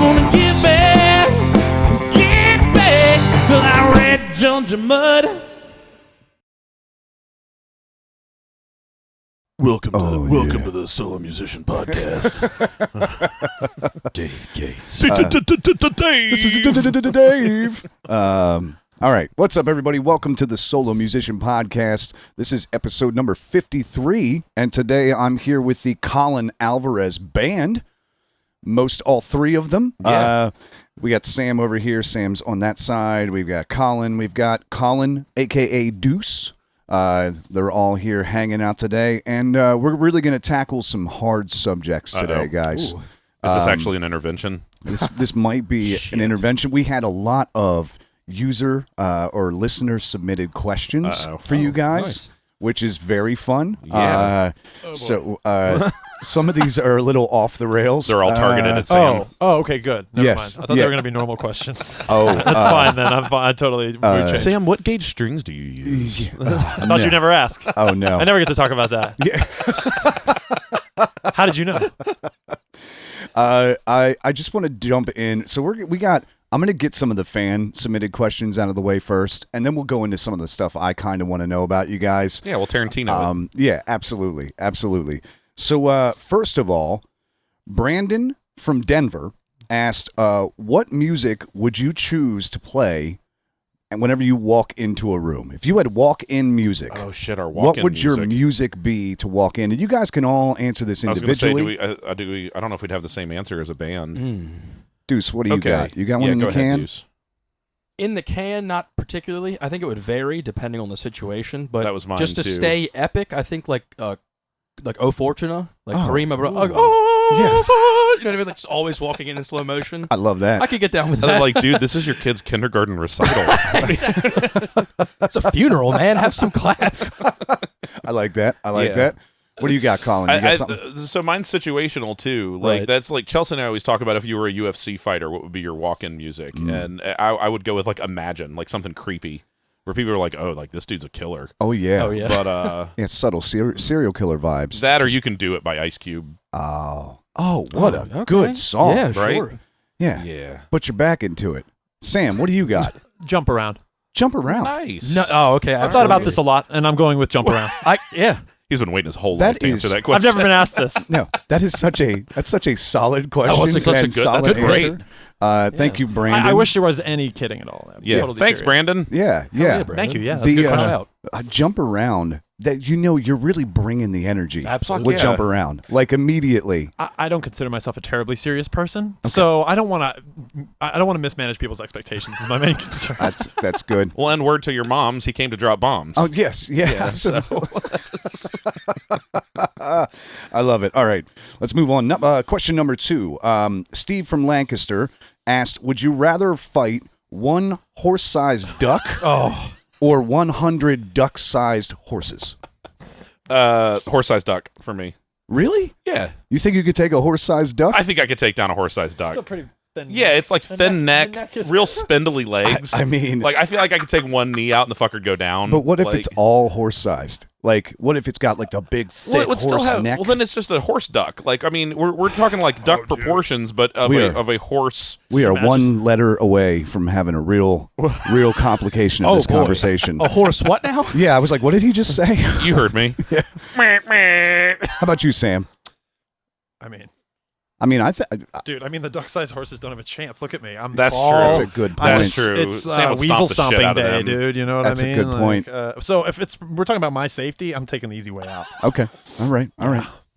gonna get back till I red Georgia mud. Welcome to the Solo Musician Podcast. Dave Gates. This is Dave. All right. What's up, everybody? Welcome to the Solo Musician Podcast. This is episode number 53, and today I'm here with the Colin Alvarez Band. All three of them. Yeah. We got Sam over here. Sam's on that side. We've got Colin. We've got Colin, a.k.a. Deuce. They're all here hanging out today, and we're really going to tackle some hard subjects today, guys. Ooh. Is this actually an intervention? This might be an intervention. We had a lot of user or listener submitted questions for you guys, nice. Which is very fun. Yeah. Some of these are a little off the rails. They're all targeted at Sam. Oh, okay, good. Never mind. I thought they were going to be normal questions. That's fine then. I totally Sam, what gauge strings do you use? I thought you'd never ask. Oh, no. I never get to talk about that. Yeah. How did you know? I just want to jump in. So I'm going to get some of the fan submitted questions out of the way first, and then we'll go into some of the stuff I kind of want to know about you guys. Yeah, well, Tarantino. Yeah, absolutely. So first of all, Brandon from Denver asked, what music would you choose to play whenever you walk into a room? If you had walk-in music, what would your music be to walk in? And you guys can all answer this individually. I was going to say, I don't know if we'd have the same answer as a band. Deuce, what do you got? You got one in the can? Deuce. In the can, not particularly. I think it would vary depending on the situation. But that was mine just to too. Stay epic, I think like O Fortuna, like Kareem Abdul. Yes. You know what I mean? Like just always walking in slow motion. I love that. I could get down with that. Like, dude, this is your kid's kindergarten recital. It's a funeral, man. Have some class. I like that. That. What do you got, Colin? You got something? So mine's situational too. Like that's like Chelsea and I always talk about if you were a UFC fighter, what would be your walk-in music? And I would go with like Imagine, like something creepy, where people are like, oh, like this dude's a killer. Oh yeah. But subtle serial killer vibes. That or You Can Do It by Ice Cube. Oh, what a good song. Yeah, right? Sure. Yeah. Put your back into it. Sam, what do you got? Jump around. Jump around. Nice. No, okay. I've thought about this a lot, and I'm going with jump around. He's been waiting his whole life to answer that question. I've never been asked this. No, that's such a solid question. Solid answer. Thank you, Brandon. I wish there was any kidding at all. Yeah. Totally Thanks, serious. Brandon. Yeah. Brandon. Thank you. Yeah, that's a good question. Jump around. That you're really bringing the energy. Absolutely. With jump around, like immediately. I don't consider myself a terribly serious person, so I don't want to mismanage people's expectations. Is my main concern. That's good. Well, and word to your moms, he came to drop bombs. Oh yes, absolutely. I love it. All right, let's move on. Question number 2. Steve from Lancaster asked, "Would you rather fight one horse-sized duck?" Or 100 duck-sized horses? Horse-sized duck for me. Really? Yeah. You think you could take a horse-sized duck? I think I could take down a horse-sized duck. Still pretty thin. Yeah, it's like thin neck, real spindly legs. I mean... Like, I feel like I could take one knee out and the fucker go down. But what if it's all horse-sized? Like, what if it's got like a big, thick horse neck? Well, then it's just a horse duck. Like, I mean, we're talking like duck proportions, but of a horse. We are one letter away from having a real complication of this conversation. A horse what now? Yeah, I was like, what did he just say? You heard me. How about you, Sam? Dude, the duck-sized horses don't have a chance. Look at me. That's tall. true. That's a good point. That's true. It's Sam would weasel stomp the shit stomping out of day, them. dude. You know what That's I mean? That's a good point. So if we're talking about my safety, I'm taking the easy way out. Okay. All right.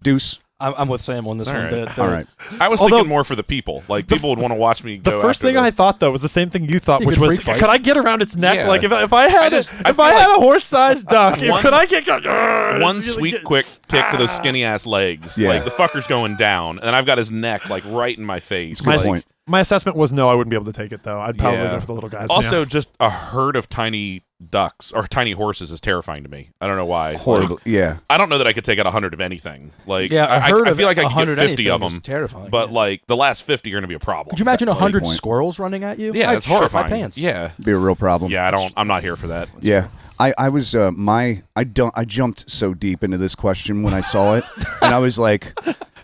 Deuce. I'm with Sam on this one. Right. All right. I was thinking more for the people. Like, people would want to watch me go The first thing I thought, though, was the same thing you thought, which was, could I get around its neck? Yeah. Like, if I had a horse-sized duck, could I get... One sweet, quick kick to those skinny-ass legs. Yeah. Like, the fucker's going down, and I've got his neck, like, right in my face. Good point. My assessment was no, I wouldn't be able to take it, though. I'd probably go for the little guys. Also, just a herd of tiny ducks or tiny horses is terrifying to me. I don't know why. Horrible. Like, I don't know that I could take out 100 of anything. Like, I feel like I could get 50 of them. Terrifying. But like the last 50 are going to be a problem. Could you imagine 100 squirrels running at you? Yeah, it's horrifying. My pants. Yeah, be a real problem. Yeah, I'm not here for that. Yeah. I was I jumped so deep into this question when I saw it, and I was like,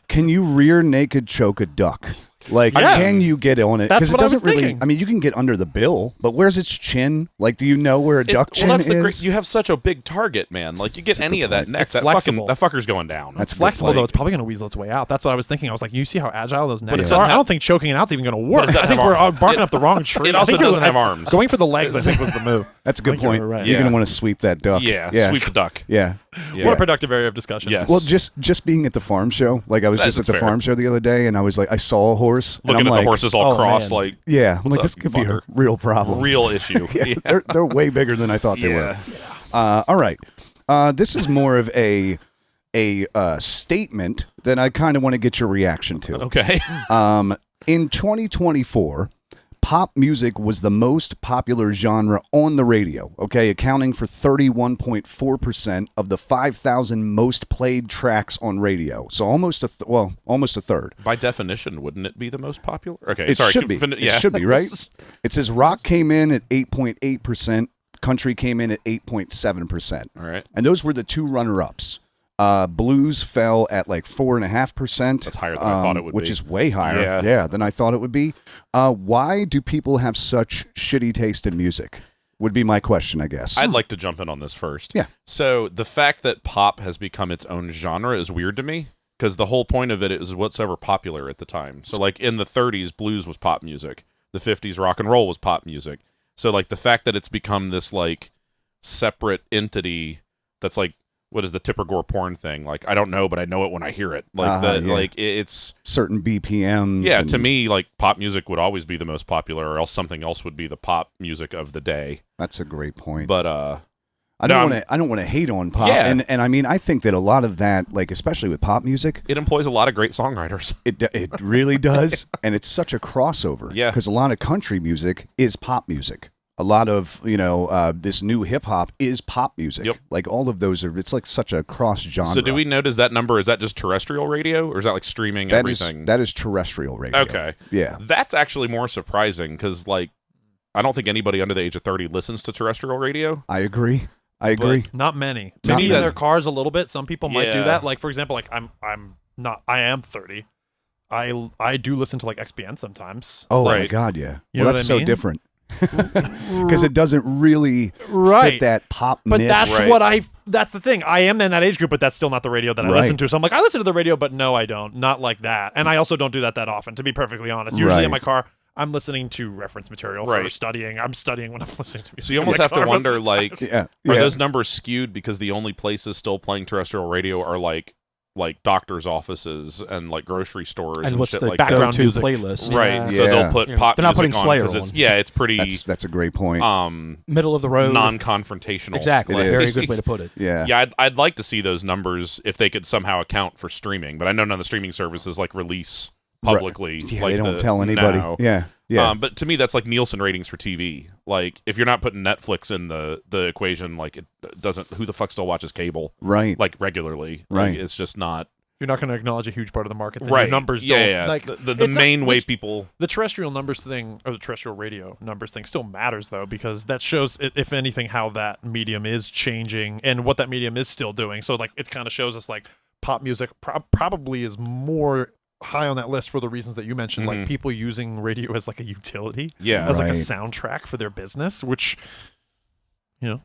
"Can you rear naked choke a duck?" Like, Yeah. can you get on it? That's Because it what I was doesn't really. thinking. I mean, you can get under the bill, but where's its chin? Like, do you know where a duck chin that's the is? You have such a big target, man. Like, you get any of that neck, It's that flexible. fucker's going down. That's a good Flexible point. though, it's probably going to weasel its way out. That's what I was thinking. I was like, you see how agile those it necks doesn't are? I have- don't think choking it out's even going to work. it doesn't I think have we're arms. barking up the wrong tree. It I also think you're- doesn't have arms. Going for the legs, I think, was the move. That's a good I think you point. were right. You're Yeah. gonna want to sweep that duck. Yeah, sweep the duck. Yeah. What a productive area of discussion. Yes. Well, just being at the farm show, like I was just at That's the fair. farm show the other day, and I was like, I saw a horse, and Looking I'm at like, the horses all oh, crossed, man. like, yeah, I'm like, up, this could be a fucker? real problem. real issue. Yeah, they're way bigger than I thought they were. Yeah. All right, this is more of a statement that I kind of want to get your reaction to. Okay. In 2024, pop music was the most popular genre on the radio, okay, accounting for 31.4% of the 5,000 most played tracks on radio. So almost almost a third. By definition, wouldn't it be the most popular? Okay, It sorry. should be. It should be, right? It says rock came in at 8.8%, country came in at 8.7%. All right. And those were the two runner-ups. Blues fell at like 4.5%. That's higher than I thought it would which be. is way higher, Yeah. than I thought it would be. Why do people have such shitty taste in music? Would be my question, I guess. I'd like to jump in on this first. Yeah. So the fact that pop has become its own genre is weird to me because the whole point of it is whatsoever popular at the time. So like in the 30s, blues was pop music. The 50s, rock and roll was pop music. So like the fact that it's become this like separate entity that's like, what is the Tipper Gore porn thing? Like, I don't know, but I know it when I hear it. Like, yeah. like it's Certain BPMs. yeah. and- To me, like pop music would always be the most popular, or else something else would be the pop music of the day. That's a great point. But I no, don't want to hate on pop. Yeah. And I mean, I think that a lot of that, like especially with pop music, it employs a lot of great songwriters. it really does, and it's such a crossover. Yeah. Because a lot of country music is pop music. A lot of this new hip hop is pop music. Yep. Like all of those are. It's like such a cross genre. So do we notice that number? Is that just terrestrial radio, or is that like streaming That is everything? that is terrestrial radio. Okay. Yeah. That's actually more surprising because, like, I don't think anybody under the age of 30 listens to terrestrial radio. I agree. I agree. Not many. Not Maybe in many. their cars a little bit. Some people might do Yeah. that. Like for example, like I am 30. I do listen to like XBN sometimes. Oh my Right. God, yeah. You know Well, what that's I so mean? different because it doesn't really Right. fit that pop But niche. that's Right. that's the thing. I am in that age group, but that's still not the radio that I Right. listen to. So I'm like, I listen to the radio, but no, I don't. Not like that. And I also don't do that often, to be perfectly honest. Usually Right. in my car, I'm listening to reference material for Right. studying. I'm studying when I'm listening to music. So you in almost my have to car most wonder, of the time. like, yeah. are Yeah. those numbers skewed because the only places still playing terrestrial radio are like doctors' offices and like grocery stores And what's shit the like that? background go-to music. playlist? Right. Yeah. So Yeah. they'll put Yeah. pop They're not music putting on Slayer 'cause on. it's pretty That's a great point. Middle of the road. non-confrontational. Exactly. It Very is. good way to put it. yeah. Yeah, I'd like to see those numbers if they could somehow account for streaming, but I know none of the streaming services like release publicly. Yeah, like they don't tell anybody. now. Yeah. Yeah. But to me, that's like Nielsen ratings for TV. Like, if you're not putting Netflix in the equation, like, it doesn't. Who the fuck still watches cable right. like regularly? Right. Like, it's just not You're not going to acknowledge a huge part of the market. Then right. Your numbers yeah, don't. yeah. Like, the it's not- main way which- people. The terrestrial numbers thing, or the terrestrial radio numbers thing, still matters though, because that shows, if anything, how that medium is changing and what that medium is still doing. So, like, it kind of shows us like pop music probably is more high on that list for the reasons that you mentioned, like people using radio as like a utility, Yeah, as like a Right. soundtrack for their business, which, you know,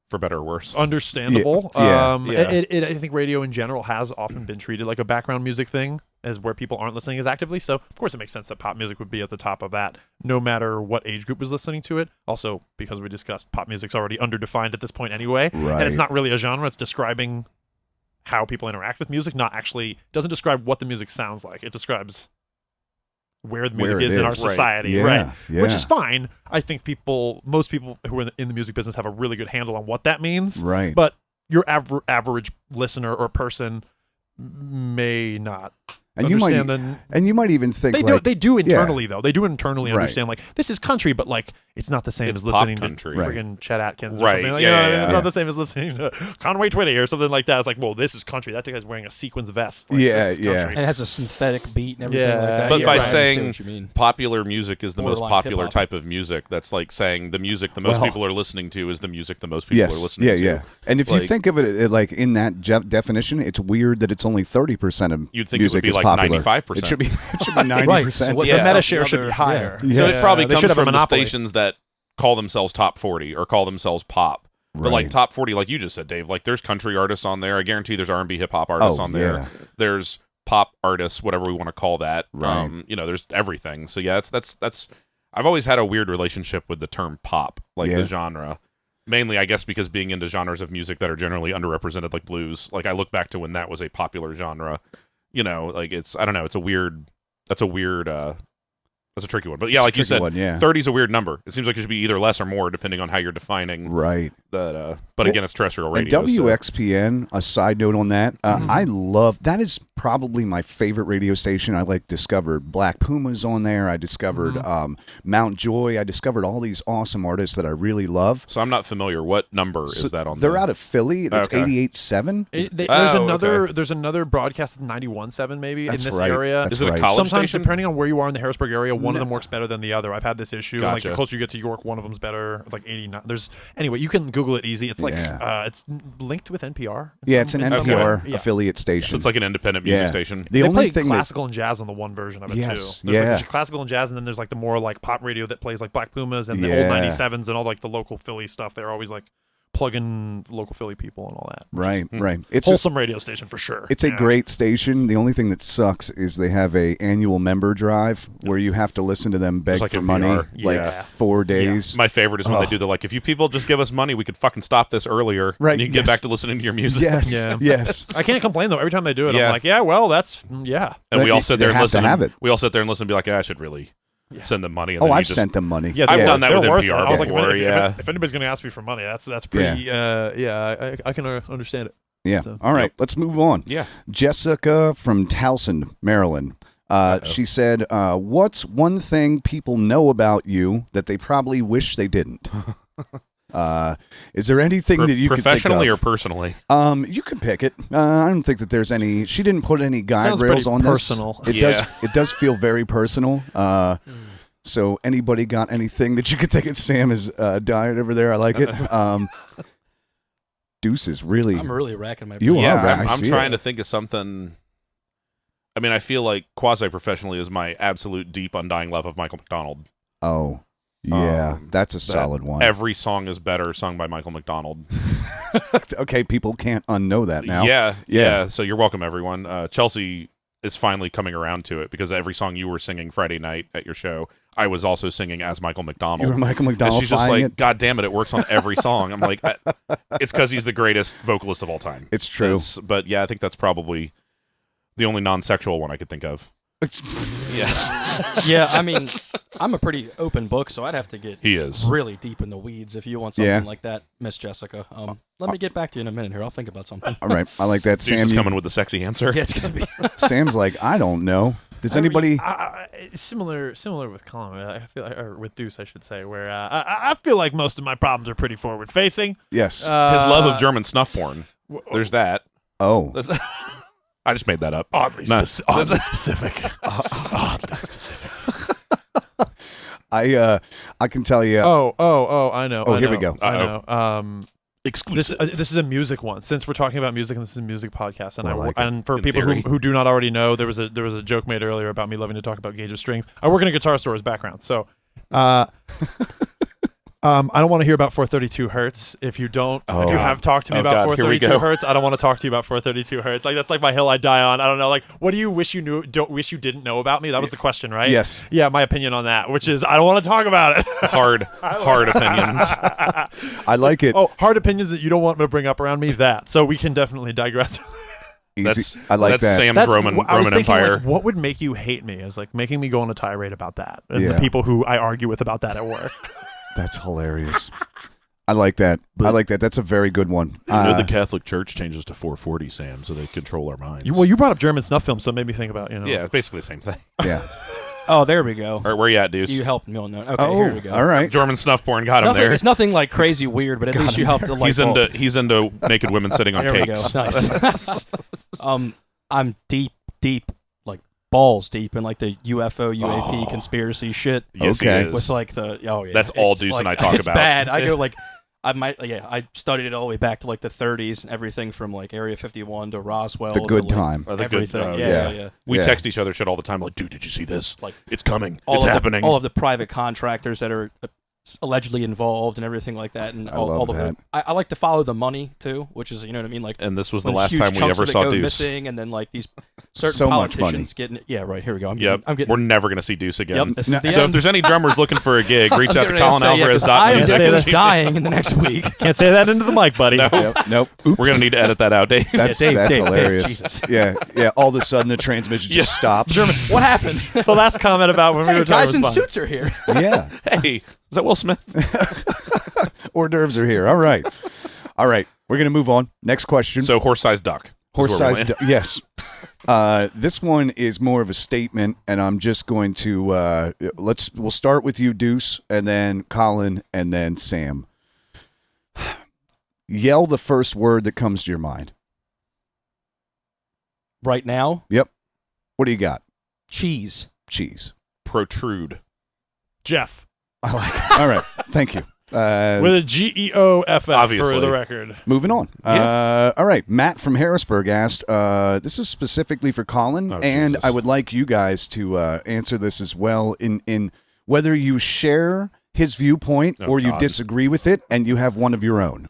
for better or worse. understandable. Yeah. Yeah. I think radio in general has often been treated like a background music thing, as where people aren't listening as actively. So of course it makes sense that pop music would be at the top of that, no matter what age group was listening to it. Also, because we discussed pop music's already underdefined at this point anyway, Right. and it's not really a genre. It's describing how people interact with music, not actually doesn't describe what the music sounds like. It describes where the music Where it is in our Right. society, Yeah, right? yeah. Which is fine. I think most people who are in the music business have a really good handle on what that means. Right. But your average listener or person may not And you might, understand. and you might even think They like, do internally though. They do internally Right. understand, like, this is country, but like it's not the same It's as listening pop to country. Right. friggin' Chet Atkins or Right. something. Like, Yeah, you know, yeah, what I mean? yeah. It's not the same as listening to Conway Twitty or something like that. It's like, well, this is country. That guy's wearing a sequins vest. Like, Yeah, this is yeah. country. And it has a synthetic beat and everything Yeah, like that. But Yeah, by right. I understand saying what you mean. popular music is the most Borderline popular hip-hop. type of music, that's like saying the music the most Well- people are listening to is the music the most people yes. are listening Yeah, to. yeah. And if you Like, think of it like in that definition, it's weird that it's only 30% of you'd think music it would be is like popular. 95%. It should be 90%. So what The comes meta out share the should be other- higher. Yeah. So it probably they comes should have a from the monopoly. stations that call themselves top 40 or call themselves pop. But like Right. top 40, like you just said, Dave, like there's country artists on there. I guarantee there's R&B hip hop artists Oh, on there. yeah. There's pop artists, whatever we want to call that. Right. There's everything. So yeah, that's I've always had a weird relationship with the term pop, like Yeah. the genre. Mainly, I guess, because being into genres of music that are generally underrepresented, like blues. Like I look back to when that was a popular genre. Like it's I don't know. It's a weird. That's a tricky one. But yeah, It's a like you tricky said, one, yeah. 30 is a weird number. It seems like it should be either less or more depending on how you're defining Right. that. But again, it's terrestrial And radio. so- WXPN, a side note on that, I love, that is probably my favorite radio station. I discovered Black Pumas on there. I discovered Mount Joy. I discovered all these awesome artists that I really love. So I'm not familiar. What number So is that on? They're the- out of Philly. That's Okay. 88.7. There's another broadcast at 91.7 maybe That's in this right. area. That's Is it a right. college Sometimes station? depending on where you are in the Harrisburg area, one of them works better than the other. I've had this issue. Like Gotcha. the closer you get to York, one of them's better. Like 89. Anyway, you can Google it easy. It's like Yeah. it's linked with NPR. Yeah, it's an in some NPR way. Yeah. affiliate station. So it's like an independent music Yeah. station. The They only play thing classical and jazz on the one version of it Yes, too. There's yeah. like classical and jazz, and then there's like the more like pop radio that plays like Black Pumas and the Yeah. old 97s and all like the local Philly stuff. They're always like plugging local Philly people and all that. right, right. It's a, Wholesome radio station for sure. it's a Yeah. great station. The only thing that sucks is they have a annual member drive where you have to listen to them beg Just like for NPR. money like Yeah. 4 days. My favorite is when Oh. they do the like, if you people just give us money, we could fucking stop this earlier. Right, And you can yes. get back to listening to your music. Yes, Yeah. yes. I can't complain though. Every time they do it, Yeah. I'm like, yeah, well, that's yeah. And we They- all sit they there and have listen. to have it. We all sit there and listen and be like, I should really send them money. And Oh, then you I've just- sent them money. Yeah, I've they're- done that they're with worth it. NPR I was like, before, if anybody's going to ask me for money, that's pretty. I can understand it. Yeah. So- All right, let's move on. Yeah. Jessica from Towson, Maryland. She said, what's one thing people know about you that they probably wish they didn't? Is there anything that you could think professionally or of? personally? You can pick it. I don't think that there's any. She didn't put any guide Sounds rails pretty on personal. this. It Yeah. does. It does feel very personal. So anybody got anything that you could think of? Sam is dying over there. I like it. Deuce is really. I'm really racking my You brain. are, Yeah, right? I I'm see trying it. to think of something. I mean, I feel like quasi-professionally is my absolute deep, undying love of Michael McDonald. Oh, yeah, that's a That solid one. Every song is better sung by Michael McDonald. Okay, people can't unknow that now. Yeah, Yeah. yeah. So you're welcome, everyone. Chelsea is finally coming around to it because every song you were singing Friday night at your show, I was also singing as Michael McDonald. You were Michael And McDonald. she's just flying like, it. God damn it, it works on every song. I'm like, it's because he's the greatest vocalist of all time. It's true. But yeah, I think that's probably the only non-sexual one I could think of. It's Yeah, Yeah, I mean, I'm a pretty open book, so I'd have to get he is. really deep in the weeds if you want something Yeah. like that, Miss Jessica. Let me get back to you in a minute here. I'll think about something. all right. I like that. Deuce Sam, is you- coming with the sexy answer. Yeah, it's gonna be. Sam's like, I don't know. Does anybody? Similar with Colin? I feel like, or with Deuce, I should say, where I feel like most of my problems are pretty forward facing. Yes. His love of German snuff porn. There's that. Oh. That's- I just made that up. Oddly, No. oddly specific. Oddly specific. I can tell you. Oh, I know. Oh, I here we know, go. I know. Exclusive. This is a music one. Since we're talking about music, and this is a music podcast, and I like it. and for In people theory. who do not already know, there was a joke made earlier about me loving to talk about gauge of strings. I work in a guitar store as background, so I don't want to hear about 432 hertz. If you have talked to me Oh, about God. Here we 432 go. hertz, I don't want to talk to you about 432 hertz. Like that's like my hill I die on. I don't know. Like, what do you wish you knew? Don't wish you didn't know about me? That was the question, right? Yes. Yeah, my opinion on that, which is I don't want to talk about it. hard opinions. I like it. Oh, hard opinions that you don't want me to bring up around me. That so we can definitely digress. Easy. That's I like that's that. Sam's That's Roman I was thinking, Empire. like, what would make you hate me? Is like making me go on a tirade about that, and Yeah. the people who I argue with about that at work. That's hilarious. I like that. I like that. That's a very good one. the Catholic Church changes to 440, Sam, so they control our minds. You brought up German snuff films, so it made me think about Yeah, it's basically the same thing. yeah. Oh, there we go. All right, where you at, Deuce? You helped me on that. Okay, Oh, here we go. all right. German snuff porn got him Nothing, there. it's nothing like crazy weird, but at least you helped to like. He's into naked women sitting on There we go. cakes. Nice. I'm deep, like balls deep in like the UFO, UAP conspiracy shit. Yes, Okay. he is. With like the That's all it's Deuce like, and I talk it's about. bad. I go like I studied it all the way back to like the 30s and everything from like Area 51 to Roswell. The good to, like, time. Oh, the good- everything. oh, yeah. We Yeah. text each other shit all the time. Like, dude, did you see this? Like, it's coming. All It's of happening. all of the private contractors that are allegedly involved and everything like that. And I all love the, that. I like to follow the money too, which is, you know what I mean? Like, and this was the when last huge time we chunks ever of it saw go Deuce. missing, and then like these certain So much politicians getting yeah, right, here we go. I'm Yep. getting We're never going to see Deuce again. Yep, this No, is the So if end. there's any drummers looking for a gig, reach out to I am colinalvarez.music. dying in the next week. Can't say that into the mic, buddy. No. Yep. Nope. Oops. We're going to need to edit that out, Dave. That's Dave, hilarious. Jesus. Yeah. All of a sudden the transmission just stops. What happened? The last comment about when we Hey, were guys in was fun. suits are here. Yeah. Hey, is that Will Smith? Hors d'oeuvres are here. All right. We're gonna move on. Next question. So horse-sized duck. is where we Horse-sized. land. Yes. This one is more of a statement, and I'm just going to we'll start with you, Deuce, and then Colin, and then Sam. Yell the first word that comes to your mind. Right now, What do you got? cheese. Cheese. Protrude. Jeff I like it. All right. Thank you. with a GEOFF for Obviously. the record. Moving on. All right. Matt from Harrisburg asked, this is specifically for Colin, Oh, and Jesus. I would like you guys to answer this as well in whether you share his viewpoint Oh, or you God. disagree with it and you have one of your own.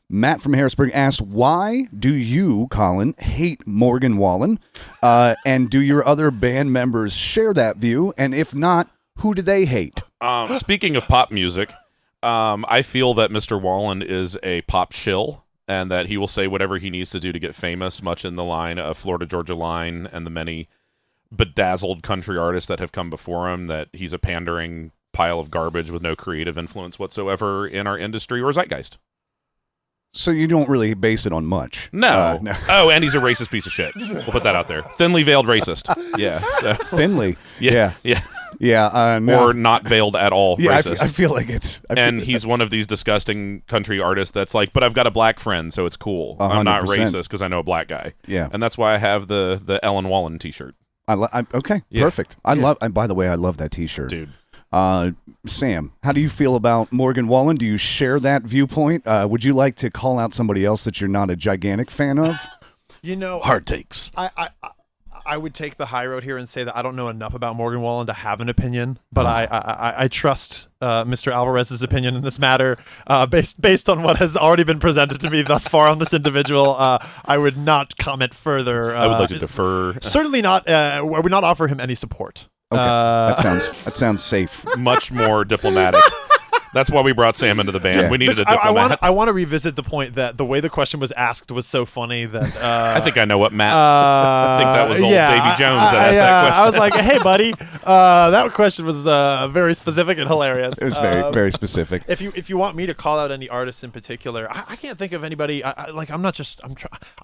Matt from Harrisburg asked, why do you, Colin, hate Morgan Wallen? And do your other band members share that view? And if not, who do they hate? Speaking of pop music, I feel that Mr. Wallen is a pop shill and that he will say whatever he needs to do to get famous, much in the line of Florida Georgia Line and the many bedazzled country artists that have come before him, that he's a pandering pile of garbage with no creative influence whatsoever in our industry or zeitgeist. So you don't really base it on much. No. No. Oh, and he's a racist piece of shit. We'll put that out there. Thinly veiled racist. Yeah. So, Finley. yeah. No. Or not veiled at all Yeah, racist. I feel like it's. And he's one of these disgusting country artists that's like, but I've got a black friend, so it's cool. I'm not 100%. racist because I know a black guy. Yeah. And that's why I have the Ellen Wallen t-shirt. Okay, Yeah. perfect. Love. And by the way, I love that T-shirt. Dude. Sam, how do you feel about Morgan Wallen? Do you share that viewpoint? Would you like to call out somebody else that you're not a gigantic fan of? You know, Hard takes. I would take the high road here and say that I don't know enough about Morgan Wallen to have an opinion, but I trust Mr. Alvarez's opinion in this matter based on what has already been presented to me thus far on this individual. I would not comment further. I would like to defer. Certainly not. I would not offer him any support. Okay, that sounds safe. Much more diplomatic. That's why we brought Sam into the band. Yeah. We needed a I diplomat. want to revisit the point that the way the question was asked was so funny that I think I know what Matt. I think that was old Davy Jones that asked that question. I was like, "Hey, buddy, that question was very specific and hilarious." It was very specific. If you want me to call out any artists in particular, I can't think of anybody. I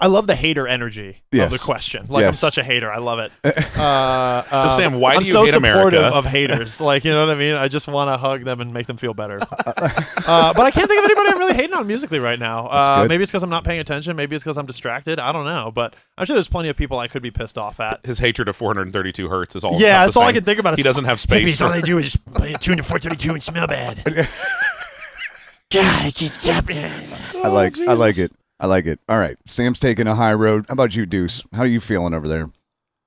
love the hater energy of the question. Like, I'm Yes. such a hater. I love it. So Sam, why I'm do you so hate supportive America? of haters. Like, you know what I mean? I just want to hug them and make them feel better. But I can't think of anybody I'm really hating on musically right now. good. Maybe it's because I'm not paying attention. Maybe it's because I'm distracted. I don't know. But I'm sure there's plenty of people I could be pissed off at. His hatred of 432 hertz is all. Yeah, about that's the all I same. can think about. He doesn't have space. all they do is play a tune to 432 and smell bad. God, it keeps happening. I like it. All right, Sam's taking a high road. How about you, Deuce? How are you feeling over there?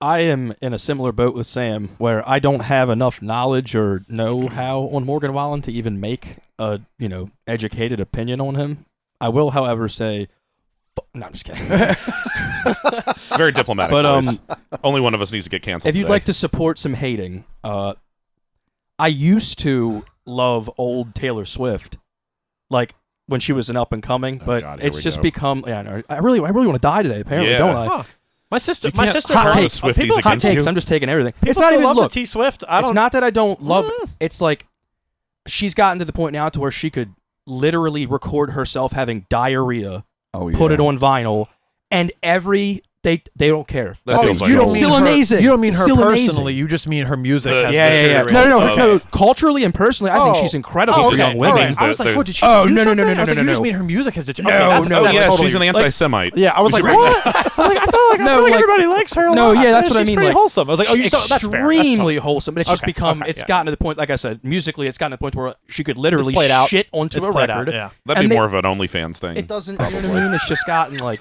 I am in a similar boat with Sam, where I don't have enough knowledge or know-how on Morgan Wallen to even make a educated opinion on him. I will, however, say, no, I'm just kidding. Very diplomatic. But boys. Only one of us needs to get canceled. if you'd today. like to support some hating, I used to love old Taylor Swift, like when she was an up and coming, but God, here it's we just go. become. Yeah, I know. I really want to die today. Apparently, Yeah. don't I? Huh. My sister can't heard hot turn takes. the Swifties people, Hot against takes. you. I'm just taking everything. people It's not still even love look. the T Swift. I don't. It's not that I don't love it. It's like she's gotten to the point now to where she could literally record herself having diarrhea, Oh yeah. put it on vinyl, and every they don't care. That feels like you don't It's mean still her, amazing. You don't mean It's her still personally. amazing. You just mean her music. The- has Yeah. deteriorated. No. Culturally and personally, I think she's incredible for okay. young All women. right. I was like, The- what did she? Oh, do no. something? I was like, No. You just mean her music has deteriorated. No, That's no, yeah, totally, she's an anti-Semite. Yeah, I was like, what? I was like, I feel like everybody likes her a No, lot. yeah, that's what I She's mean. pretty like, wholesome. I was like, oh, she's that's fair. That's extremely fine. wholesome, but it's just Okay, become. okay, It's yeah. gotten to the point, like I said, musically, it's gotten to the point where she could literally It's played out. shit onto It's a played out, record. yeah. That'd And be they- more of an OnlyFans thing. It doesn't. You know what I mean? It's just gotten like.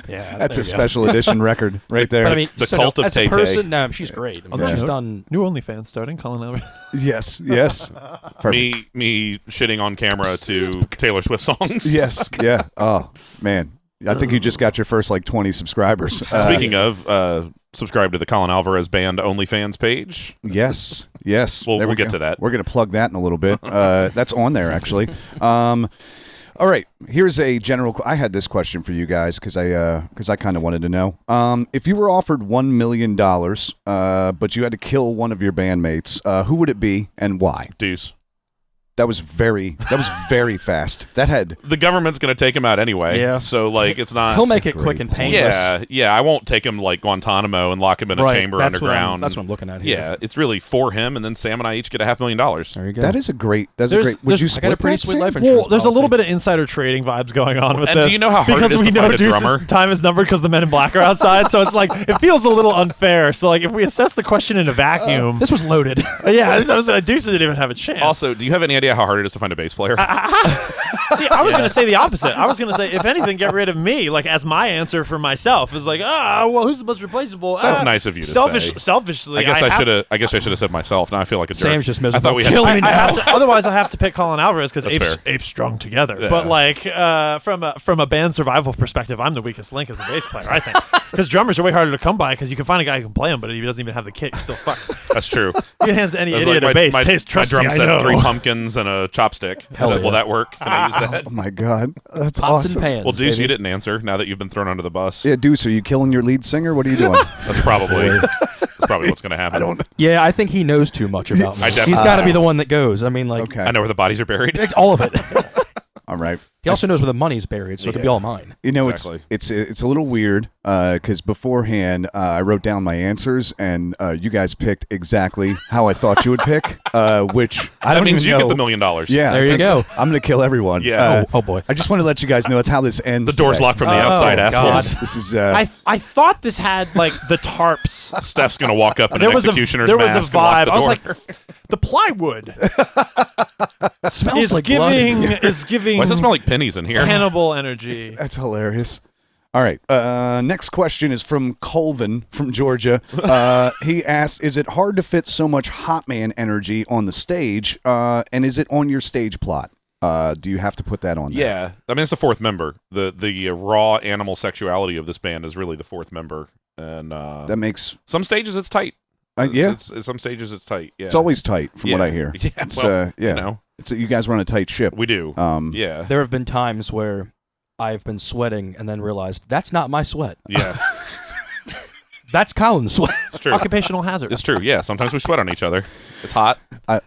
Yeah, That's there a you go. special edition record right there. But I mean, The so cult of as a Tay-Tay. person, no, she's great. I mean, Yeah. she's done. New OnlyFans starting. Colin Alvarez. yes. Perfect. me shitting on camera to Taylor Swift songs. Yes. Yeah. Oh man, I think you just got your first like 20 subscribers. Speaking of, subscribe to the Colin Alvarez Band OnlyFans page. Yes. We'll There we get go. to that. We're gonna plug that in a little bit. That's on there actually. All right. Here's a general. I had this question for you guys because I kind of wanted to know. If you were offered $1 million, but you had to kill one of your bandmates, who would it be and why? Deuce. That was very fast. That had. The government's going to take him out anyway. Yeah. So, like, it's not... He'll make it great quick and point. painless. Yeah. I won't take him like Guantanamo and lock him in a Right, chamber that's underground. That's what I'm looking at here. Yeah, it's really for him, and then Sam and I each get $500,000. There you go. That is a great. Would There's- you I got a split pretty that? sweet Sam? life insurance. Well, there's a little policy. bit of insider trading vibes going on with And this. do you know how hard because it is we to know find a Deuce's drummer? time is numbered because the Men in Black are outside. So it's like it feels a little unfair. So like if we assess the question in a vacuum, This was loaded. Deuce didn't even have a chance. Also, do you have any idea how hard it is to find a bass player? See, I was going to say the opposite. I was going to say, if anything, get rid of me, like as my answer for myself. Is like, well, who's the most replaceable? That's nice of you to say. Selfishly, I guess I have- should have. I guess I should have said myself. Now I feel like a jerk. Sam's just miserable. I thought we had. Kill me I now. have to, otherwise, I have to pick Colin Alvarez because That's fair. apes strung together. Yeah. But like from a band survival perspective, I'm the weakest link as a bass player. I think because drummers are way harder to come by because you can find a guy who can play them, but if he doesn't even have the kit, you're still fucked. That's true. You can hand any That's idiot like a bass. my Trust drum me, I set, know. 3 pumpkins and a chopstick. Hell Will yeah. that work? Can I use that? Oh my god, that's Pots awesome. and pans. Well, Deuce, baby. you didn't answer. Now that you've been thrown under the bus, Yeah, Deuce, are you killing your lead singer? What are you doing? that's probably what's going to happen. I don't. Yeah, I think he knows too much about me. I definitely- He's got to be the one that goes. I mean, like, Okay. I know where the bodies are buried. it's all of it. All right. He also knows where the money's buried, so it could be all mine. You know, Exactly. it's a little weird because beforehand I wrote down my answers and you guys picked exactly how I thought you would pick, which I That don't means even you know. get the $1 million. Yeah, There you go. I'm gonna kill everyone. Yeah. Oh boy. I just want to let you guys know that's how this ends. The door's today. locked from the outside, God. assholes. This is I thought this had like the tarps. Steph's going to walk up in There an was a executioner's there was a mask and lock vibe. the I was door. like, the plywood Smells is like blood in giving here. is giving Why does it smell like pennies in here? Hannibal energy. that's hilarious. All right. Next question is from Colvin from Georgia. He asked, "Is it hard to fit so much hot man energy on the stage? And is it on your stage plot? Do you have to put that on there?" Yeah, I mean it's the fourth member. The raw animal sexuality of this band is really the fourth member, and That makes some stages it's tight. yeah. It's some stages it's tight. Yeah, It's always tight from what I hear. Yeah, It's well, yeah. you know, It's you guys run a tight ship. we do. Yeah, There have been times where I've been sweating and then realized that's not my sweat. yeah, That's Colin's sweat. it's true. Occupational hazard. It's true. Yeah, sometimes we sweat on each other. It's hot.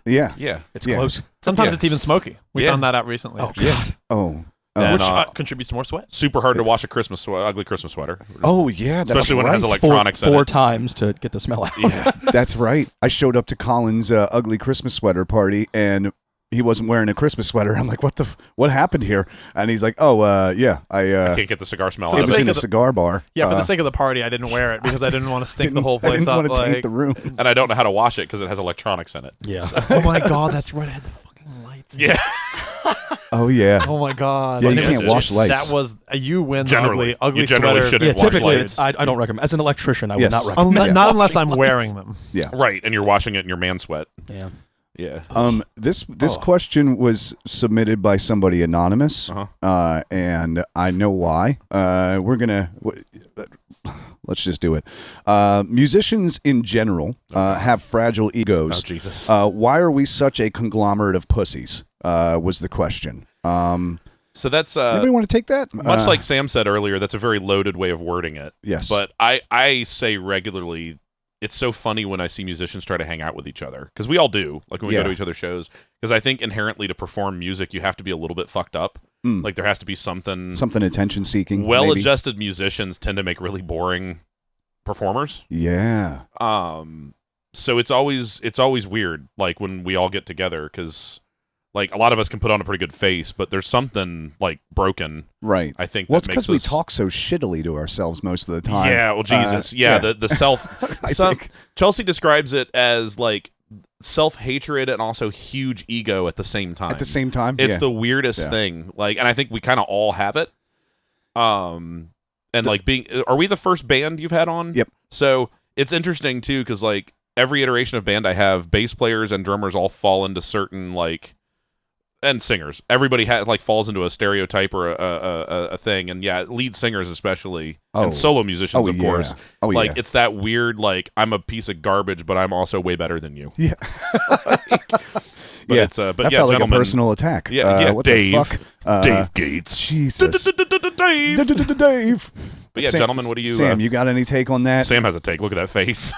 Yeah. Yeah, It's Yeah. close. Sometimes Yeah. it's even smoky. We Yeah. found that out recently. Oh God. Oh. And, Which uh, contributes to more sweat. super hard to wash a ugly Christmas sweater. Oh yeah. That's Especially when it has right. electronics in four it. times to get the smell out. Yeah, That's right. I showed up to Colin's ugly Christmas sweater party and he wasn't wearing a Christmas sweater. I'm like, what happened here? And he's like, yeah, I can't get the cigar smell it out was of in it. a cigar bar. Yeah, for the sake of the party, I didn't wear it because I didn't want to stink the whole I place didn't up. want to taint Like, the room. And I don't know how to wash it because it has electronics in it. Yeah. oh my god, that's right. I had the fucking lights. Yeah, Oh yeah. Oh my god. Yeah, you Like, can't wash lights. That was you win. Generally. the ugly You generally sweater. shouldn't Yeah, wash typically lights. I don't recommend. As an electrician, I Yes. would not recommend. Yeah. Not unless I'm wearing them. Yeah. right. And you're washing it in your man sweat. Yeah. Yeah. This question was submitted by somebody anonymous, and I know why. Let's just do it. Musicians in general have fragile egos. Oh Jesus. Why are we such a conglomerate of pussies? Was the question. So that's Anybody want to take that? much like Sam said earlier. That's a very loaded way of wording it. Yes. But I say regularly, it's so funny when I see musicians try to hang out with each other because we all do. Like when we go Yeah. to each other's shows. Because I think inherently to perform music, you have to be a little bit fucked up. Like there has to be something attention seeking. Well-adjusted musicians tend to make really boring performers. Yeah. So it's always weird, like when we all get together, because like a lot of us can put on a pretty good face, but there's something like broken. Right. I think. Well, it's because we talk so shittily to ourselves most of the time. Yeah. Well, Jesus. The self. Chelsea describes it as like self-hatred and also huge ego at the same time. At the same time, it's the weirdest thing. Like, and I think we kind of all have it. And like are we the first band you've had on? Yep. So it's interesting too, because like every iteration of band I have, bass players and drummers all fall into certain like, and singers. Everybody falls into a stereotype or a thing, and lead singers especially, and solo musicians of course. It's that weird like I'm a piece of garbage, but I'm also way better than you. Yeah. But it's that felt like a personal attack. What Dave. the fuck? Dave Gates. Jesus. Dave. Dave. But yeah, gentlemen, what do you? Sam, you got any take on that? Sam has a take. Look at that face.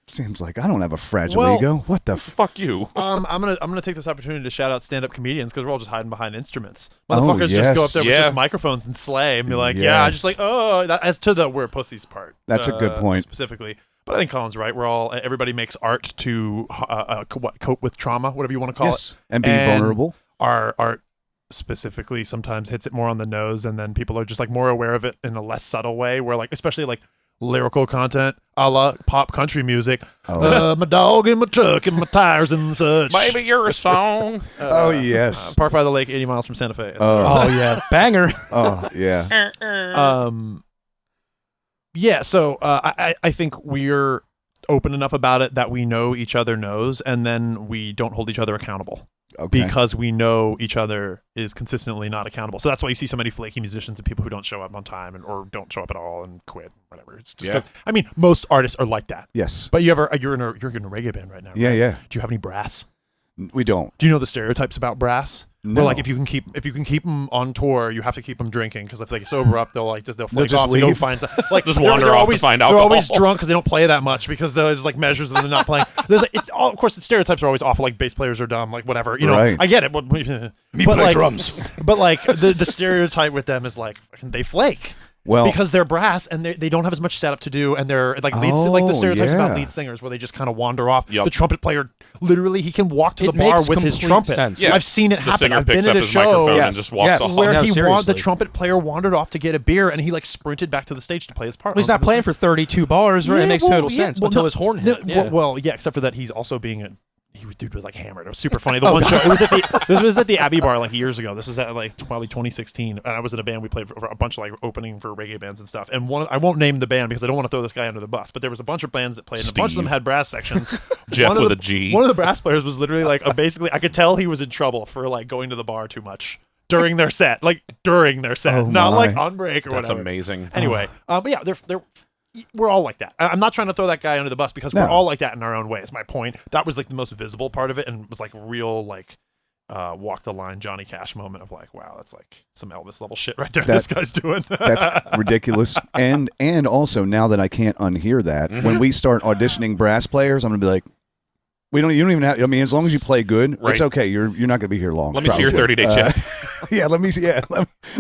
Sam's like, I don't have a fragile ego. What the fuck you? I'm gonna take this opportunity to shout out stand-up comedians because we're all just hiding behind instruments. Motherfuckers just go up there with just microphones and slay and be like, I just like, as to the we're pussies part. That's a good point. Specifically. But I think Colin's right. Everybody makes art to cope with trauma, whatever you want to call it. And be vulnerable. Our art specifically sometimes hits it more on the nose, and then people are just like more aware of it in a less subtle way, where like, especially like lyrical content a la pop country music. My dog in my truck and my tires and such. Maybe you're a song. Yes. Park by the Lake, 80 miles from Santa Fe. Yeah. Banger. So I think we're open enough about it that we know each other knows, and then we don't hold each other accountable. Okay. Because we know each other is consistently not accountable. So that's why you see so many flaky musicians and people who don't show up on time or don't show up at all and quit, whatever. It's just because, I mean, most artists are like that. Yes. But you're in a reggae band right now, right? Yeah. Do you have any brass? We don't. Do you know the stereotypes about brass? No. Where like if you can keep them on tour, you have to keep them drinking because if they sober up, they'll flake just off leave. and go find like just wander off to find alcohol. They're always drunk because they don't play that much because there's like measures that they're not playing. There's of course the stereotypes are always awful. Like bass players are dumb, like whatever. You know, Right. I get it. But Me but play like, drums. But like the stereotype with them is like they flake. Well, because they're brass and they don't have as much setup to do, and they're like like the stereotypes about yeah. lead singers where they just kind of wander off. Yep. The trumpet player literally he can walk to It the bar makes with his complete trumpet. sense. Yeah. I've seen it The happen. singer I've been picks at up a his show microphone Yes. and just walks Yes. off. where No, the seriously. trumpet player wandered off to get a beer, and he like sprinted back to the stage to play his part. Well, he's not playing for 32 bars, right? Yeah, it makes well, total yeah, sense well, until no, his horn hit. Well, except for that he's also being dude was like hammered. It was super funny. The one show this was at the Abbey Bar like years ago. This was at like probably 2016, and I was in a band. We played for a bunch of like opening for reggae bands and stuff. And I won't name the band because I don't want to throw this guy under the bus. But there was a bunch of bands that played, and a bunch of them Steve. had brass sections. Jeff with a G. One of the brass players was literally like basically I could tell he was in trouble for like going to the bar too much during their set, Oh, not my. like on break or That's whatever. amazing. Anyway, but yeah, they're we're all like that. I'm not trying to throw that guy under the bus because No. we're all like that in our own way. It's my point. That was like the most visible part of it, and was like real like walk the line Johnny Cash moment of like, wow, that's like some Elvis level shit right there. This guy's doing. That's ridiculous. And also now that I can't unhear that, when we start auditioning brass players, I'm gonna be like, you don't even have. I mean, as long as you play good, Right. it's okay. You're not gonna be here long. Let me see your probably. 30-day check. Yeah, let me see. Yeah,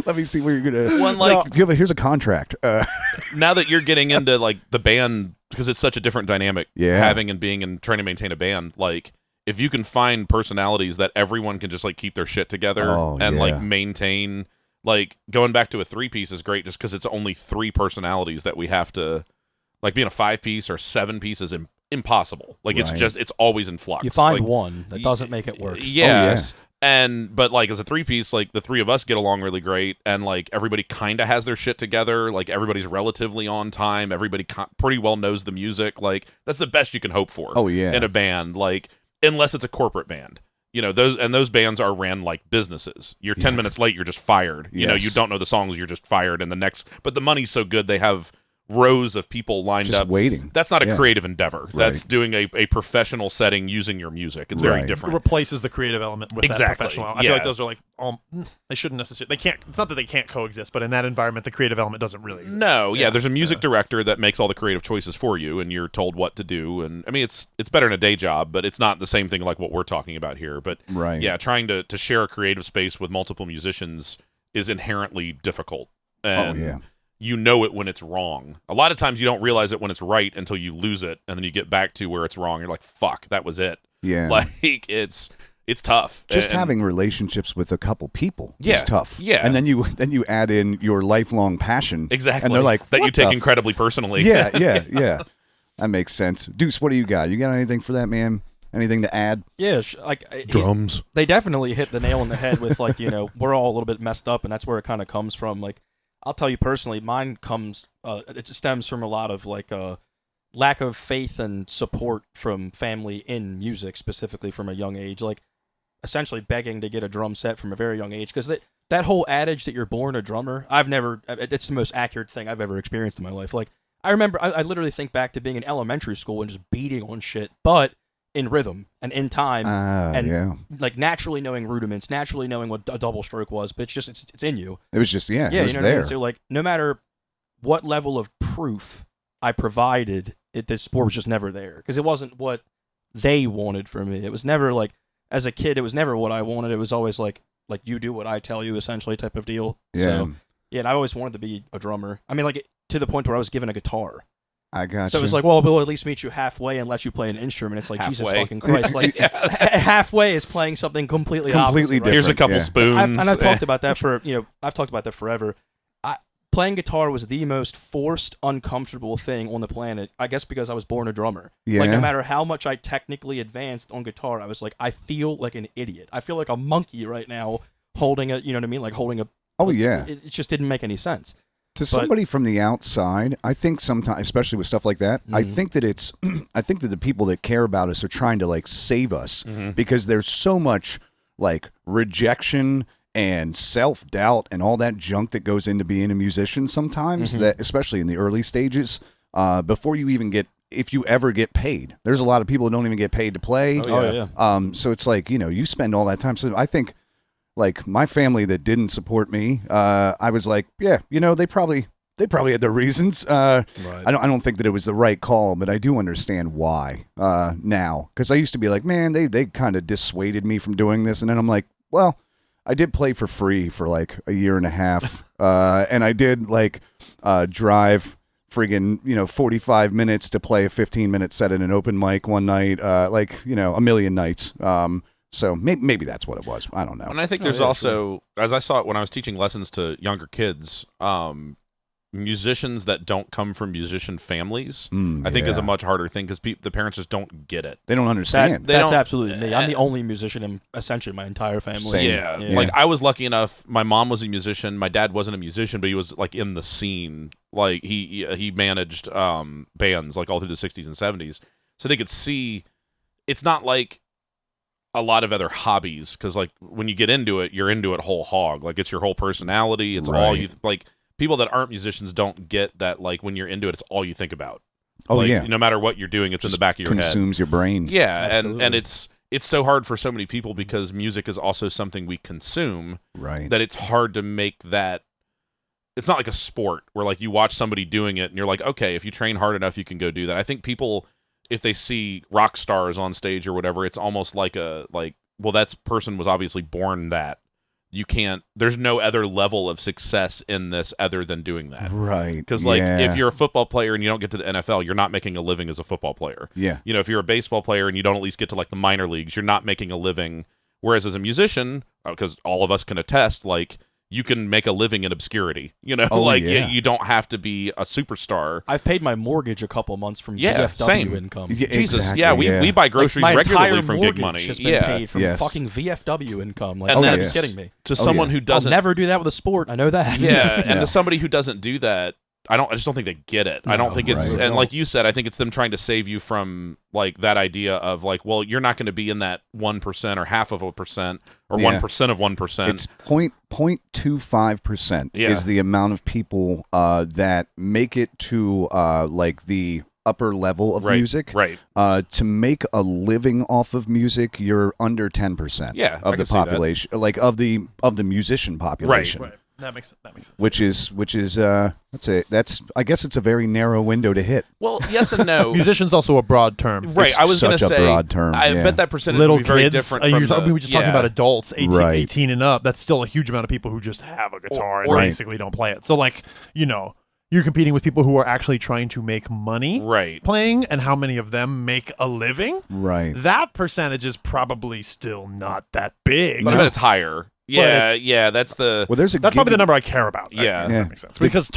let me see where you're gonna. One, like- here's a contract. Now that you're getting into like the band, because it's such a different dynamic, Yeah. having and being and trying to maintain a band, like if you can find personalities that everyone can just like keep their shit together and yeah. like maintain, like going back to a 3-piece is great just because it's only 3 personalities that we have to, like being a 5-piece or 7-piece is impossible. Like Right. it's always in flux. You find like, one that doesn't make it work. Yeah. Oh, But like as a 3-piece, like the 3 of us get along really great, and like everybody kind of has their shit together. Like everybody's relatively on time. Everybody pretty well knows the music. Like that's the best you can hope for. Oh, yeah. In a band, like unless it's a corporate band, you know those bands are ran like businesses. You're 10 minutes late, you're just fired. You know, Yes. you don't know the songs, you're just fired. And but the money's so good, they have rows of people lined Just up waiting. That's not a Yeah. creative endeavor. That's doing a professional setting using your music. It's very Right. It different. replaces the creative element with that Exactly. professional element. I Yeah. feel like those are like they shouldn't necessarily. They can't. It's not that they can't coexist, but in that environment, the creative element doesn't really exist. No, yeah, there's a music director that makes all the creative choices for you, and you're told what to do. And I mean, it's better than a day job, but it's not the same thing like what we're talking about here. But Right. yeah, trying to share a creative space with multiple musicians is inherently difficult. And yeah. you know it when it's wrong. A lot of times you don't realize it when it's right until you lose it, and then you get back to where it's wrong. You're like, "Fuck, that was it." Yeah. Like it's tough. Just And- having relationships with a couple people is Yeah, tough. yeah. And then you add in your lifelong passion. exactly, And they're like, that you "What take the incredibly personally. yeah. That makes sense. Deuce, what do you got? You got anything for that, man? Anything to add? Yeah, Drums. they definitely hit the nail on the head with like, we're all a little bit messed up, and that's where it kind of comes from. Like, I'll tell you personally, mine comes, it stems from a lot of like lack of faith and support from family in music, specifically from a young age. Like, essentially begging to get a drum set from a very young age, because that whole adage that you're born a drummer, it's the most accurate thing I've ever experienced in my life. Like, I remember, I literally think back to being in elementary school and just beating on shit, but in rhythm and in time, and Yeah. like naturally knowing rudiments, naturally knowing what a double stroke was, but it's in you. It was just, it was you know what I there. mean? So like, no matter what level of proof I provided, this sport was just never there, because it wasn't what they wanted from me. It was never like, as a kid, it was never what I wanted. It was always like you do what I tell you, essentially, type of deal. Yeah. So, yeah, and I always wanted to be a drummer. I mean, like, to the point where I was given a guitar. I got So you. it was like, well, we'll at least meet you halfway and let you play an instrument. It's like, Jesus Halfway. fucking Christ. Like, halfway is playing something completely Completely opposite, right? Here's a couple Yeah. spoons. I've talked about that I've talked about that forever. Playing guitar was the most forced, uncomfortable thing on the planet. I guess because I was born a drummer. Yeah. Like, no matter how much I technically advanced on guitar, I was like, I feel like an idiot. I feel like a monkey right now holding a, you know what I mean? Like holding a. Oh, yeah. It just didn't make any sense. To somebody from the outside, I think sometimes, especially with stuff like that, I think that I think that the people that care about us are trying to like save us because there's so much like rejection and self-doubt and all that junk that goes into being a musician sometimes, that especially in the early stages, before you even get, if you ever get paid. There's a lot of people who don't even get paid to play. Oh, yeah. So it's like, you spend all that time. So I think like my family that didn't support me, I was like, yeah, they probably had their reasons. Right. I don't think that it was the right call, but I do understand why now. Because I used to be like, man, they kind of dissuaded me from doing this. And then I'm like, well, I did play for free for like a year and a half. And I did like drive friggin' 45 minutes to play a 15-minute set at an open mic one night, a million nights. So maybe that's what it was. I don't know. And I think there's also, as I saw it when I was teaching lessons to younger kids, musicians that don't come from musician families, I think is a much harder thing because the parents just don't get it. They don't understand. That's absolutely me. I'm the only musician in essentially my entire family. Same. Yeah. Yeah. Like I was lucky enough. My mom was a musician. My dad wasn't a musician, but he was like in the scene. Like he managed bands like all through the 60s and 70s, so they could see. It's not like a lot of other hobbies because like when you get into it, you're into it whole hog. Like it's your whole personality. It's all you like. People that aren't musicians don't get that. Like when you're into it, it's all you think about. Oh, like, yeah. No matter what you're doing, it's in the back of your head. Consumes your brain. Yeah, Absolutely. and it's so hard for so many people because music is also something we consume. Right. That it's hard to make that. It's not like a sport where like you watch somebody doing it and you're like, okay, if you train hard enough, you can go do that. I think people, if they see rock stars on stage or whatever, it's almost like well, that person was obviously born that. You can't. There's no other level of success in this other than doing that. Right. Because if you're a football player and you don't get to the NFL, you're not making a living as a football player. Yeah. If you're a baseball player and you don't at least get to like the minor leagues, you're not making a living. Whereas as a musician, because all of us can attest, like you can make a living in obscurity. Oh, yeah. You don't have to be a superstar. I've paid my mortgage a couple months from Yeah, VFW same. income. Yeah, Jesus, exactly, yeah, we buy groceries my regularly entire from Gig mortgage Money. has been Yeah, paid from Yes. fucking VFW income. Like, And are you that's- kidding me? to someone yeah. who I'll doesn't. never do that with a sport. I know that. Yeah, and Yeah. to somebody who doesn't do that, just don't think they get it. I don't think it's, right. and like you said, I think it's them trying to save you from like that idea of like, well, you're not going to be in that 1% or half of a percent or 1% of 1%. It's 0.25% is the amount of people that make it to like the upper level of music. Right. To make a living off of music, you're under 10% of the population, like of the musician population. Right. That makes sense. Which is I guess it's a very narrow window to hit. Well, yes and no. Musician's also a broad term. Right. I was going to such a say, broad term. I bet that percentage Little would be very kids, different from we were just talking about adults, 18 and up. That's still a huge amount of people who just have a guitar and basically don't play it. So like, you're competing with people who are actually trying to make money playing, and how many of them make a living. Right. That percentage is probably still not that big. I bet it's higher. Yeah, that's the. Well, that's probably the number I care about. Yeah, that makes sense. Because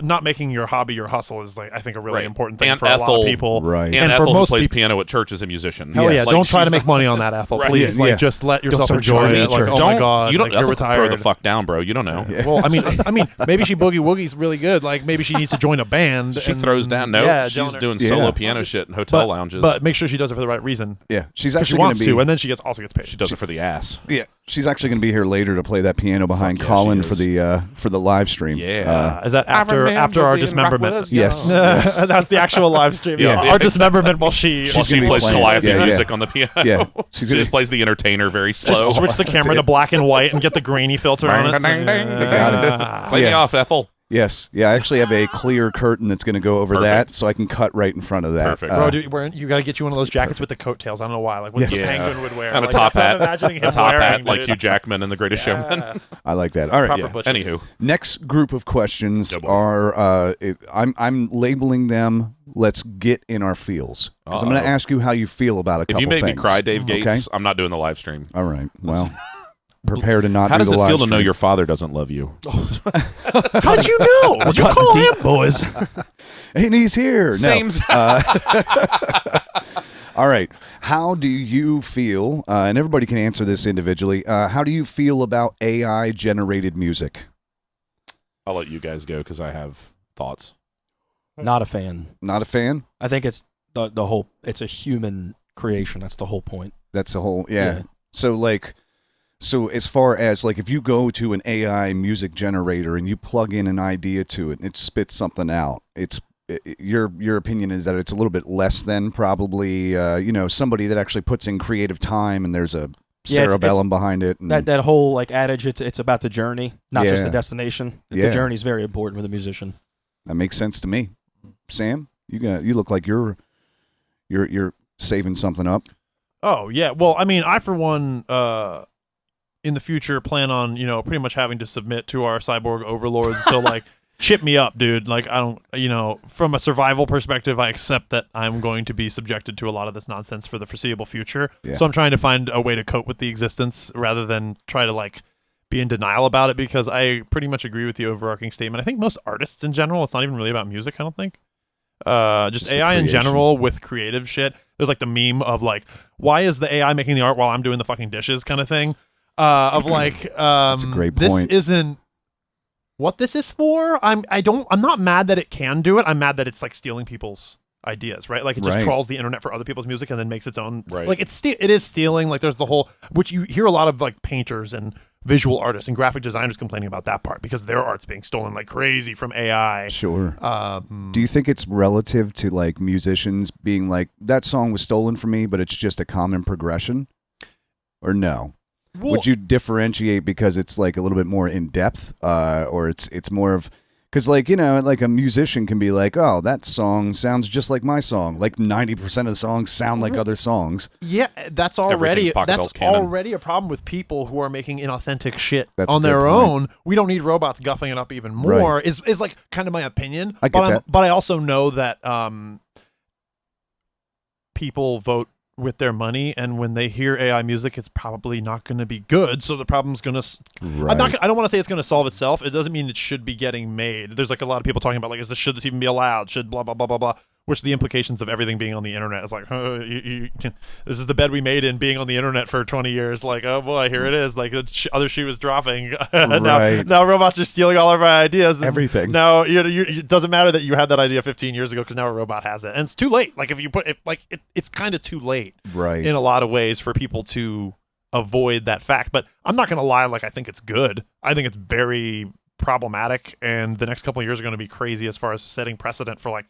not making your hobby your hustle is like I think a really important thing Aunt for Ethel, a lot of people. Right. And for Ethel, most who plays people, piano at church, is a musician. Hell yeah! Like, Don't try to make money on that, Ethel. Please, just let yourself start enjoy charging it. Like, church. oh my god, you don't you're retired. throw the fuck down, bro. You don't know. Yeah. Well, I mean, maybe she boogie woogie's really good. Like maybe she needs to join a band. She throws down. No, she's doing solo piano shit in hotel lounges. But make sure she does it for the right reason. Yeah, she's She actually going wants to be. and then she also gets paid. She does it for the ass. Yeah, she's actually going to be here later to play that piano behind Colin for the live stream. Yeah. Is that after our dismemberment? Yes. That's the actual live stream. Yeah. Our dismemberment while she She gonna be plays playing. Calliope Yeah, music on the piano. Yeah. She just plays the entertainer very slow. just switch the camera to black and white and get the grainy filter on it. Ding, ding, ding. got it. Play me off, Ethel. Yes. Yeah, I actually have a clear curtain that's going to go over that, so I can cut right in front of that. Perfect. Bro, you got to get you one of those jackets with the coattails. I don't know why. Like what the penguin would wear. And a Like, top that's what hat. I'm imagining him A top wearing, hat like dude. Hugh Jackman in The Greatest Showman. I like that. All right. Proper Yeah. butcher. Anywho. Next group of questions Double. are I'm labeling them. Let's get in our feels, because I'm going to ask you how you feel about a couple If you make things. me cry, Dave Gates, Okay? I'm not doing the live stream. All right. Well, prepare to not How do does the it live feel to know stream. your father doesn't love you? How did you know? What'd you call him, boys? And he's here. Sames. No. All right. How do you feel, and everybody can answer this individually, how do you feel about AI-generated music? I'll let you guys go because I have thoughts. Not a fan. Not a fan? I think it's the whole. It's a human creation. That's the whole point. That's the whole, yeah. So as far as, like, if you go to an AI music generator and you plug in an idea to it and it spits something out, your opinion is that it's a little bit less than probably, somebody that actually puts in creative time and there's a cerebellum behind it. And That whole like adage. It's about the journey, not just Yeah. the destination. Yeah. The journey is very important with a musician. that makes sense to me. Sam, you look like you're saving something up. Oh yeah. Well, I mean, I for one, in the future, plan on pretty much having to submit to our cyborg overlords. So like, chip me up, dude. Like I don't, from a survival perspective, I accept that I'm going to be subjected to a lot of this nonsense for the foreseeable future. Yeah. So I'm trying to find a way to cope with the existence rather than try to like be in denial about it, because I pretty much agree with the overarching statement. I think most artists in general, it's not even really about music. I don't think. Just the AI in creation. general with creative shit. There's like the meme of like, why is the AI making the art while I'm doing the fucking dishes kind of thing? Of like, That's a great this point. isn't what this is for. I'm not mad that it can do it. I'm mad that it's like stealing people's ideas, right? Like it just Right. trawls the internet for other people's music and then makes its own. Right. Like it is stealing. Like there's the whole, which you hear a lot of like painters and visual artists and graphic designers complaining about that part because their art's being stolen like crazy from AI. Sure. Do you think it's relative to like musicians being like, that song was stolen from me, but it's just a common progression? Or no? Well, Would you differentiate because it's like a little bit more in depth, or it's more of, because like like a musician can be like, oh, that song sounds just like my song. Like 90% of the songs sound like other songs. Yeah, that's already Everything's Pocket Bell's canon. a problem with people who are making inauthentic shit That's a on good their point. own. We don't need robots guffing it up even more. Right. Is like kind of my opinion. I get that. But I also know that people vote with their money, and when they hear AI music, it's probably not going to be good. So the problem's going to. Right. I don't want to say it's going to solve itself. It doesn't mean it should be getting made. There's like a lot of people talking about like, should this even be allowed? Should blah blah blah blah blah. which the implications of everything being on the internet is like, oh, this is the bed we made in being on the internet for 20 years. Like, oh boy, here it is. Like the other shoe is dropping. Now robots are stealing all of our ideas. And Everything. Now it doesn't matter that you had that idea 15 years ago because now a robot has it, and it's too late. Like if you put it, it's kind of too late, Right. in a lot of ways for people to avoid that fact. But I'm not gonna lie. Like I think it's good. I think it's very problematic, and the next couple of years are going to be crazy as far as setting precedent for like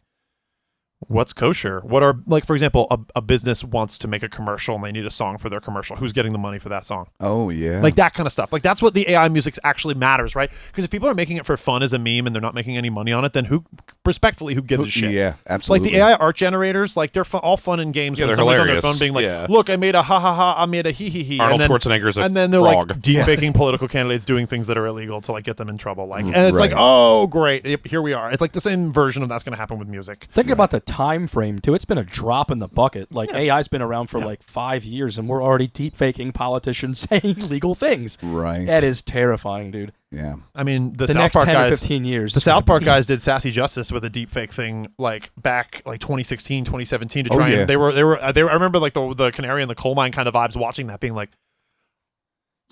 what's kosher. What are, like, for example, a business wants to make a commercial and they need a song for their commercial. Who's getting the money for that song? Oh, yeah. Like that kind of stuff. Like that's what the AI music actually matters, right? Because if people are making it for fun as a meme and they're not making any money on it, then who gives a shit? Yeah, absolutely. Like the AI art generators, like they're all fun and games. Yeah, when they're somebody's on their hilarious. phone being like, Yeah. look, I made a ha ha ha, I made a he he he. Arnold Schwarzenegger's a and then they're frog. like deep faking political candidates doing things that are illegal to like get them in trouble. Like, and it's like, Right. oh great, here we are. It's like the same version of that's going to happen with music. Think about the time frame too. It's been a drop in the bucket. Like AI's been around for like 5 years, and we're already deep faking politicians saying legal things. Right. That is terrifying, dude. Yeah. I mean, the The South next Park 10 guys, or 15 years. the South Park guys did Sassy Justice with a deep fake thing like back like 2016, 2017 to try yeah. and they were I remember like the canary in the coal mine kind of vibes watching that being like,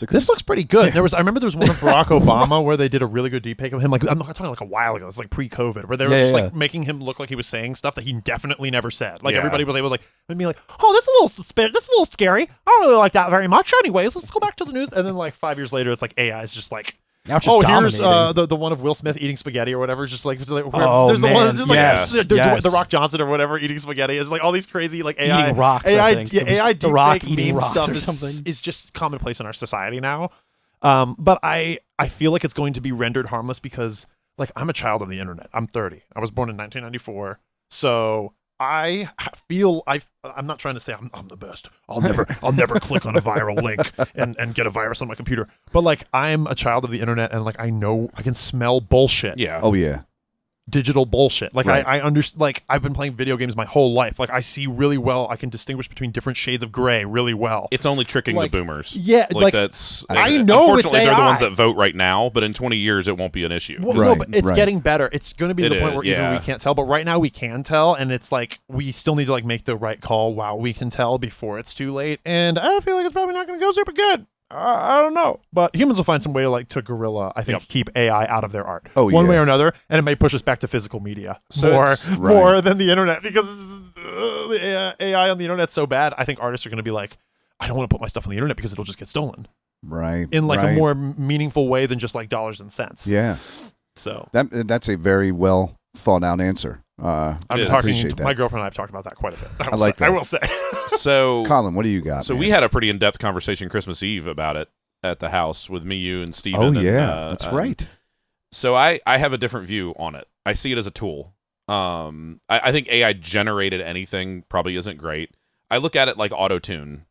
this looks pretty good. I remember there was one of Barack Obama where they did a really good deep fake of him. Like I'm not talking like a while ago. It's like pre-COVID, where they were just like making him look like he was saying stuff that he definitely never said. Like everybody was able to be like, oh, that's a little suspicious. That's a little scary. I don't really like that very much. Anyways, let's go back to the news. And then like 5 years later, it's like AI is just like, Now it's just here's dominating. the one of Will Smith eating spaghetti or whatever. It's just like, there's Oh, the one man. that's just like Yes. the Rock Johnson or whatever eating spaghetti. It's like all these crazy like AI Eating rocks, I AI think. yeah, It was AI The Rock deepfake eating meme rocks stuff or something. is just commonplace in our society now. But I feel like it's going to be rendered harmless because like I'm a child of the internet. I'm 30. I was born in 1994. So I feel I'm not trying to say I'm the best. I'll never click on a viral link and get a virus on my computer. But like I'm a child of the internet and like I know I can smell bullshit. Yeah. Oh, yeah. Digital bullshit. Like Right. I understand. Like I've been playing video games my whole life. Like I see really well. I can distinguish between different shades of gray really well. It's only tricking Like, the boomers. yeah, like, that's. I know it's Unfortunately, they're the AI. ones that vote right now, but in 20 years, it won't be an issue. Well, Right, no, but it's right. getting better. It's going to be to It the point is, where even yeah. we can't tell. But right now we can tell, and it's like we still need to like make the right call while we can tell before it's too late. And I feel like it's probably not going to go super good. I don't know, but humans will find some way to guorilla. I think keep AI out of their art, one way or another, and it may push us back to physical media more than the internet because the AI on the internet's so bad. I think artists are going to be like, I don't want to put my stuff on the internet because it'll just get stolen. Right. In like right. a more meaningful way than just like dollars and cents. Yeah. So That's a very well thought out answer. I've It been is. talking. Appreciate that. My girlfriend and I have talked about that quite a bit. I like that. I will say. So, Colin, what do you got? so man? we had a pretty in-depth conversation Christmas Eve about it at the house with me, you, and Steven. Oh, and, yeah. That's right. So I have a different view on it. I see it as a tool. I think AI generated anything probably isn't great. I look at it like auto-tune.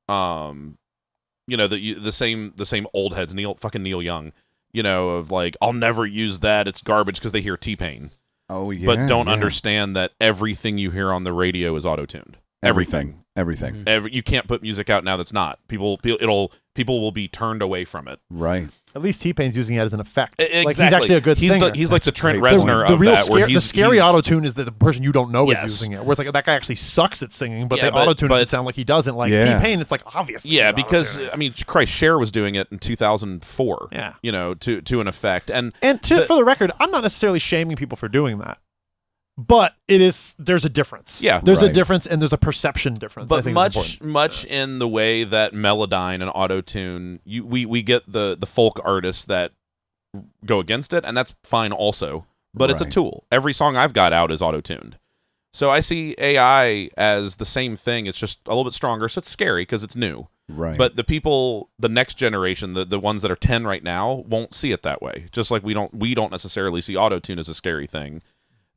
You know, the same old heads, Neil Young, you know, of like, I'll never use that, it's garbage, because they hear T-Pain. Oh, yeah. But don't yeah. understand that everything you hear on the radio is auto-tuned. Everything. You can't put music out now that's not. People will be turned away from it. Right. At least T-Pain's using it as an effect. Exactly. Like he's actually a good singer. He's like the Trent great point. Reznor the of real that. Where the scary he's, auto-tune is that the person you don't know Yes. is using it. Whereas like that guy actually sucks at singing, but Yeah, they auto-tune it to sound like he doesn't. Like Yeah. T-Pain, it's like obvious. Yeah, because I mean, Christ, Cher was doing it in 2004. Yeah. You know, to an effect, and for the record, I'm not necessarily shaming people for doing that. But there's a difference. Yeah. There's a Right. difference, and there's a perception difference. I but think is important. much in the way that Melodyne and autotune, we get the folk artists that go against it, and that's fine also. But it's a Right. tool. Every song I've got out is auto-tuned. So I see AI as the same thing. It's just a little bit stronger, so it's scary because it's new. Right. But the people, the next generation, the ones that are 10 right now, won't see it that way. Just like we don't necessarily see autotune as a scary thing.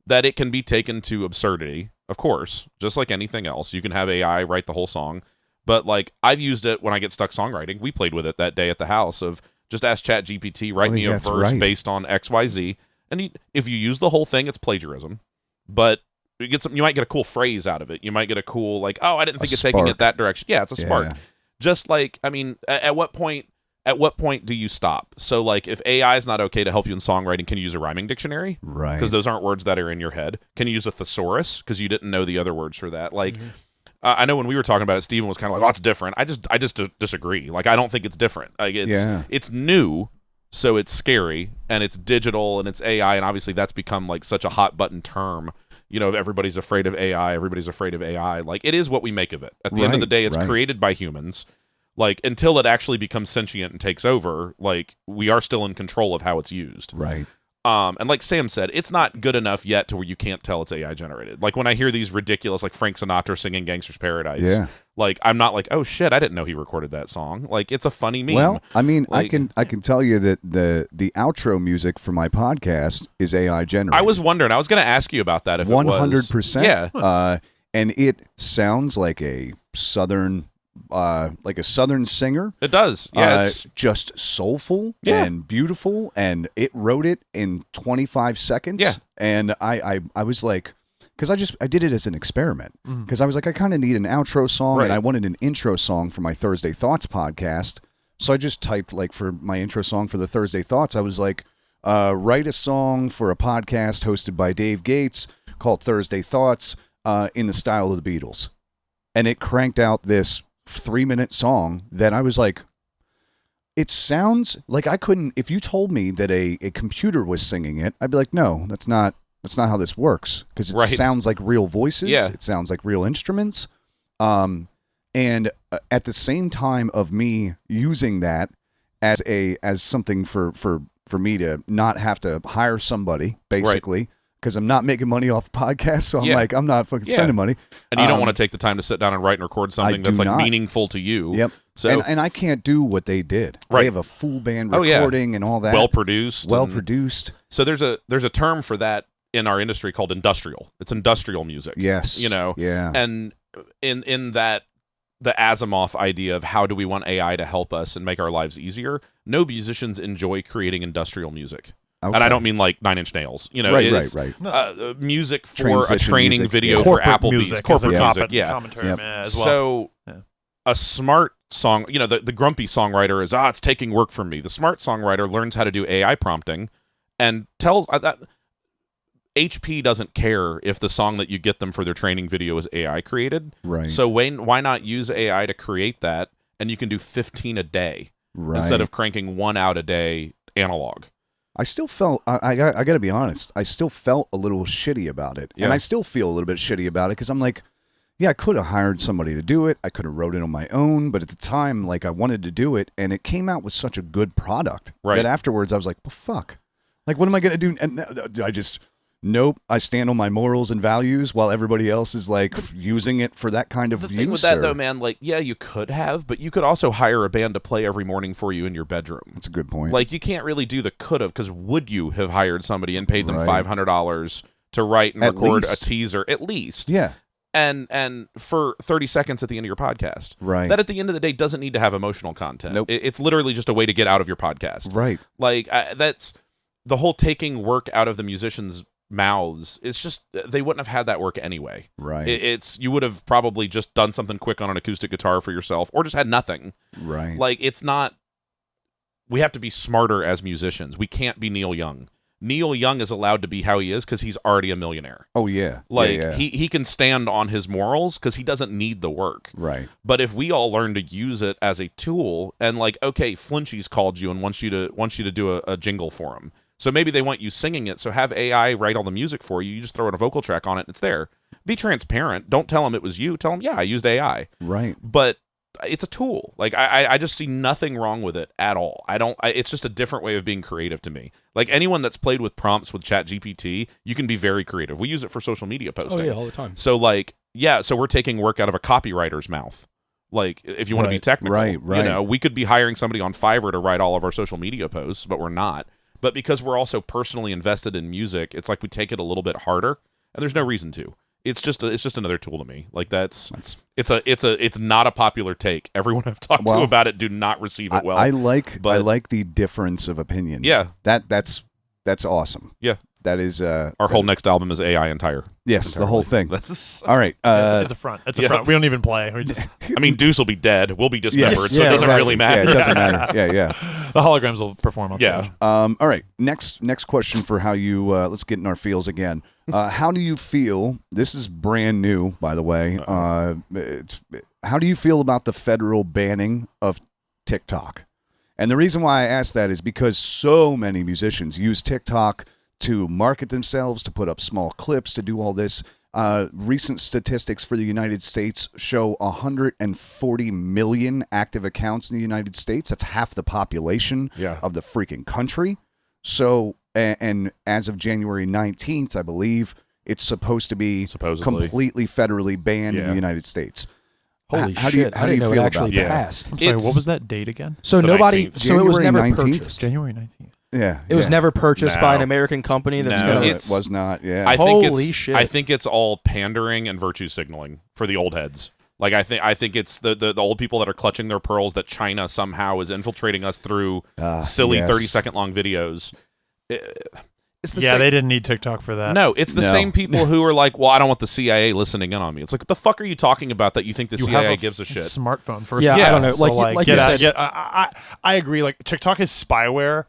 That it can be taken to absurdity, of course, just like anything else. You can have AI write the whole song. But like I've used it when I get stuck songwriting. We played with it that day at the house of just ask ChatGPT, write me a that's verse right. based on XYZ. And if you use the whole thing, it's plagiarism. But you might get a cool phrase out of it. You might get a cool, like, oh, I didn't think it's taking it that direction. Yeah, it's a spark. Yeah. Just like, I mean, at what point, at what point do you stop? So, like, if AI is not okay to help you in songwriting, can you use a rhyming dictionary? Right. Because those aren't words that are in your head. Can you use a thesaurus? Because you didn't know the other words for that. Like, I know when we were talking about it, Steven was kind of like, "Oh, it's different." I just disagree. Like, I don't think it's different. Like, it's new, so it's scary, and it's digital, and it's AI, and obviously that's become like such a hot button term. You know, if everybody's afraid of AI, everybody's afraid of AI. Like, it is what we make of it. At the end of the day, it's created by humans. Like, until it actually becomes sentient and takes over, like, we are still in control of how it's used. Right. And like Sam said, it's not good enough yet to where you can't tell it's AI generated. Like, when I hear these ridiculous, like Frank Sinatra singing Gangster's Paradise, like, I'm not like, oh shit, I didn't know he recorded that song. Like, it's a funny meme. Well, I mean, like, I can tell you that the outro music for my podcast is AI generated. I was wondering, I was going to ask you about that if 100%. Yeah. And it sounds like a southern singer. It does. Yeah. It's just soulful and beautiful, and it wrote it in 25 seconds. Yeah. And I was like, because I did it as an experiment, because I was like, I kind of need an outro song, and I wanted an intro song for my Thursday Thoughts podcast. So I just typed, like, for my intro song for the Thursday Thoughts, I was like, write a song for a podcast hosted by Dave Gates called Thursday Thoughts in the style of the Beatles. And it cranked out this 3-minute song that I was like, it sounds like I couldn't, if you told me that a computer was singing it, I'd be like, no, that's not how this works, because it sounds like real voices. It sounds like real instruments. And at the same time of me using that as something for me to not have to hire somebody, basically, because I'm not making money off podcasts, so I'm like, I'm not fucking spending money. And you don't want to take the time to sit down and write and record something that's like meaningful to you. Yep. So and I can't do what they did. Right. They have a full band recording and all that. Well produced. So there's a term for that in our industry called industrial. It's industrial music. Yes. You know. Yeah. And in that, the Asimov idea of how do we want AI to help us and make our lives easier, no musicians enjoy creating industrial music. Okay. And I don't mean like Nine Inch Nails, you know, right. Music for transition a training music, video for corporate Applebee's, music, corporate music, commentary, as well. So a smart song, you know, the grumpy songwriter is, it's taking work from me. The smart songwriter learns how to do AI prompting and tells that HP doesn't care if the song that you get them for their training video is AI created. Right. So why not use AI to create that, and you can do 15 a day instead of cranking 1 out a day analog. I still felt, I got to be honest, I still felt a little shitty about it. And I still feel a little bit shitty about it, because I'm like, yeah, I could have hired somebody to do it. I could have wrote it on my own. But at the time, like, I wanted to do it, and it came out with such a good product that afterwards I was like, well, fuck. Like, what am I going to do? And I just... Nope, I stand on my morals and values while everybody else is like using it for that kind of use. The thing with that, though, man, like, yeah, you could have, but you could also hire a band to play every morning for you in your bedroom. That's a good point. Like, you can't really do the could have, because would you have hired somebody and paid them $500 to write and record a teaser at least? Yeah. And for 30 seconds at the end of your podcast. Right. That at the end of the day doesn't need to have emotional content. Nope. It's literally just a way to get out of your podcast. Right. Like, that's the whole taking work out of the musicians' mouths. It's just, they wouldn't have had that work anyway. Right. It's you would have probably just done something quick on an acoustic guitar for yourself, or just had nothing. Right. Like, it's not, we have to be smarter as musicians. We can't be Neil Young. Neil Young is allowed to be how he is because he's already a millionaire. Oh, yeah. Like, yeah. He can stand on his morals because he doesn't need the work. Right. But if we all learn to use it as a tool, and like, okay, Flinchy's called you and wants you to do a jingle for him. So maybe they want you singing it, so have AI write all the music for you. You just throw in a vocal track on it, and it's there. Be transparent. Don't tell them it was you. Tell them, yeah, I used AI. Right. But it's a tool. Like, I just see nothing wrong with it at all. It's just a different way of being creative to me. Like, anyone that's played with prompts with ChatGPT, you can be very creative. We use it for social media posting. Oh, yeah, all the time. So, like, yeah, so we're taking work out of a copywriter's mouth. Like, if you want to be technical. Right. You know, we could be hiring somebody on Fiverr to write all of our social media posts, but we're not. But because we're also personally invested in music, it's like we take it a little bit harder, and there's no reason to. It's just another tool to me. Like, it's not a popular take. Everyone I've talked to about it do not receive it well. I like the difference of opinions. Yeah. That's awesome. Yeah. That is our whole next album is AI Entire. Yes, the whole thing. That's- All right. It's a front. It's a yeah. front. We don't even play. We just I mean, Deuce will be dead. We'll be dismembered, yes, so it doesn't exactly. really matter. Yeah, it doesn't matter. Yeah. the holograms will perform on Yeah. stage. All right. Next question for how you. Let's get in our feels again. How do you feel? This is brand new, by the way. How do you feel about the federal banning of TikTok? And the reason why I ask that is because so many musicians use TikTok to market themselves, to put up small clips, to do all this. Recent statistics for the United States show 140 million active accounts in the United States. That's half the population of the freaking country. So, and as of January 19th, I believe, it's supposed to be completely federally banned in the United States. Holy how shit! do you feel it about actually that? passed. I'm sorry, It's- what was that date again? So The nobody. 19th. So it was January never 19th? purchased. January 19th. Yeah. It was never purchased by an No. American company that's No. No, going it was not. Yeah. I think Holy it's, shit. I think it's all pandering and virtue signaling for the old heads. Like I think it's the old people that are clutching their pearls that China somehow is infiltrating us through silly yes. 30-second long videos. It's the Yeah, same. they didn't need TikTok for that. No, it's the No. same people who are like, well, I don't want the CIA listening in on me. It's like, what the fuck are you talking about that you think the You CIA have gives a shit? Smartphone first. Yeah, of all. I don't know. So, Like get you out- said- get- I agree. Like TikTok is spyware.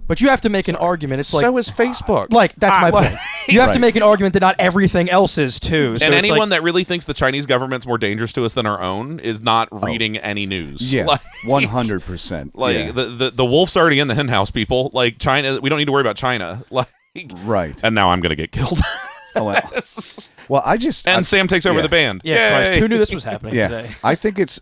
But you have to make an argument. It's like So is Facebook. Like that's my point. You have to Right. make an argument that not everything else is too. So and it's anyone like, that really thinks the Chinese government's more dangerous to us than our own is not reading any news. Yeah. Like, 100%. like yeah. the wolf's already in the henhouse, people. Like China, we don't need to worry about China. Like, Right. and now I'm gonna get killed. Oh, well, and Sam takes over the band. yeah, Christ, Yay. who knew this was happening Yeah, today? I think it's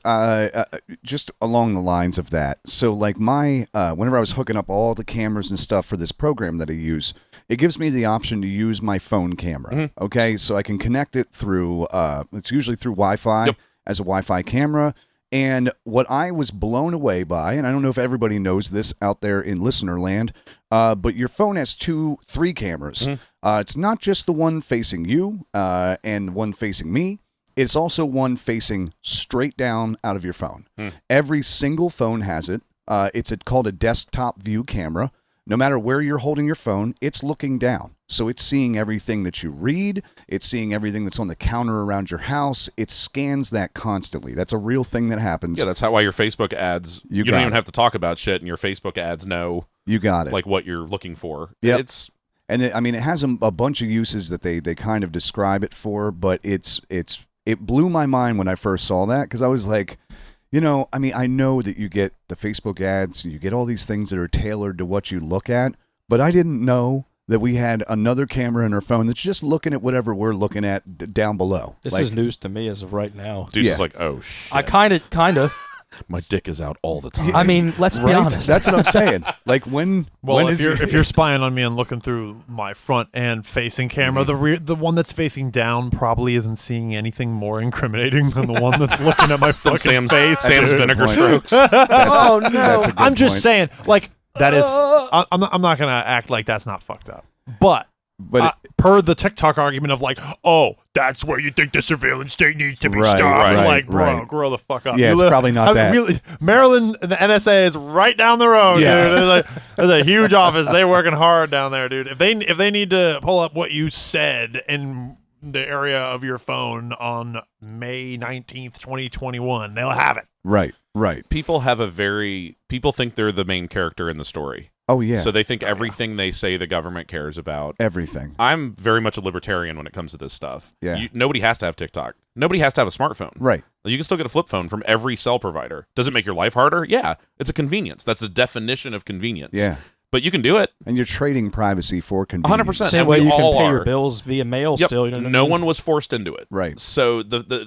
just along the lines of that. So, like my, whenever I was hooking up all the cameras and stuff for this program that I use, it gives me the option to use my phone camera. Mm-hmm. Okay, so I can connect it through. It's usually through Wi-Fi as a Wi-Fi camera. And what I was blown away by, and I don't know if everybody knows this out there in listener land, but your phone has 3 cameras. It's not just the one facing you and one facing me. It's also one facing straight down out of your phone. Every single phone has it. It's called a desktop view camera. No matter where you're holding your phone, it's looking down. So it's seeing everything that you read. It's seeing everything that's on the counter around your house. It scans that constantly. That's a real thing that happens. Yeah, that's why your Facebook ads. You don't even have to talk about shit, and your Facebook ads know. You got it. Like what you're looking for. Yep. It's And it has a bunch of uses that they kind of describe it for, but it blew my mind when I first saw that because I was like, I know that you get the Facebook ads, you get all these things that are tailored to what you look at, but I didn't know that we had another camera in our phone that's just looking at whatever we're looking at down below. This is news to me as of right now. Deuce Yeah. is like, oh shit. I kind of. My dick is out all the time. I mean, let's be honest. That's what I'm saying. Like when if you're spying on me and looking through my front and facing camera, the one that's facing down probably isn't seeing anything more incriminating than the one that's looking at my fucking face. Sam's dude. vinegar point. strokes. Oh no! That's a good I'm just point. saying, like that is. I'm not gonna act like that's not fucked up, but. Per the TikTok argument of like, oh, that's where you think the surveillance state needs to be Right, stopped. right, Like, bro, right. grow the fuck up. Yeah, it's probably not that. Really, Maryland, the NSA is right down the road, Yeah. dude. There's a huge office. They're working hard down there, dude. If they need to pull up what you said in the area of your phone on May 19th, 2021, they'll have it. Right. People think they're the main character in the story. Oh yeah. So they think everything they say the government cares about. Everything. I'm very much a libertarian when it comes to this stuff. Yeah. Nobody has to have TikTok. Nobody has to have a smartphone. Right. You can still get a flip phone from every cell provider. Does it make your life harder? Yeah. It's a convenience. That's the definition of convenience. Yeah. But you can do it. And you're trading privacy for convenience. 100%. Same And way we you can all pay are. your bills via mail. Yep. Still, you know what I No mean? one was forced into it. Right. So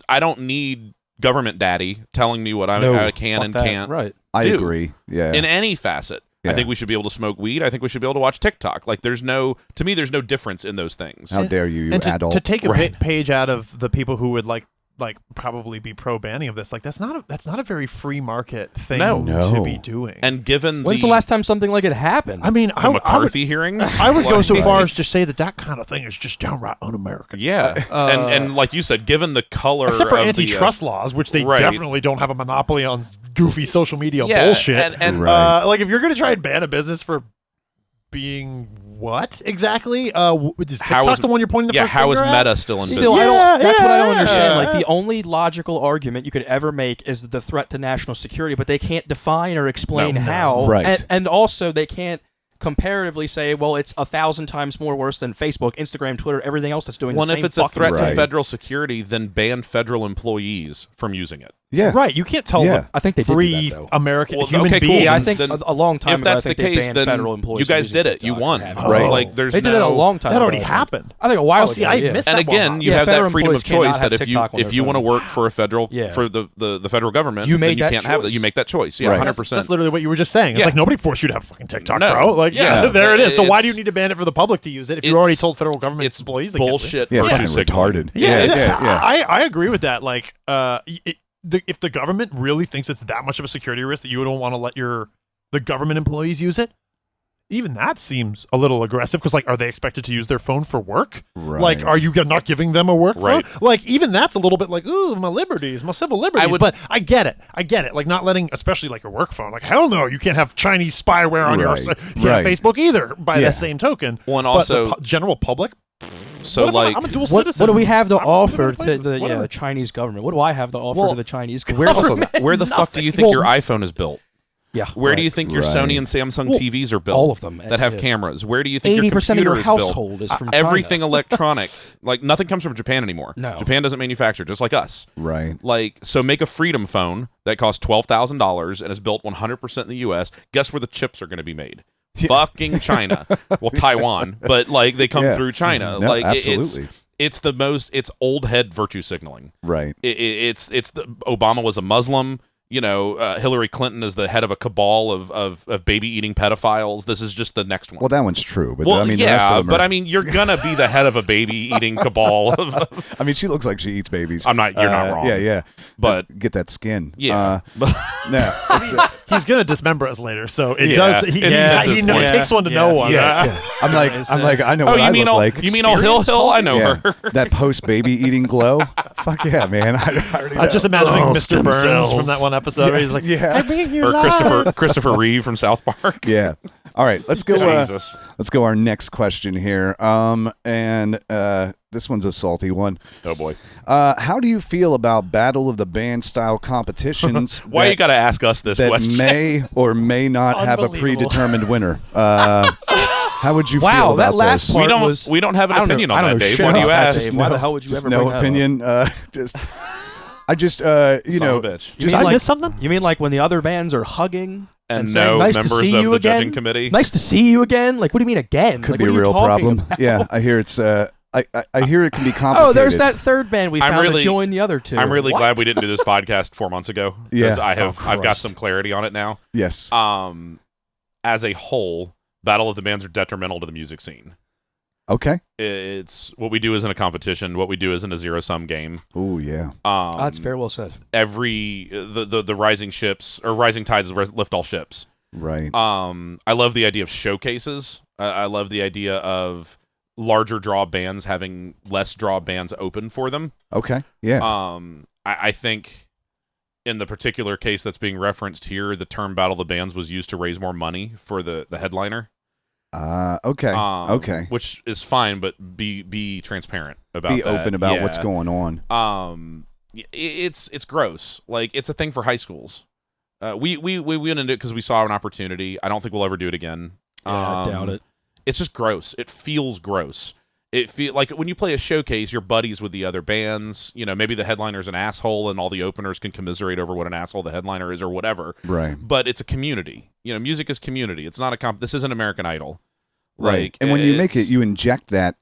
I don't need government daddy telling me what I can fuck and that. can't Right. I do agree. Yeah. in any facet. Yeah. I think we should be able to smoke weed. I think we should be able to watch TikTok. Like there's no difference in those things. How dare you And adult? to take a Right. page out of the people who would like probably be pro banning of this, like that's not a very free market thing No. to be doing. And given When's the last time something like it happened? I mean, the McCarthy hearings, I would go so like- far as to say that kind of thing is just downright un-American. Yeah, and like you said, given the color, Except for of antitrust laws, which they right. definitely don't have a monopoly on goofy social media Yeah, bullshit. and Right. Like if you're going to try and ban a business for being what exactly? Is How TikTok is- the one you're pointing the Yeah, first how is finger at? Meta still in Still, business? that's what I don't understand. yeah. Like, the only logical argument you could ever make is the threat to national security, but they can't define or explain No. how. Right. And also, they can't comparatively say, well, it's 1,000 times more worse than Facebook, Instagram, Twitter, everything else that's doing Well, the and same if it's a fucking threat Right. to federal security, then ban federal employees from using it. Yeah. Right, you can't tell Yeah. I think they did do free that, though. American Well, human okay, cool. beings. Yeah, I think Then a long time If ago, that's I think the they case, banned then federal employees you from guys using did it. You TikTok won. and Right. Like, there's They did it a no- long time that ago. already I think. happened. I think a while Oh, ago. see, I yeah. missed And that one. again, you Yeah, have that federal freedom of employees cannot choice that have if you TikTok on if their you want to phone. work for a federal Yeah. for the federal government, You then made you that can't have that. choice. You make that choice. Yeah, Right. 100%. That's literally what you were just saying. It's Yeah. like nobody forced you to have fucking TikTok, No. bro. Like, Yeah. there it is. So why do you It's- need to ban it for the public to use it if you already told federal government it's employees they can't do it? bullshit. Yeah, virtue fucking signaling. retarded. Yeah, yeah. I agree with that. Like, if the government really thinks it's that much of a security risk that you don't want to let the government employees use it, even that seems a little aggressive because, like, are they expected to use their phone for work? Right. Like, are you not giving them a work Right. phone? Like, even that's a little bit like, ooh, my liberties, my civil liberties. would- but I get it. Like, not letting, especially like your work phone. Like, hell no, you can't have Chinese spyware on your. Right. You can't have Right. Facebook either. By Yeah. that same token. Well, and But also- the general public. So what if like, I'm a dual What citizen. do we have to I'm living offer in to places, the whatever. Chinese government? What do I have to offer Well, to the Chinese where government? the fuck do you think Well, your iPhone is built? Yeah. Where do right. you think your Right. Sony and Samsung TVs are built? All of them. that have Yeah. cameras. Where do you think your 80% of computer your is built? household is from China. Everything electronic. Like, nothing comes from Japan anymore. No. Japan doesn't manufacture, just like us. Right. Like, so make a Freedom phone that costs $12,000 and is built 100% in the U.S. Guess where the chips are going to be made? Fucking China. Well, Taiwan, but like they come Yeah. through China. No, like absolutely. it's the most. It's old head virtue signaling. Right. It's the Obama was a Muslim. You know, Hillary Clinton is the head of a cabal of baby eating pedophiles. This is just the next one. Well, that one's true, but Well, I mean, the rest yeah, of them but are, I mean, you're gonna be the head of a baby eating cabal. I mean, she looks like she eats babies. You're not wrong. Yeah. But- get that skin. Yeah. No. It's, He's gonna dismember us later, so it Yeah. does. He Yeah, he at know, this it takes one to point. know Yeah. one. yeah. I'm like, I know oh, what I you mean look all like. you mean all Hill? I know Yeah. her. That post baby eating glow. Fuck yeah, man. I already know. I'm just imagining Oh, Mr. stem Burns cells. from that one episode. Where he's like, Yeah. Or Christopher Reeve from South Park. Yeah. All right, let's go. Jesus. Let's go our next question here. And this one's a salty one. Oh boy. How do you feel about Battle of the Band style competitions? Why you got to ask us this that question? may or may not have a Unbelievable. predetermined winner? How would you feel Wow, about that last this? part we don't have an I don't know- opinion I on don't that, know Dave. shit What do you about that, ask? Dave. Why the hell would you just ever no bring that up? opinion? I just you Son know of a bitch. You just mean I like, missed something? You mean like when the other bands are hugging And saying, no nice members to see of you the again? judging committee? Nice to see you again. Like, what do you mean again? could Like, be a what are you real talking problem. about? Yeah, I hear it's I hear it can be complicated. Oh, there's that third band we I'm found really- to join the other two. I'm really What? glad we didn't do this podcast 4 months ago. Yeah. Because I've got Christ. some clarity on it now. Yes. As a whole, Battle of the Bands are detrimental to the music scene. Okay. It's what we do isn't a competition. What we do isn't a zero-sum game. Oh yeah. That's very well said. The rising ships or rising tides lift all ships. Right. I love the idea of showcases. I love the idea of larger draw bands having less draw bands open for them. Okay. Yeah. I think in the particular case that's being referenced here, the term Battle of the Bands was used to raise more money for the headliner. Okay. Okay. Which is fine, but be transparent about Be that. open about Yeah. what's going on. It's gross. Like, it's a thing for high schools. We went into it because we saw an opportunity. I don't think we'll ever do it again. Yeah, I doubt it. It's just gross. It feels gross. It feel like when you play a showcase, you're buddies with the other bands. You know, maybe the headliner's an asshole, and all the openers can commiserate over what an asshole the headliner is, or whatever. Right. But it's a community. You know, music is community. It's not a this isn't American Idol. Right. Like, And when you make it, it's- you inject that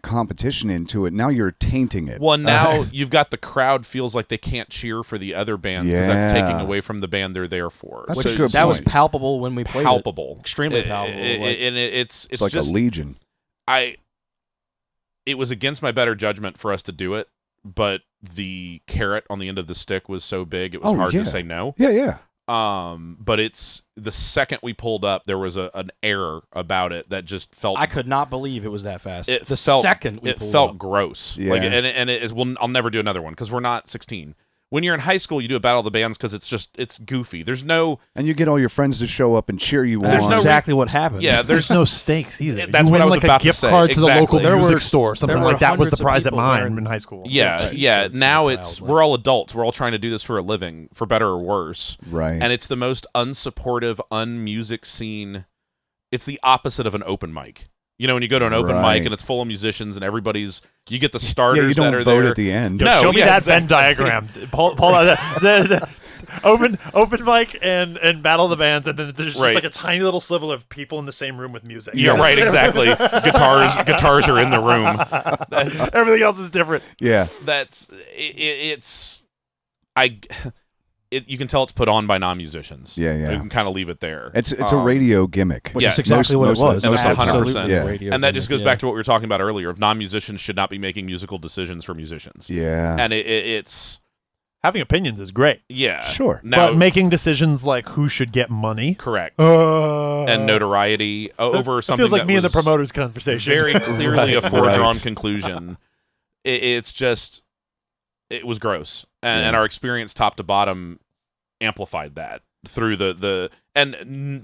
competition into it. Now you're tainting it. Well, now you've got the crowd feels like they can't cheer for the other bands because that's Yeah. taking away from the band they're there for. That's So a good That was point. palpable when we played it. palpable, Extremely palpable. Like- and it's It's like just, a legion. It was against my better judgment for us to do it, but the carrot on the end of the stick was so big it was Oh, hard yeah. to say no. Yeah. Yeah. But it's the second we pulled up, there was an error about it that just felt. I could not believe it was that fast. It the felt, second we it pulled felt up. gross. Yeah. Like, and it is. Well, I'll never do another one because we're not 16. When you're in high school, you do a battle of the bands because it's goofy. There's no, And you get all your friends to show up and cheer you There's on. no exactly what happened. yeah. There's no stakes either. That's you what win I was like about a gift to say. card to the local Exactly. music store, something there were like that was the hundreds of prize at people mine wearing- in high school. Yeah, yeah. T-shirts Now in the it's crowd, we're all adults. We're all trying to do this for a living, for better or worse. Right. And it's the most unsupportive, unmusic scene. It's the opposite of an open mic. You know, when you go to an open Right. mic and it's full of musicians and you get the starters yeah, you that don't are vote there at the end. No, Show me yeah, that exactly. Venn diagram. Pull out the open mic and battle of the bands, and then there's just Right. like a tiny little sliver of people in the same room with music. Yeah, right, exactly. Guitars are in the room. Everything else is different. Yeah. You can tell it's put on by non-musicians. Yeah, yeah. You can kind of leave it there. It's a radio gimmick. Which Yeah, is exactly what it most of was. the- most of the time. Absolutely 100%. a radio and that just gimmick, goes back to what we were talking about earlier of non-musicians should not be making musical decisions for musicians. Yeah. And it's Having opinions is great, yeah. Sure. Now, but making decisions like who should get money correct. And notoriety over it something feels like that me and the was promoters conversation. very clearly a Right. foregone Right. conclusion. It's just it was gross, and Yeah. our experience top to bottom amplified that through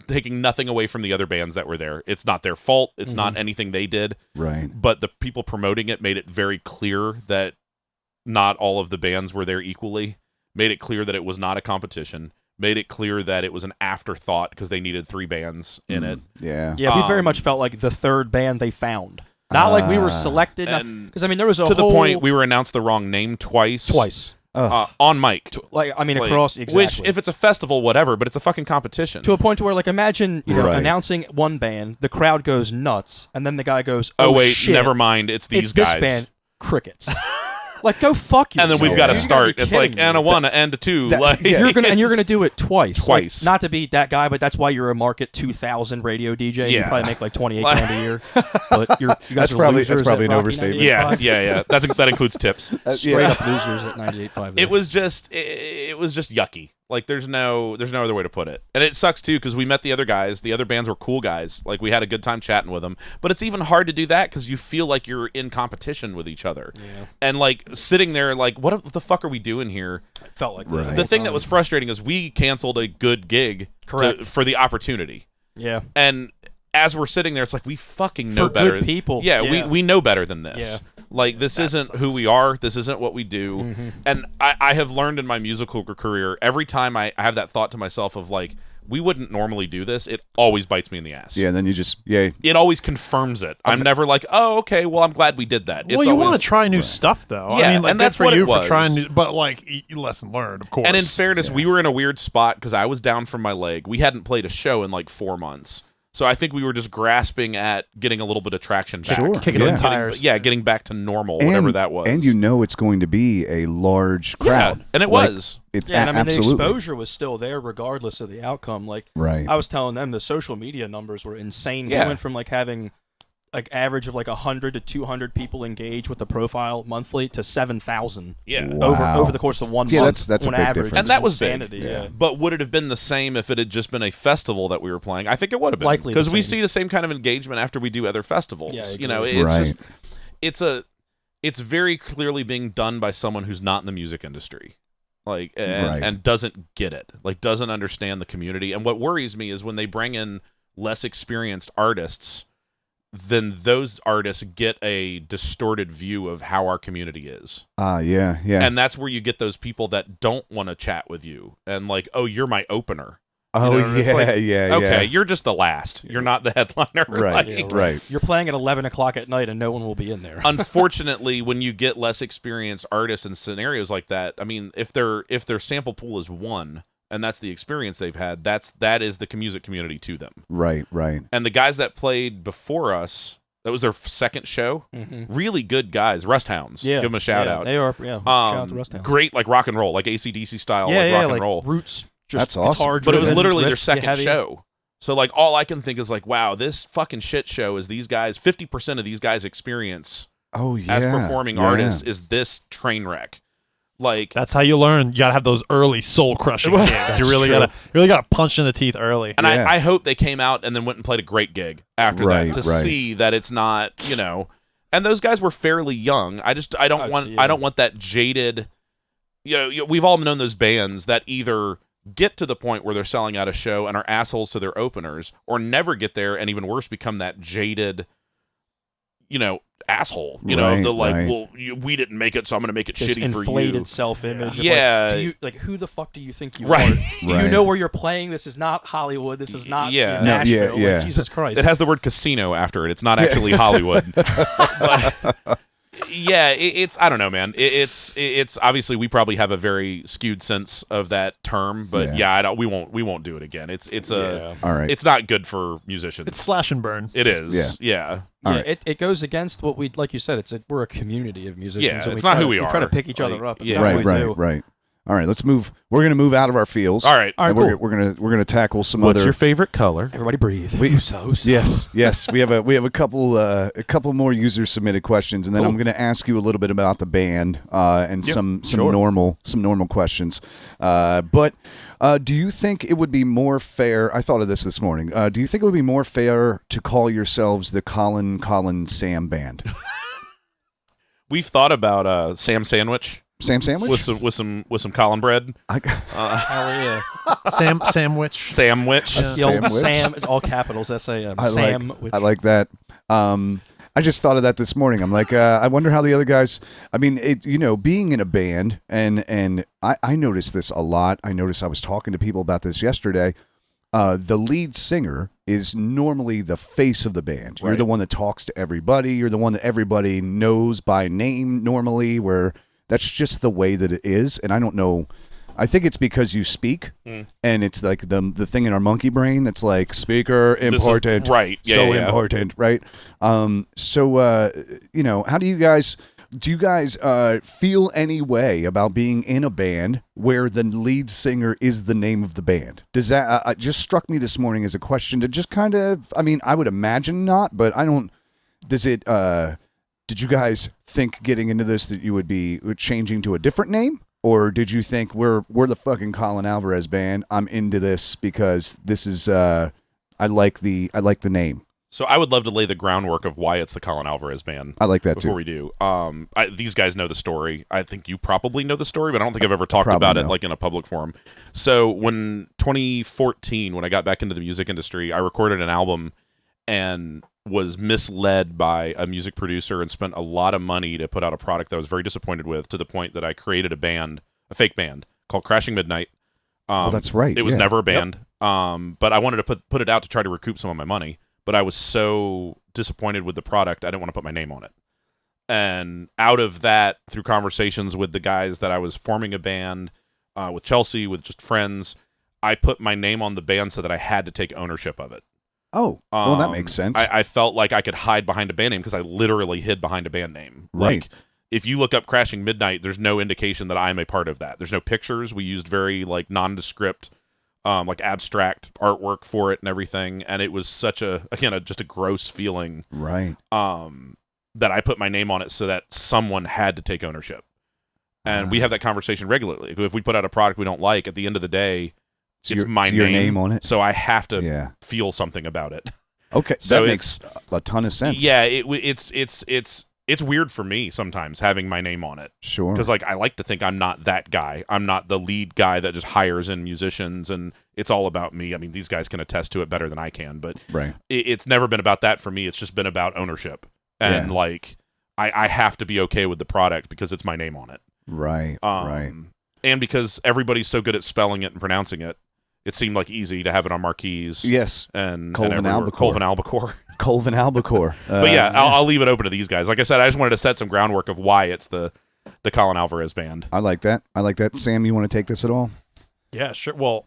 taking nothing away from the other bands that were there. It's not their fault. It's not anything they did. Right. But the people promoting it made it very clear that not all of the bands were there equally. Made it clear that it was not a competition. Made it clear that it was an afterthought because they needed 3 bands in it. Yeah. Yeah, we very much felt like the third band they found. Not like we were selected. And Because, I mean, there was a to the whole... point we were announced the wrong name twice. On mic. Like, I mean, Like, across... Exactly. Which, if it's a festival, whatever, but it's a fucking competition. To a point to where, like, imagine, you know, Right. announcing one band, the crowd goes nuts, and then the guy goes, oh, wait, shit, never mind. It's these it's guys. this band, crickets. Like, go fuck And yourself. then we've got to You gotta start. be It's like, kidding me. and a 1, and a 2. That- like, yeah. You're gonna do it twice. Twice. Like, not to be that guy, but that's why you're a market 2,000 radio DJ. You Yeah. probably make like 28 grand a year. But you guys That's are probably- losers that's probably at an Rocky overstatement. 98.5. yeah. That includes tips. Straight up losers at 98.5. It was just yucky. Like there's no other way to put it. And it sucks too because we met the other guys. The other bands were cool guys. Like we had a good time chatting with them. But it's even hard to do that because you feel like you're in competition with each other. Yeah. And like sitting there, like what the fuck are we doing here? It felt like Right. that. The thing that was frustrating is we canceled a good gig Correct. for the opportunity. Yeah. And as we're sitting there, it's like we fucking know For better. good people. Yeah, Yeah. we know better than this. Yeah. Like this isn't who we are. This isn't what we do. And I have learned in my musical career, every time I have that thought to myself of like, we wouldn't normally do this, it always bites me in the ass. Yeah, and then you just yeah. It always confirms it. I'm never like, oh, okay, well, I'm glad we did that. Well, It's you always, want to try new stuff, though. Yeah, I mean, like, and good that's for what you it was. for trying new, but like, lesson learned, of course. And in fairness, we were in a weird spot because I was down from my leg. We hadn't played a show in like 4 months. So I think we were just grasping at getting a little bit of traction back. Sure, Kicking yeah. some tires. Getting back to normal, whatever that was. And you know it's going to be a large crowd. Yeah, and it Like, was. It's Yeah, and I mean, absolutely. the exposure was still there regardless of the outcome. Like, Right. I was telling them the social media numbers were insane. Yeah. We went from like having like average of like 100 to 200 people engage with the profile monthly to 7,000 Yeah. Wow. over the course of 1 Yeah, month. that's a on big average. difference. And that was insanity. big. Yeah. But would it have been the same if it had just been a festival that we were playing? I think it would have been. Likely the because we same. see the same kind of engagement after we do other festivals. Yeah, I you know, agree. it's Right. just it's very clearly being done by someone who's not in the music industry. Like Right. and doesn't get it. Like doesn't understand the community. And what worries me is when they bring in less experienced artists, then those artists get a distorted view of how our community is. Yeah. And that's where you get those people that don't want to chat with you and like, oh, you're my opener. Oh, You know, it's yeah, like, yeah. Okay, you're just the last. You're not the headliner. Right, Like, right. You're playing at 11 o'clock at night and no one will be in there. Unfortunately, when you get less experienced artists in scenarios like that, I mean, if their sample pool is 1 and that's the experience they've had, that is the music community to them. Right, right. And the guys that played before us, that was their second show. Mhm. Really good guys, Rust Hounds. Yeah. Give them a shout Yeah, out. They are, yeah. Shout out to Rust Hound. Great, like rock and roll, like AC/DC style, Yeah, like yeah, rock and like roll. roots. Just That's awesome. guitar But it was driven, literally their riffs, second heavy. show. So like all I can think is like, wow, this fucking shit show is these guys. 50% of these guys' experience Oh, yeah. as performing yeah. artists is this train wreck. Like That's how you learn. You gotta have those early soul crushing gigs. You really true. gotta punch in the teeth early. and Yeah. I hope they came out and then went and played a great gig after Right, that to right. see that it's not, you know. And those guys were fairly young. I don't I'd want see, I yeah. don't want that jaded we've all known those bands that either get to the point where they're selling out a show and are assholes to their openers, or never get there and even worse become that jaded, asshole. Right, the like, right. well, we didn't make it, so I'm going to make it This shitty for you. inflated self-image. of, Yeah. Like, do you, like, who the fuck do you think you Right. are? Do Right. you know where you're playing? This is not Hollywood. This is not Yeah. No, Nashville. yeah. Like, Jesus Christ. It has the word casino after it. It's not actually Hollywood. But, yeah, it's I don't know, man. It's obviously we probably have a very skewed sense of that term, but we won't do it again. It's all right. It's not good for musicians. It's slash and burn. It is. Yeah. All Yeah, right. it goes against what we, like you said, we're a community of musicians. Yeah, and it's we not try who to- we We try to are. pick each other Like, up. It's yeah. not what we Right. do. Right. All right. Let's move. We're gonna move out of our fields. All right. All right, And cool. we're gonna tackle some What's other. your favorite color? Everybody breathe. Yes. We have a couple more user submitted questions, and then I'm going to ask you a little bit about the band and some normal questions. But do you think it would be more fair? I thought of this morning. Do you think it would be more fair to call yourselves the Colin Sam Band? We've thought about Sam Sandwich Sam Sandwich? with some Colin bread. Hell yeah. Sandwich. Sandwich. The old Sandwich? Sam, it's all capitals, S-A-M. I like that. I just thought of that this morning. I'm like, I wonder how the other guys. I mean, being in a band, and I noticed this a lot. I was talking to people about this yesterday. The lead singer is normally the face of the band. You're Right. the one that talks to everybody. You're the one that everybody knows by name normally. Where that's just the way that it is. And I don't know. I think it's because you speak, and it's like the thing in our monkey brain that's like speaker important, right? Yeah, so yeah. important, right? How do you guys feel any way about being in a band where the lead singer is the name of the band? Does that just struck me this morning as a question to just kind of? I mean, I would imagine not, but I don't. Does it? Did you guys think getting into this that you would be changing to a different name? Or did you think we're the fucking Colin Alvarez Band? I'm into this because this is I like the name. So I would love to lay the groundwork of why it's the Colin Alvarez Band. I like that before too. we do. These guys know the story. I think you probably know the story, but I don't think I've ever talked Probably about it know. like in a public forum. So when 2014, when I got back into the music industry, I recorded an album and was misled by a music producer and spent a lot of money to put out a product that I was very disappointed with, to the point that I created a fake band called Crashing Midnight. That's right. It was yeah. never a band, but I wanted to put it out to try to recoup some of my money. But I was so disappointed with the product, I didn't want to put my name on it. And out of that, through conversations with the guys that I was forming a band, with Chelsea, with just friends, I put my name on the band so that I had to take ownership of it. Oh, well, that makes sense. I felt like I could hide behind a band name because I literally hid behind a band name. Right. Like, if you look up Crashing Midnight, there's no indication that I'm a part of that. There's no pictures. We used very nondescript, abstract artwork for it and everything. And it was such just a gross feeling. Right. That I put my name on it so that someone had to take ownership. And we have that conversation regularly. If we put out a product we don't like, at the end of the day, it's my your name on it. So I have to Yeah. feel something about it. Okay, So that makes a ton of sense. Yeah, it's weird for me sometimes having my name on it. Sure. Because I like to think I'm not that guy. I'm not the lead guy that just hires in musicians and it's all about me. I mean, these guys can attest to it better than I can, but Right. it's never been about that for me. It's just been about ownership. And I have to be okay with the product because it's my name on it. Right. Right. And because everybody's so good at spelling it and pronouncing it, it seemed like easy to have it on marquees. Yes. And Colvin everywhere. Albacore. Colvin Albacore. Colvin Albacore. But yeah, I'll leave it open to these guys. Like I said, I just wanted to set some groundwork of why it's the Colin Alvarez Band. I like that. Sam, you want to take this at all? Yeah, sure. Well,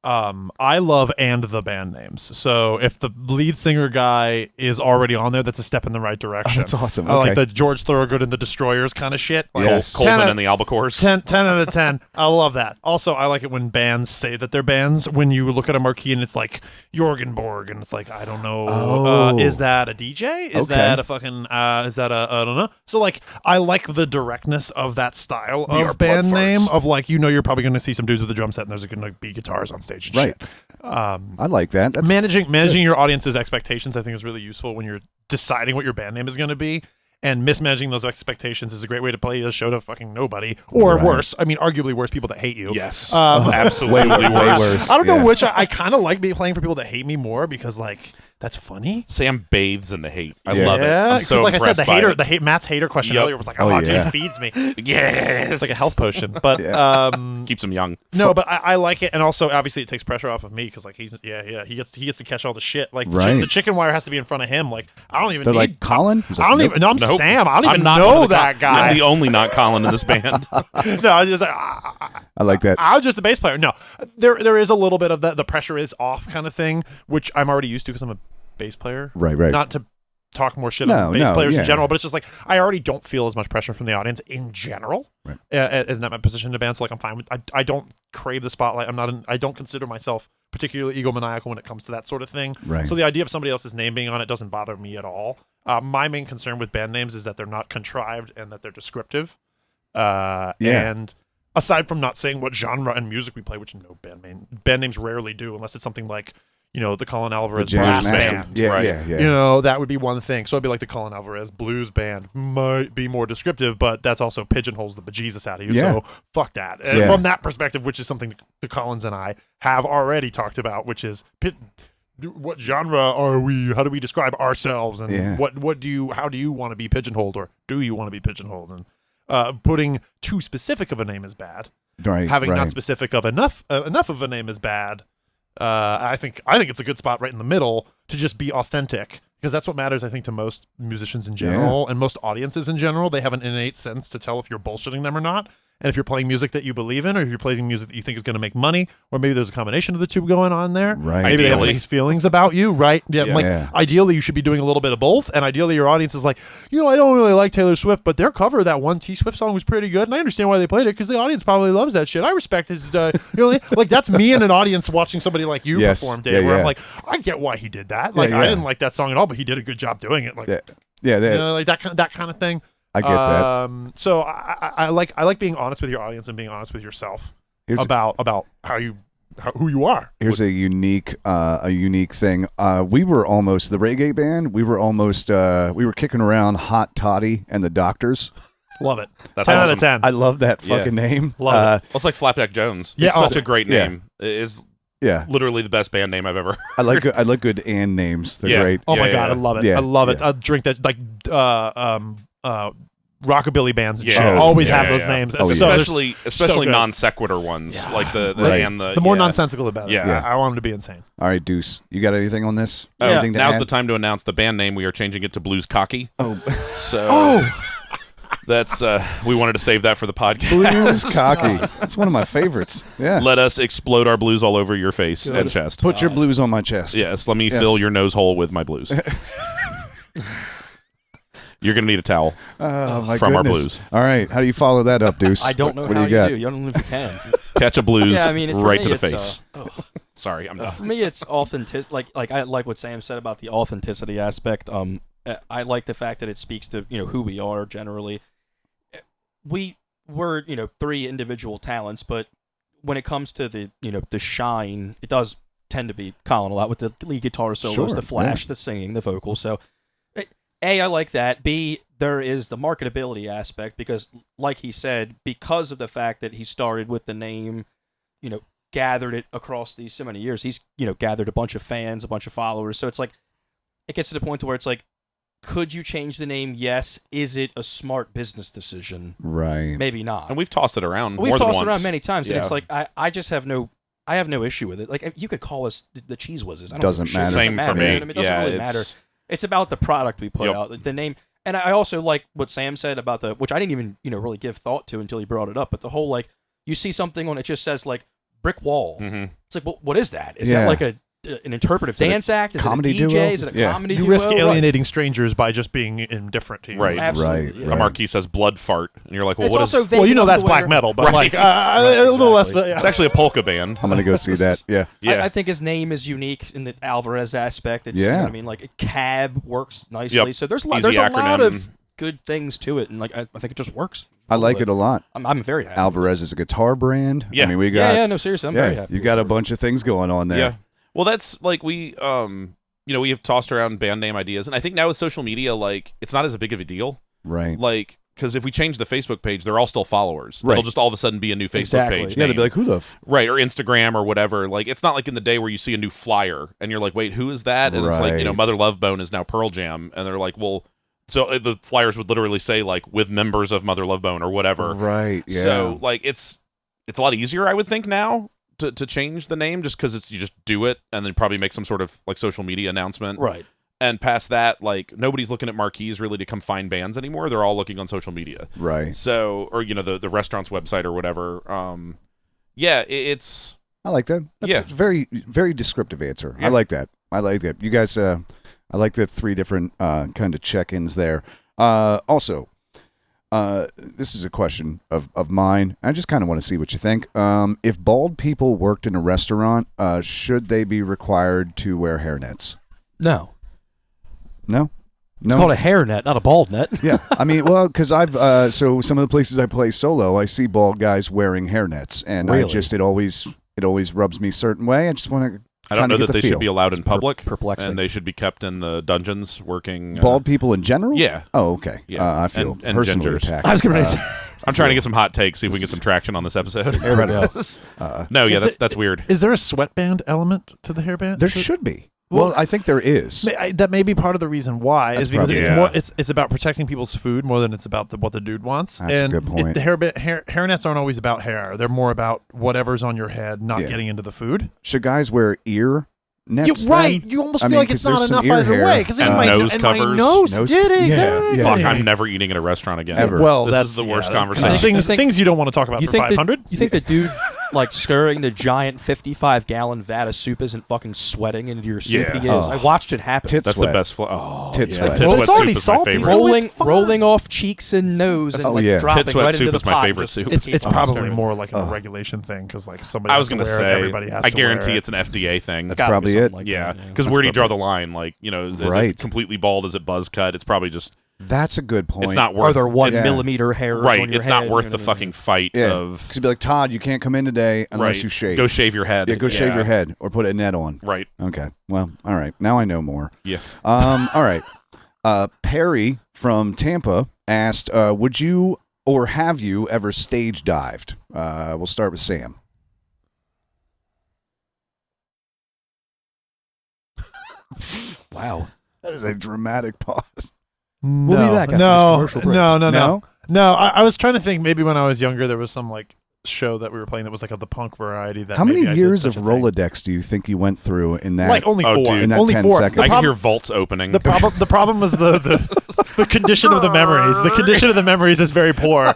I love and the band names. So if the lead singer guy is already on there, that's a step in the right direction. That's awesome. I like Okay. the George Thorogood and the Destroyers kind of shit. Like, Yes. Colvin 10 and the Albacores. 10 out of 10. I love that. Also, I like it when bands say that they're bands. When you look at a marquee and it's like Jorgenborg, and it's like, I don't know. Oh. Is that a DJ? Is Okay. that a fucking, is that a, I don't know. So, like, I like the directness of that style We are of band blood name. farts. Of like, you're probably going to see some dudes with a drum set and there's going to be guitars on stage and Right. shit. I like that. That's Managing your audience's expectations, I think, is really useful when you're deciding what your band name is going to be. And mismanaging those expectations is a great way to play a show to fucking nobody, or worse. I mean, arguably worse, people that hate you. Yes, absolutely way worse. I don't know which. I kind of like playing for people that hate me more because like that's funny. Sam bathes in the hate. I Yeah. love it. Yeah, I'm so like I said, impressed by it. Matt's hater question Yep. earlier was like, Oh, oh, yeah. dude feeds me. Yes, It's like a health potion, but keeps him young. no, but I like it, and also obviously it takes pressure off of me because like he gets to catch all the shit. Like Right. the chicken wire has to be in front of him. Like I don't even They're need like, Colin? He's like, I don't nope. even. No, I'm Nope. Sam. I don't I'm even not one know of the that guy. I'm the only not Colin in this band. No, I just I like that. I'm just the bass player. No, there is a little bit of that. The pressure is off kind of thing, which I'm already used to because I'm a bass player. Right. Not to talk more shit No, on bass no, players yeah. in general, but it's just like I already don't feel as much pressure from the audience in general. Right. Isn't that my position in the band? So like I'm fine with. I don't crave the spotlight. I don't consider myself particularly egomaniacal when it comes to that sort of thing. Right. So the idea of somebody else's name being on it doesn't bother me at all. My main concern with band names is that they're not contrived and that they're descriptive. And aside from not saying what genre and music we play, which no band names rarely do, unless it's something like, you know, the Colin Alvarez Jazz Blues master. Band. Yeah, right. yeah. You know, that would be one thing. So it'd be like the Colin Alvarez Blues Band might be more descriptive, but that's also pigeonholes the bejesus out of you. Yeah. So fuck that. And Yeah. from that perspective, which is something the Collins and I have already talked about, which is what genre are we? How do we describe ourselves? And Yeah. how do you want to be pigeonholed, or do you want to be pigeonholed? And putting too specific of a name is bad. Right. Having right. not specific of enough of a name is bad. I think it's a good spot right in the middle to just be authentic, because that's what matters, I think, to most musicians in general and most audiences in general. They have an innate sense to tell if you're bullshitting them or not. And if you're playing music that you believe in, or if you're playing music that you think is going to make money, or maybe there's a combination of the two going on there. Right. Maybe they have Ideally. these feelings about you, right? Yeah. Yeah. Like Yeah. ideally, you should be doing a little bit of both. And ideally, your audience is like, you know, I don't really like Taylor Swift, but their cover of that one T Swift song was pretty good, and I understand why they played it because the audience probably loves that shit. I respect his, you know, like that's me and an audience watching somebody like you Yes. perform, Dave. Yeah, where yeah. I'm like, I get why he did that. Like, Yeah, I yeah. didn't like that song at all, but he did a good job doing it. Like, Yeah. you know, like that kind of thing. I get that. So I like being honest with your audience and being honest with yourself Here's- about who you are. Here's a unique thing. We were almost the reggae band. We were kicking around Hot Toddy and the Doctors. Love it. That's 10 out awesome. of 10. I love that Yeah. fucking name. Love Uh, it. Well, it's like Flapjack Jones. Yeah, It's oh. such a great Yeah. name. It is Yeah, literally the best band name I've ever. I like good and names. They're Yeah. great. Oh my Yeah, god, yeah. I love it. Yeah, I love it. yeah. I drink that like rockabilly bands and Yeah. shit Oh, always yeah, have yeah, those yeah. names. Oh, yeah. So there's- especially good. non sequitur ones, Yeah. like the Right. and the the more yeah. nonsensical the better. Yeah. I want them to be insane. All right, Deuce, you got anything on this? Oh, Anything to now's add? the time to announce the band name. We are changing it to Blues Cocky. Oh, So that's we wanted to save that for the podcast. Blues Cocky. That's one of my favorites. Yeah. Let us explode our blues all over your face and chest. Put your blues on my chest. Yes, let me Yes. fill your nose hole with my blues. You're gonna need a towel. Oh my From our goodness. blues. All right, how do you follow that up, Deuce? I don't know what how do you got? do. You don't know if you can. Catch a blues Yeah, I mean, for right me, to the it's, face. Sorry, I'm done. For me, it's authentic. Like I like what Sam said about the authenticity aspect. I like the fact that it speaks to who we are generally. We're three individual talents, but when it comes to the the shine, it does tend to be Colin a lot with the lead guitar solos, Sure, the flash, yeah. the singing, the vocals. So, A, I like that. B, there is the marketability aspect because, like he said, because of the fact that he started with the name, gathered it across these so many years, he's gathered a bunch of fans, a bunch of followers. So it's like it gets to the point to where it's like, could you change the name? Yes. Is it a smart business decision? Right. Maybe not. And we've tossed it around. We've more than tossed it once. around many times, and Yeah. it's like I just have no issue with it. Like you could call us the Cheese Whizzes. I don't Doesn't give a shit. matter. Same for me. You know what I mean? It doesn't Yeah, really it's- matter. It's about the product we put Yep. out, the name. And I also like what Sam said about which I didn't even really give thought to until he brought it up. But the whole like you see something on it just says like brick wall. Mm-hmm. It's like, well, what is that? Is Yeah. that like an interpretive dance act? Is comedy it a DJ? duo? Is it a Yeah. comedy You duo? risk Right. alienating strangers by just being indifferent to you. Right. Absolutely. Right. A marquee says blood fart, and you're like, well, It's what also is? vague Well, enough that's to black where- metal, but Right. like a little less. exactly. Yeah. It's actually a polka band. I'm gonna go see that. Yeah. Yeah. I think his name is unique in the Alvarez aspect. It's, Yeah. you know what I mean, like cab works nicely. Yep. So there's a Easy lot acronym. of good things to it, and like I think it just works. I like it a lot. I'm very happy. Alvarez is a guitar brand. Yeah. I mean, we got yeah, no, seriously, I'm very happy. you got a bunch of things going on there. Yeah. Well, that's like we we have tossed around band name ideas, and I think now with social media, like it's not as big of a deal. Right. Like, because if we change the Facebook page, they're all still followers. Right. It'll just all of a sudden be a new Facebook Exactly. page. Yeah, they'd name. be like, who the Right, or Instagram or whatever. Like, it's not like in the day where you see a new flyer and you're like, wait, who is that? And it's like, Right. Mother Love Bone is now Pearl Jam. And they're like, well, so the flyers would literally say, like, with members of Mother Love Bone or whatever. Right, yeah. So, like, it's a lot easier, I would think, now to change the name just because you just do it and then probably make some sort of, like, social media announcement. Right. And past that, like, nobody's looking at marquees really to come find bands anymore. They're all looking on social media. Right. So, or, the restaurant's website or whatever. Yeah, it's... I like that. That's Yeah. a very, very descriptive answer. Yeah. I like that. You guys, I like the 3 different kind of check-ins there. Also, this is a question of mine. I just kind of want to see what you think. If bald people worked in a restaurant, should they be required to wear hairnets? No. No? It's called a hairnet, not a bald net. Yeah, I mean, well, because I've so some of the places I play solo, I see bald guys wearing hairnets, and Really? it always rubs me a certain way. I just want to. I don't know that they feel. should be allowed in public. perplexing. And they should be kept in the dungeons working. Bald people in general. Yeah. Oh, okay. Yeah. I feel And personally gingers. attacked. I was going to say. I'm trying to get some hot takes, see if we can get some traction on this episode. There we go. No, yeah, Is that's weird. Is there a sweatband element to the hairband? There should be. Well, I think there is. That may be part of the reason why That's is because probably- it's Yeah. more it's about protecting people's food more than it's about what the dude wants. That's a and good point. The hairnets aren't always about hair; they're more about whatever's on your head, not Yeah. getting into the food. Should guys wear ear nets? You're right. then? You almost I feel mean, like it's 'cause not there's some enough ear either hair. way. Because And my nose and covers. my nose Nose- did yeah, exactly. yeah. Fuck, I'm never eating at a restaurant again. Ever. Well, This that's is the worst yeah, conversation. Things you don't want to talk about You for think 500. You think the dude like stirring the giant 55-gallon vat of soup isn't fucking sweating into your soup? Yeah. He is. Oh. I watched it happen. Tit That's sweat. the best. Oh, Tit yeah. sweat. Tit Well, sweat it's already soup is my salty, favorite. so it's fine. rolling off cheeks and nose and Oh, like yeah. dropping Tit sweat right soup into the is my pot. favorite Just- soup. It's Oh, probably sorry. more like a regulation thing because like somebody. I was going to say, everybody has I to guarantee wear it. it's an FDA thing. That's Gotta be probably something it. like Yeah, that, because where do you draw the line? Like, is Right. it completely bald? Is it buzz cut? It's probably just. That's a good point. It's not Are worth. there 1 it's- millimeter hairs Right. on your It's head? not worth You the know what I fucking mean? fight Yeah. of. Because you'd be like, Todd, you can't come in today unless Right. you shave. Go shave your head. Yeah, go shave your head or put a net on. Right. Okay. Well, all right. Now I know more. Yeah. All right. Perry from Tampa asked, would you or have you ever stage dived? We'll start with Sam. Wow. That is a dramatic pause. We'll be back after this No, commercial break. no. I was trying to think. Maybe when I was younger, there was some like show that we were playing that was like of the punk variety. That How many maybe I did years such of a thing. Rolodex do you think you went through in that? Like only Oh, 4. dude. In that only 10 4. seconds. The I can problem, hear vaults opening. the problem was the condition of the memories. The condition of the memories is very poor.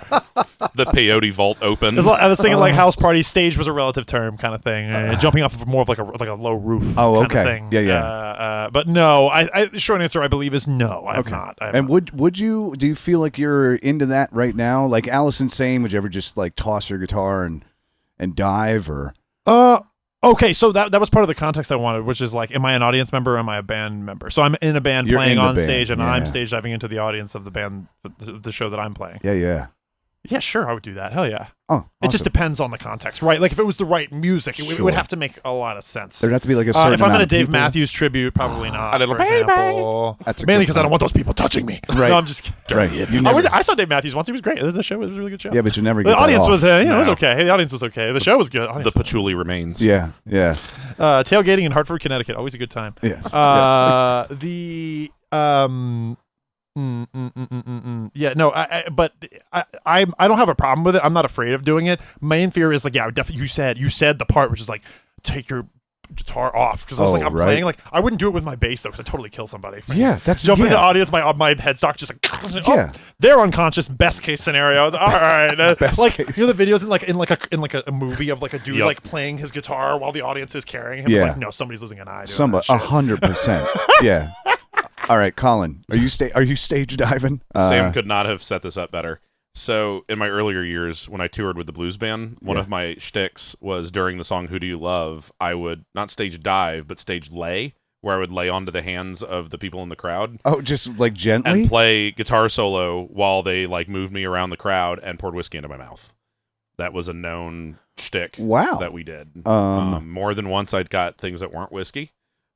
The peyote vault open. I was thinking like house party stage was a relative term kind of thing. Jumping off of more of like a low roof. Oh, kind of okay. thing. Yeah. But no, the short answer I believe is no. I have not. I have And not. would you, do you feel like you're into that right now? Like Allison's saying, would you ever just like toss your guitar and dive or? Okay, so that was part of the context I wanted, which is like, am I an audience member or am I a band member? So I'm in a band You're playing in the on band, stage, and yeah. I'm stage diving into the audience of the band, the show that I'm playing. Yeah. Yeah, sure, I would do that. Hell yeah. Oh, It just awesome. depends on the context, right? Like if it was the right music, it Sure. would have to make a lot of sense. There'd have to be like a certain if I'm amount in a of Dave people. Matthews tribute, probably not. A little for baby. example. That's a mainly good because I don't point. want those people touching me. Right. No, I'm just kidding. Right. You never- I saw Dave Matthews once. He was great. The show was a really good show. yeah, but you never get The that audience off. was, it was No. okay. The audience was okay. The show was good. The Audience- patchouli remains. Yeah. tailgating in Hartford, Connecticut, always a good time. Yes. The yeah, no, but I don't have a problem with it. I'm not afraid of doing it. Main fear is like, yeah, definitely. You said the part which is like, take your guitar off, because I was Oh, like, I'm right. playing, like I wouldn't do it with my bass though, because I totally kill somebody. Yeah, that's Jump into the yeah. audience, my headstock just like, Yeah. they're unconscious. Best case scenario. All right, Best like case. you know the videos in like a movie of like a dude Yep. like playing his guitar while the audience is carrying him. Yeah. It's like, no, somebody's losing an eye. doing Somebody, that shit. 100%. Yeah. All right, Colin, are you stage diving? Sam could not have set this up better. So in my earlier years, when I toured with the blues band, one of my shticks was during the song "Who Do You Love," I would not stage dive, but stage lay, where I would lay onto the hands of the people in the crowd Oh, just like gently. and play guitar solo while they like moved me around the crowd and poured whiskey into my mouth. That was a known shtick Wow. that we did. Um, More than once, I'd got things that weren't whiskey.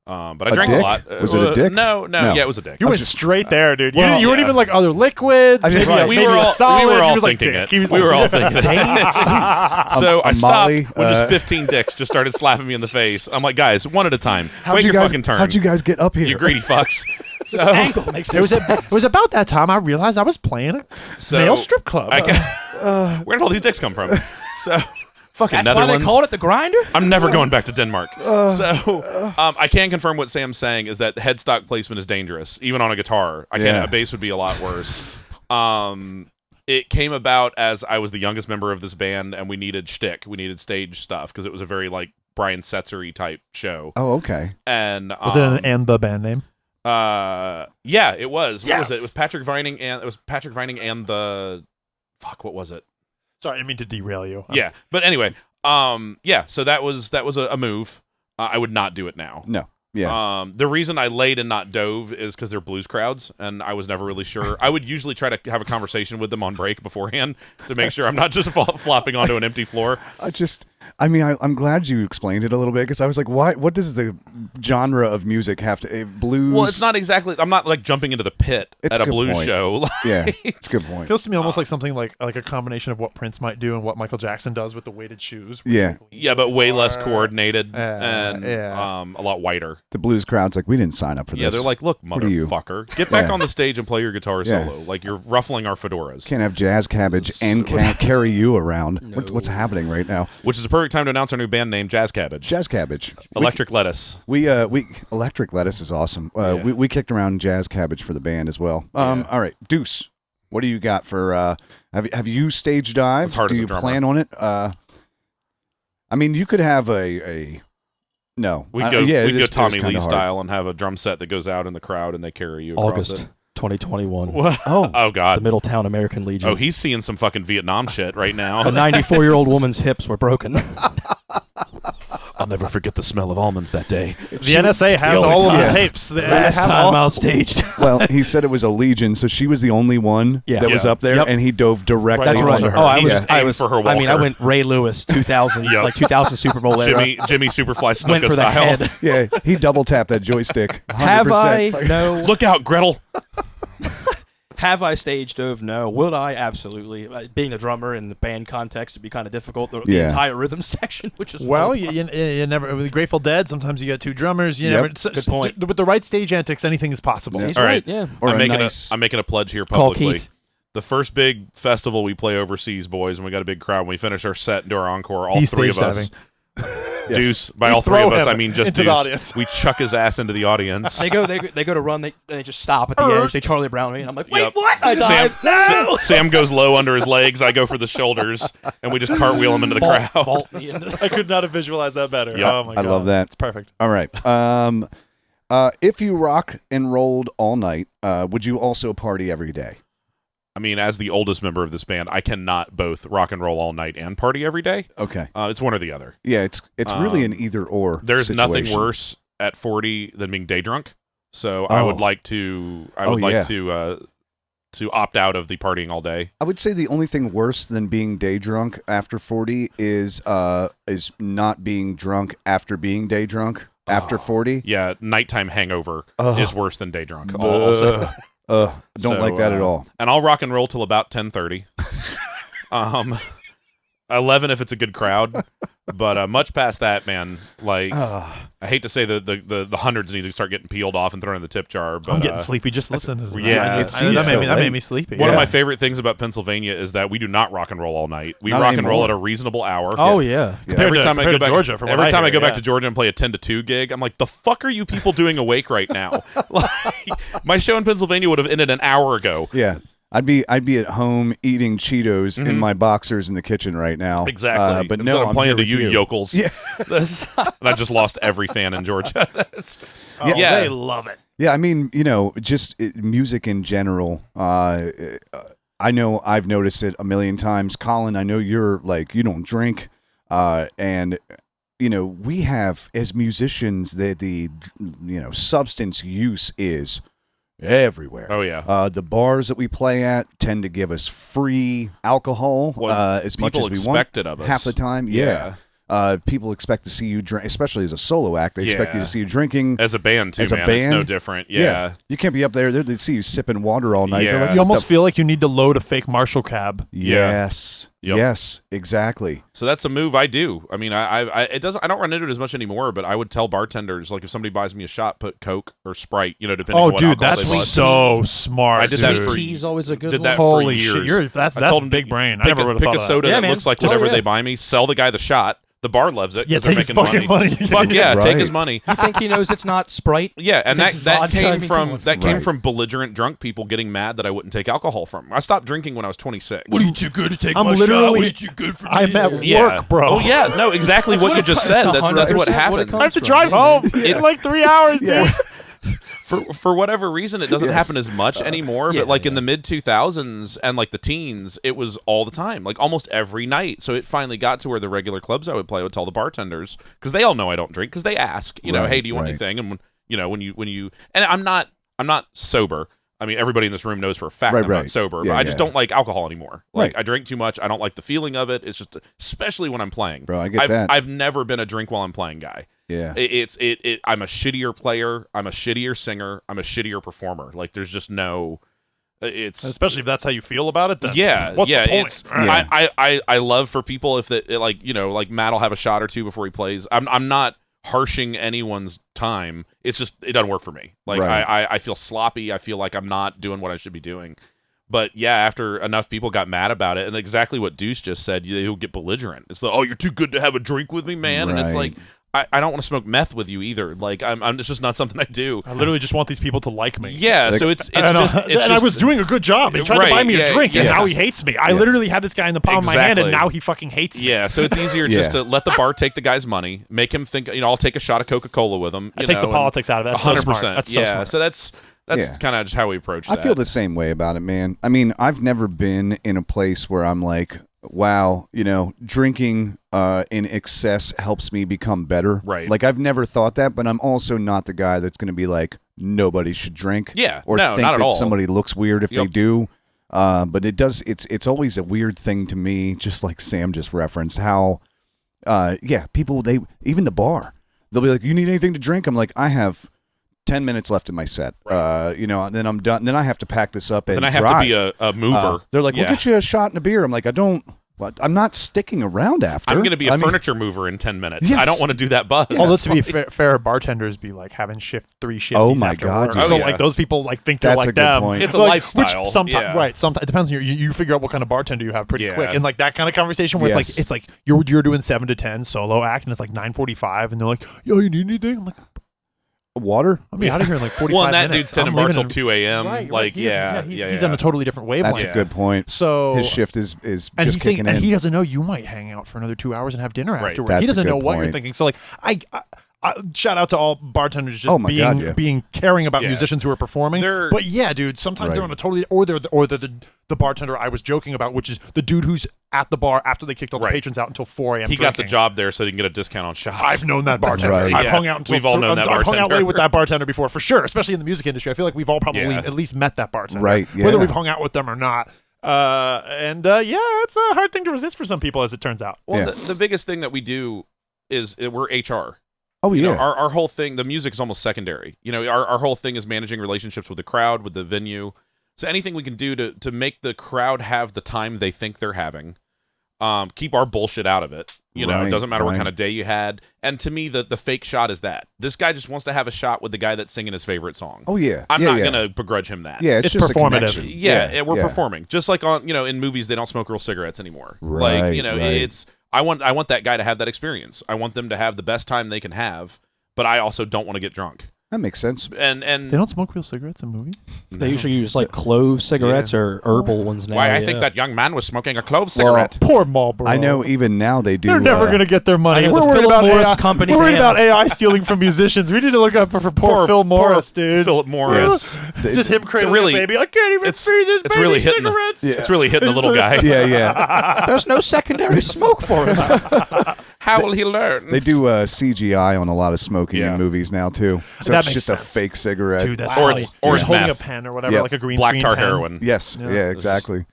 But I A drank dick? a lot. Was it a dick? No. No. Yeah, it was a dick. You went just- straight there, dude. You, well, you weren't yeah. even like other liquids. I did- Maybe, right. we maybe were a all solid. we were He all was like, thinking dick. it. He was We were all like, thinking it. So I Molly, stopped when just 15 dicks just started slapping me in the face. I'm like, guys, one at a time. Wait your fucking turn. How'd you guys get up here? You greedy fucks. So, Ankle makes no sense. It was about that time I realized I was playing a male strip club. Where did all these dicks come from? So, fucking That's Netherlands. why they called it the grinder? I'm never going back to Denmark. I can confirm what Sam's saying is that headstock placement is dangerous, even on a guitar. Yeah. A bass would be a lot worse. It came about as I was the youngest member of this band, and we needed shtick. We needed stage stuff because it was a very like Brian Setzer-y type show. Oh, okay. And Was it an and the band name? yeah, it was. What was Yes. it? It was Patrick Vining and the fuck. What was it? Sorry, I didn't mean to derail you. Yeah, but anyway, yeah. So that was a move. I would not do it now. No. Yeah. The reason I laid and not dove is because they're blues crowds, and I was never really sure. I would usually try to have a conversation with them on break beforehand to make sure I'm not just flopping onto an empty floor. I'm glad you explained it a little bit because I was like, why? What does the genre of music have to blues? Well, it's not exactly. I'm not like jumping into the pit It's at a a good blues point. show. Yeah, it's a good point. Feels to me almost like something like a combination of what Prince might do and what Michael Jackson does with the weighted shoes. Yeah. Yeah, but way less coordinated Yeah, and yeah. a lot whiter. The blues crowd's like, we didn't sign up for this. Yeah, they're like, look, What are you? motherfucker, get back Yeah. on the stage and play your guitar Yeah. solo. Like you're ruffling our fedoras. Can't have Jazz Cabbage and can't carry you around. No. What's happening right now? Which is a perfect time to announce our new band name, Jazz Cabbage. Jazz Cabbage. Electric Lettuce. We Electric Lettuce is awesome. We kicked around Jazz Cabbage for the band as well. All right, Deuce, what do you got for? Have you stage dived? It's hard do as a you drummer. plan on it? I mean, you could have a no. We'd go, yeah, we'd it go is Tommy kinda Lee hard. style and have a drum set that goes out in the crowd and they carry you across August it. 2021. Oh, Oh The God. Middletown American Legion. Oh, he's seeing some fucking Vietnam shit right now. A 94-year-old woman's hips were broken. I'll never forget the smell of almonds that day. The NSA has the all only of the time. tapes. They Last have time all- I was staged. well, he said it was a Legion, so she was the only one Yeah. that was Yeah. up there, Yep. and he dove directly That's onto right. her. Oh, I He was. just I aimed was for her I mean, I walker. went Ray Lewis 2000, Yep. like 2000 Super Bowl era. Jimmy Superfly Went Snuka for the style. head. Yeah, he double tapped that joystick. 100%. Have I? No. Look out, Gretel. Have I stage dove? No. Would I? Absolutely. Being a drummer in the band context would be kind of difficult. The Yeah. entire rhythm section, which is Well, fun. you never with the Grateful Dead. Sometimes you get two drummers. You Yep. never. Good point. With the right stage antics, anything is possible. He's All right. right. Yeah. Or I'm a making nice. I'm making a pledge here Call publicly. Keith. The first big festival we play overseas, boys, and we got a big crowd. When we finish our set and do our encore, all He's three of stage us. Yes. Deuce, by We all three of throw us, him I mean just into the Deuce. audience. We chuck his ass into the audience. They go to run. They just stop at the edge. They Charlie Brown me, and I'm like, wait, Yep. what? I Sam, dive. No. Sam goes low under his legs. I go for the shoulders, and we just cartwheel him into the crowd. Vault me into I could not have visualized that better. Yep. Oh my I god, love that. It's perfect. All right. If you rock and rolled all night, would you also party every day? I mean, as the oldest member of this band, I cannot both rock and roll all night and party every day. Okay. It's one or the other. Yeah, it's really an either or. There's nothing situation. worse at 40 than being day drunk. So I would like to. To opt out of the partying all day. I would say the only thing worse than being day drunk after 40 is not being drunk after being day drunk after 40. Yeah, nighttime hangover is worse than day drunk. Don't So, like that at all. And I'll rock and roll till about 10:30. 11 if it's a good crowd. But much past that, man, like I hate to say the hundreds need to start getting peeled off and thrown in the tip jar, but I'm getting sleepy just listening to that. yeah, it seems that so made late. me sleepy. one yeah. of my favorite things about Pennsylvania is that we do not rock and roll all night. We Not rock and roll anymore. at a reasonable hour. Oh yeah. Yeah. Every to- time I compared go to back, Georgia, from what every I time I hear, go back yeah. to Georgia and play a 10 to 2 gig, I'm like, the fuck are you people doing awake right now? Like, my show in Pennsylvania would have ended an hour ago. Yeah. I'd be at home eating Cheetos in my boxers in the kitchen right now. Exactly. But Instead no, I'm playing to you, you. yokels. Yeah. And I just lost every fan in Georgia. Oh, yeah. they love it. Yeah, I mean, just music in general. I know I've noticed it a million times. Colin, I know you're like, you don't drink. And, we have, as musicians, the substance use is everywhere. Oh, yeah. The bars that we play at tend to give us free alcohol Well, as much people as we want. expect it of us. Half the time, yeah. People expect to see you drink, especially as a solo act. They expect you to see you drinking. As a band, too, As a man. It's no band? different. Yeah. You can't be up there. They see you sipping water all night. They're Yeah. like, You "What almost the feel like you need to load a fake Marshall cab. Yes. Yep. Yes, exactly. So that's a move I do. I mean, I don't run into it as much anymore, but I would tell bartenders, like, if somebody buys me a shot, put Coke or Sprite, depending on Oh, what dude, alcohol that's they bought. so smart. I did that dude. for Tea's always a good did one. that for Holy years. shit, that's I told them big to brain. I Pick never would have pick thought a of soda that. that man. looks like Just- whatever yeah. they buy me. Sell the guy the shot. The bar loves it. Yeah, 'cause they're take his making fucking money. Fuck yeah, Right. take his money. You think he knows it's not Sprite? Yeah, and It's that vodka, I came mean, from come on. Right. from belligerent drunk people getting mad that I wouldn't take alcohol from. I stopped drinking when I was 26. too good to take I'm my shot? literally- What are you too good for? I'm at Yeah. work, bro. Oh yeah, no, exactly what you just said. That's what 100% happens. I have to from. drive home in like 3 hours, Yeah. dude. For whatever reason, it doesn't Yes. happen as much anymore. yeah, But like in the mid 2000s and like the teens, it was all the time, like almost every night. So it finally got to where the regular clubs I would play would tell the bartenders, because they all know I don't drink, because they ask, Right, hey, do you want right. anything? And when you and I'm not sober. I mean, everybody in this room knows for a fact Right, I'm right. not sober, Yeah, but I just yeah. don't like alcohol anymore. Like, Right. I drink too much. I don't like the feeling of it. It's just, especially when I'm playing. Bro, I get that. I've never been a drink while I'm playing guy. Yeah. I'm a shittier player. I'm a shittier singer. I'm a shittier performer. Like, there's just no. It's Especially if that's how you feel about it. Then yeah, what's yeah. the point? It's Yeah. I love for people if that like Matt will have a shot or two before he plays. I'm not harshing anyone's time. It's just it doesn't work for me. Like Right. I feel sloppy. I feel like I'm not doing what I should be doing. But yeah, after enough people got mad about it, and exactly what Deuce just said, you'll get belligerent. It's like, oh, you're too good to have a drink with me, man. And it's Right. like, I don't want to smoke meth with you either. Like, it's just not something I do. I literally just want these people to like me. Yeah, so it's And just I was doing a good job. He tried to Right, buy me a yeah, drink, and yes. now he hates me. I Yes. literally had this guy in the palm of my hand, and Exactly. now he fucking hates me. Yeah, so it's easier just Yeah. to let the bar take the guy's money, make him think. I'll take a shot of Coca-Cola with him. That takes the politics out of it. That's so smart. That's so yeah, smart. so that's Yeah. kind of just how we approach I that. feel the same way about it, man. I mean, I've never been in a place where I'm like, wow, drinking in excess helps me become better. Right. Like, I've never thought that, but I'm also not the guy that's going to be like, nobody should drink. Yeah, Or no, think not at that all. somebody looks weird if they Yep. do. But it's always a weird thing to me, just like Sam just referenced, how, people, even the bar, they'll be like, you need anything to drink? I'm like, I have 10 minutes left in my set. And then I'm done. Then I have to pack this up and then I have drive. to be a mover. They're like, yeah. we'll get you a shot and a beer. I'm like, I'm not sticking around after. I'm going to be a I mean, furniture mover in 10 minutes. Yes. I don't want to do that buzz. Although to be fair, bartenders be like having 3 shifts. Oh my after God, work. dude. So Oh, yeah. like those people like think they're That's a like good them. point. It's a Like, lifestyle. Which sometimes Yeah. right. Sometimes it depends on you figure out what kind of bartender you have pretty Yeah. quick, and like that kind of conversation where Yes. it's like you're doing 7 to 10 solo act, and it's like 9:45, and they're like, yo, you need anything? I'm like, water. I'll be out of here in like 45 Well, and that minutes. dude's tending I'm bar leaving till in- 2 a.m. Right, like, right. He's on a totally different wavelength. That's Yeah. a good point. So His shift is and just you think, kicking in. and he doesn't know you might hang out for another 2 hours and have dinner Right. afterwards. That's He a doesn't good know what you're point. thinking. So like I shout out to all bartenders just Oh my God, yeah. being caring about Yeah. musicians who are performing. They're- But yeah, dude, sometimes they're Right. on a totally or they're the bartender I was joking about, which is the dude who's at the bar after they kicked all the Right. patrons out until 4 a.m. He got the drinking. job there so he can get a discount on shots. I've known that bartender. Right. I've Yeah. hung out until We've all known that I've hung out bartender. late with that bartender before, for sure. Especially in the music industry, I feel like we've all probably Yeah. at least met that bartender, Right, Whether yeah. we've hung out with them or not. It's a hard thing to resist for some people, as it turns out. Well, Yeah. the biggest thing that we do is we're HR. Oh You yeah. know, our whole thing, the music is almost secondary. Our whole thing is managing relationships with the crowd, with the venue. So anything we can do to make the crowd have the time they think they're having, keep our bullshit out of it. It Right, doesn't matter what right. kind of day you had. And to me, the fake shot is that. This guy just wants to have a shot with the guy that's singing his favorite song. Oh yeah. I'm yeah, not yeah. going to begrudge him that. Yeah, it's It's just performative. A connection. Yeah, we're yeah. performing. Just like on, in movies, they don't smoke real cigarettes anymore. Right, like, right. it's I want that guy to have that experience. I want them to have the best time they can have, but I also don't want to get drunk. That makes sense. And They don't smoke real cigarettes in movies. They usually use like clove cigarettes or herbal ones now. why I yeah. think that young man was smoking a clove cigarette. Poor Marlboro. I know even now they do. They're never going to get their money. I know We're the worried Philip about Morris AI. company We're worried to about AI stealing from musicians. We need to look out for poor Phil Morris, dude. Philip Morris. Just him cradling really- the baby. I can't even it's- feed this it's baby really hitting the- cigarettes. It's really hitting the little guy. Yeah, yeah. There's no secondary smoke for him. How will he learn? They do CGI on a lot of smoking Yeah. in movies now too. So That it's makes just sense. a fake cigarette. Dude, that's Or funny. it's- or He's it's holding meth. a pen or whatever, Yep. like a green Black screen tar pen. heroin. Yes. Yeah. Yeah. Exactly.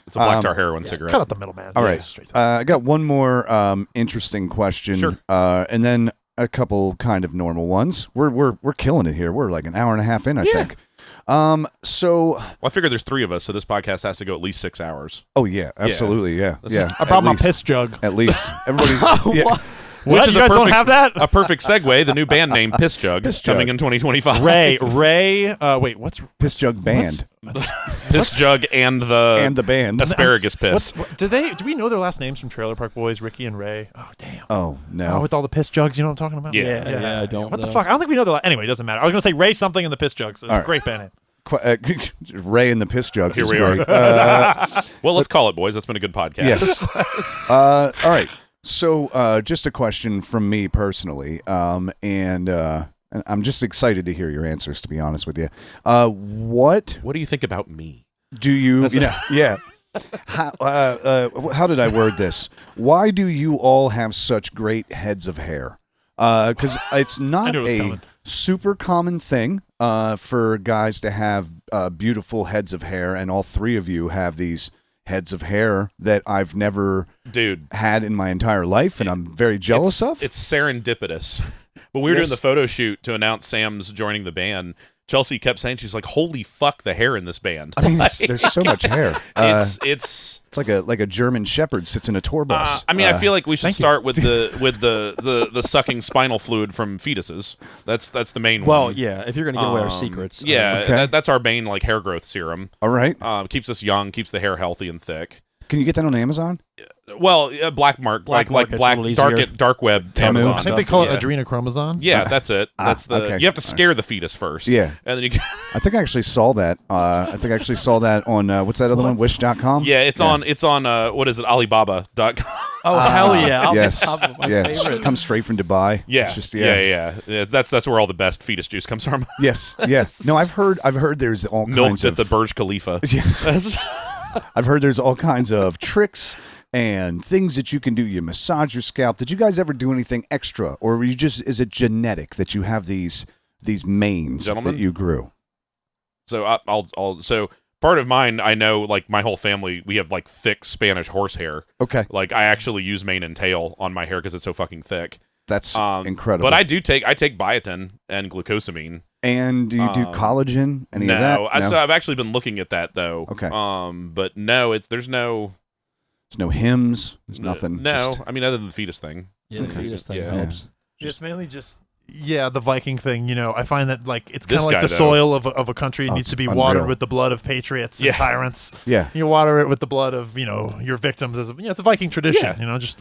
It's a black tar heroin cigarette. Cut out the middleman. All right. Straight I got one more interesting question. Sure. And then a couple kind of normal ones. We're killing it here. We're like an hour and a half in, I think. So Well, I figure there's 3 of us, so this podcast has to go at least 6 hours. oh yeah, absolutely, yeah. I brought my least. piss jug. At least everybody. Yeah. What? is You a guys don't perfect- have that? A perfect segue. The new band name Piss Jug Piss Jug. coming in 2025. Ray. Wait, what's Piss Jug Band Piss Jug and and the band. asparagus piss. do we know their last names from Trailer Park Boys, Ricky and Ray? Oh damn. Oh no. With all the piss jugs, you know what I'm talking about? Yeah. I don't What the know. fuck? I don't think we know the anyway, it doesn't matter. I was gonna say Ray something in the piss jugs. It's a right. great band name. Ray and the Piss Jug. Here is we are. great. Well, let's call it, boys. That's been a good podcast. Yes. All right. So, just a question from me personally, and I'm just excited to hear your answers. To be honest with you, what What do you think about me? do you? Yeah. How did I word this? Why do you all have such great heads of hair? Because it's not knew it was a coming. super common thing for guys to have beautiful heads of hair, and all 3 of you have these heads of hair that I've never Dude, had in my entire life, and I'm very jealous of. It's serendipitous. When we were doing the photo shoot to announce Sam's joining the band, Chelsea kept saying, she's like, holy fuck, the hair in this band. I mean, there's so much hair. It's It's like a German shepherd sits in a tour bus. I mean, I feel like we should start with the sucking spinal fluid from fetuses. That's the main one. Well, yeah, if you're going to give away our secrets. Yeah, Okay. that's our main like hair growth serum. All right. Keeps us young, keeps the hair healthy and thick. Can you get that on Amazon? Well, black mark, Black like market's black a little easier. dark web Temu. Amazon I think stuff. they call yeah. it adrenochromosome. Yeah, that's it. That's the okay. you have to scare the fetus first. Yeah. and then you. I think I actually saw that. I think I actually saw that on what's that other one? Wish.com. Yeah, it's on what is it? Alibaba.com. Oh, hell yeah. Yes. My Yeah. favorite. Comes straight from Dubai. Yeah, It's just, yeah. That's where all the best fetus juice comes from. Yes. Yes. No, I've heard there's all Milked kinds at of the Burj Khalifa. I've heard there's all kinds of tricks and things that you can do. You massage your scalp. Did you guys ever do anything extra, or were you just is it genetic that you have these manes Gentlemen? that you grew? So I'll so part of mine, I know, like my whole family, we have like thick Spanish horse hair. Okay, Like I actually use mane and tail on my hair because it's so fucking thick. that's Um, incredible. But I take biotin and glucosamine. And do you do collagen? Any of that? So I've actually been looking at that though. Okay. But no, there's no hymns. There's nothing. No, just- I mean other than the fetus thing. Yeah, the fetus thing Yeah. helps. It's mainly just the Viking thing. You know, I find that like it's kind This of like guy, the though. soil of a country. It Oh, needs it's to be unreal. watered with the blood of patriots Yeah. and tyrants. yeah. You water it with the blood of your victims. It's a Viking tradition. Yeah. Just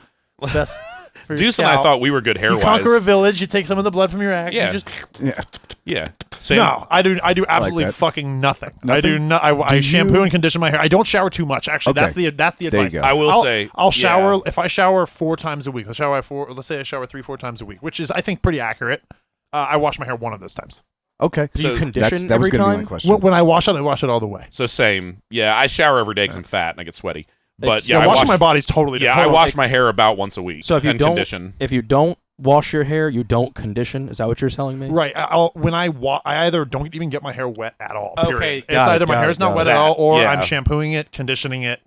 best. For your Deuce and I scalp. thought we were good hair You wise. conquer a village. You take some of the blood from your axe. Yeah. You just Yeah. Yeah. Same. no. I do absolutely that. fucking nothing. I Nothing? do not. I Do shampoo you- and condition my hair. I don't shower too much. Actually, Okay. that's the There you advice. go. I will say I'll shower yeah. if I shower 4 times a week. Let's say I shower 3-4 times a week, which is I think pretty accurate. I wash my hair one of those times. Okay. Do you So condition that was every going to be time? my question. When I wash it all the way. So same. Yeah, I shower every day because I'm fat and I get sweaty. But It's- yeah, I washing wash my body's totally Yeah, different. I wash my hair about once a week. So if you and don't, condition. if you don't wash your hair, you don't condition. Is that what you're telling me? Right. When I either don't even get my hair wet at all. Okay, Period. It's got it, either my got hair's it, not got wet it. at all, or Yeah. I'm shampooing it, conditioning it,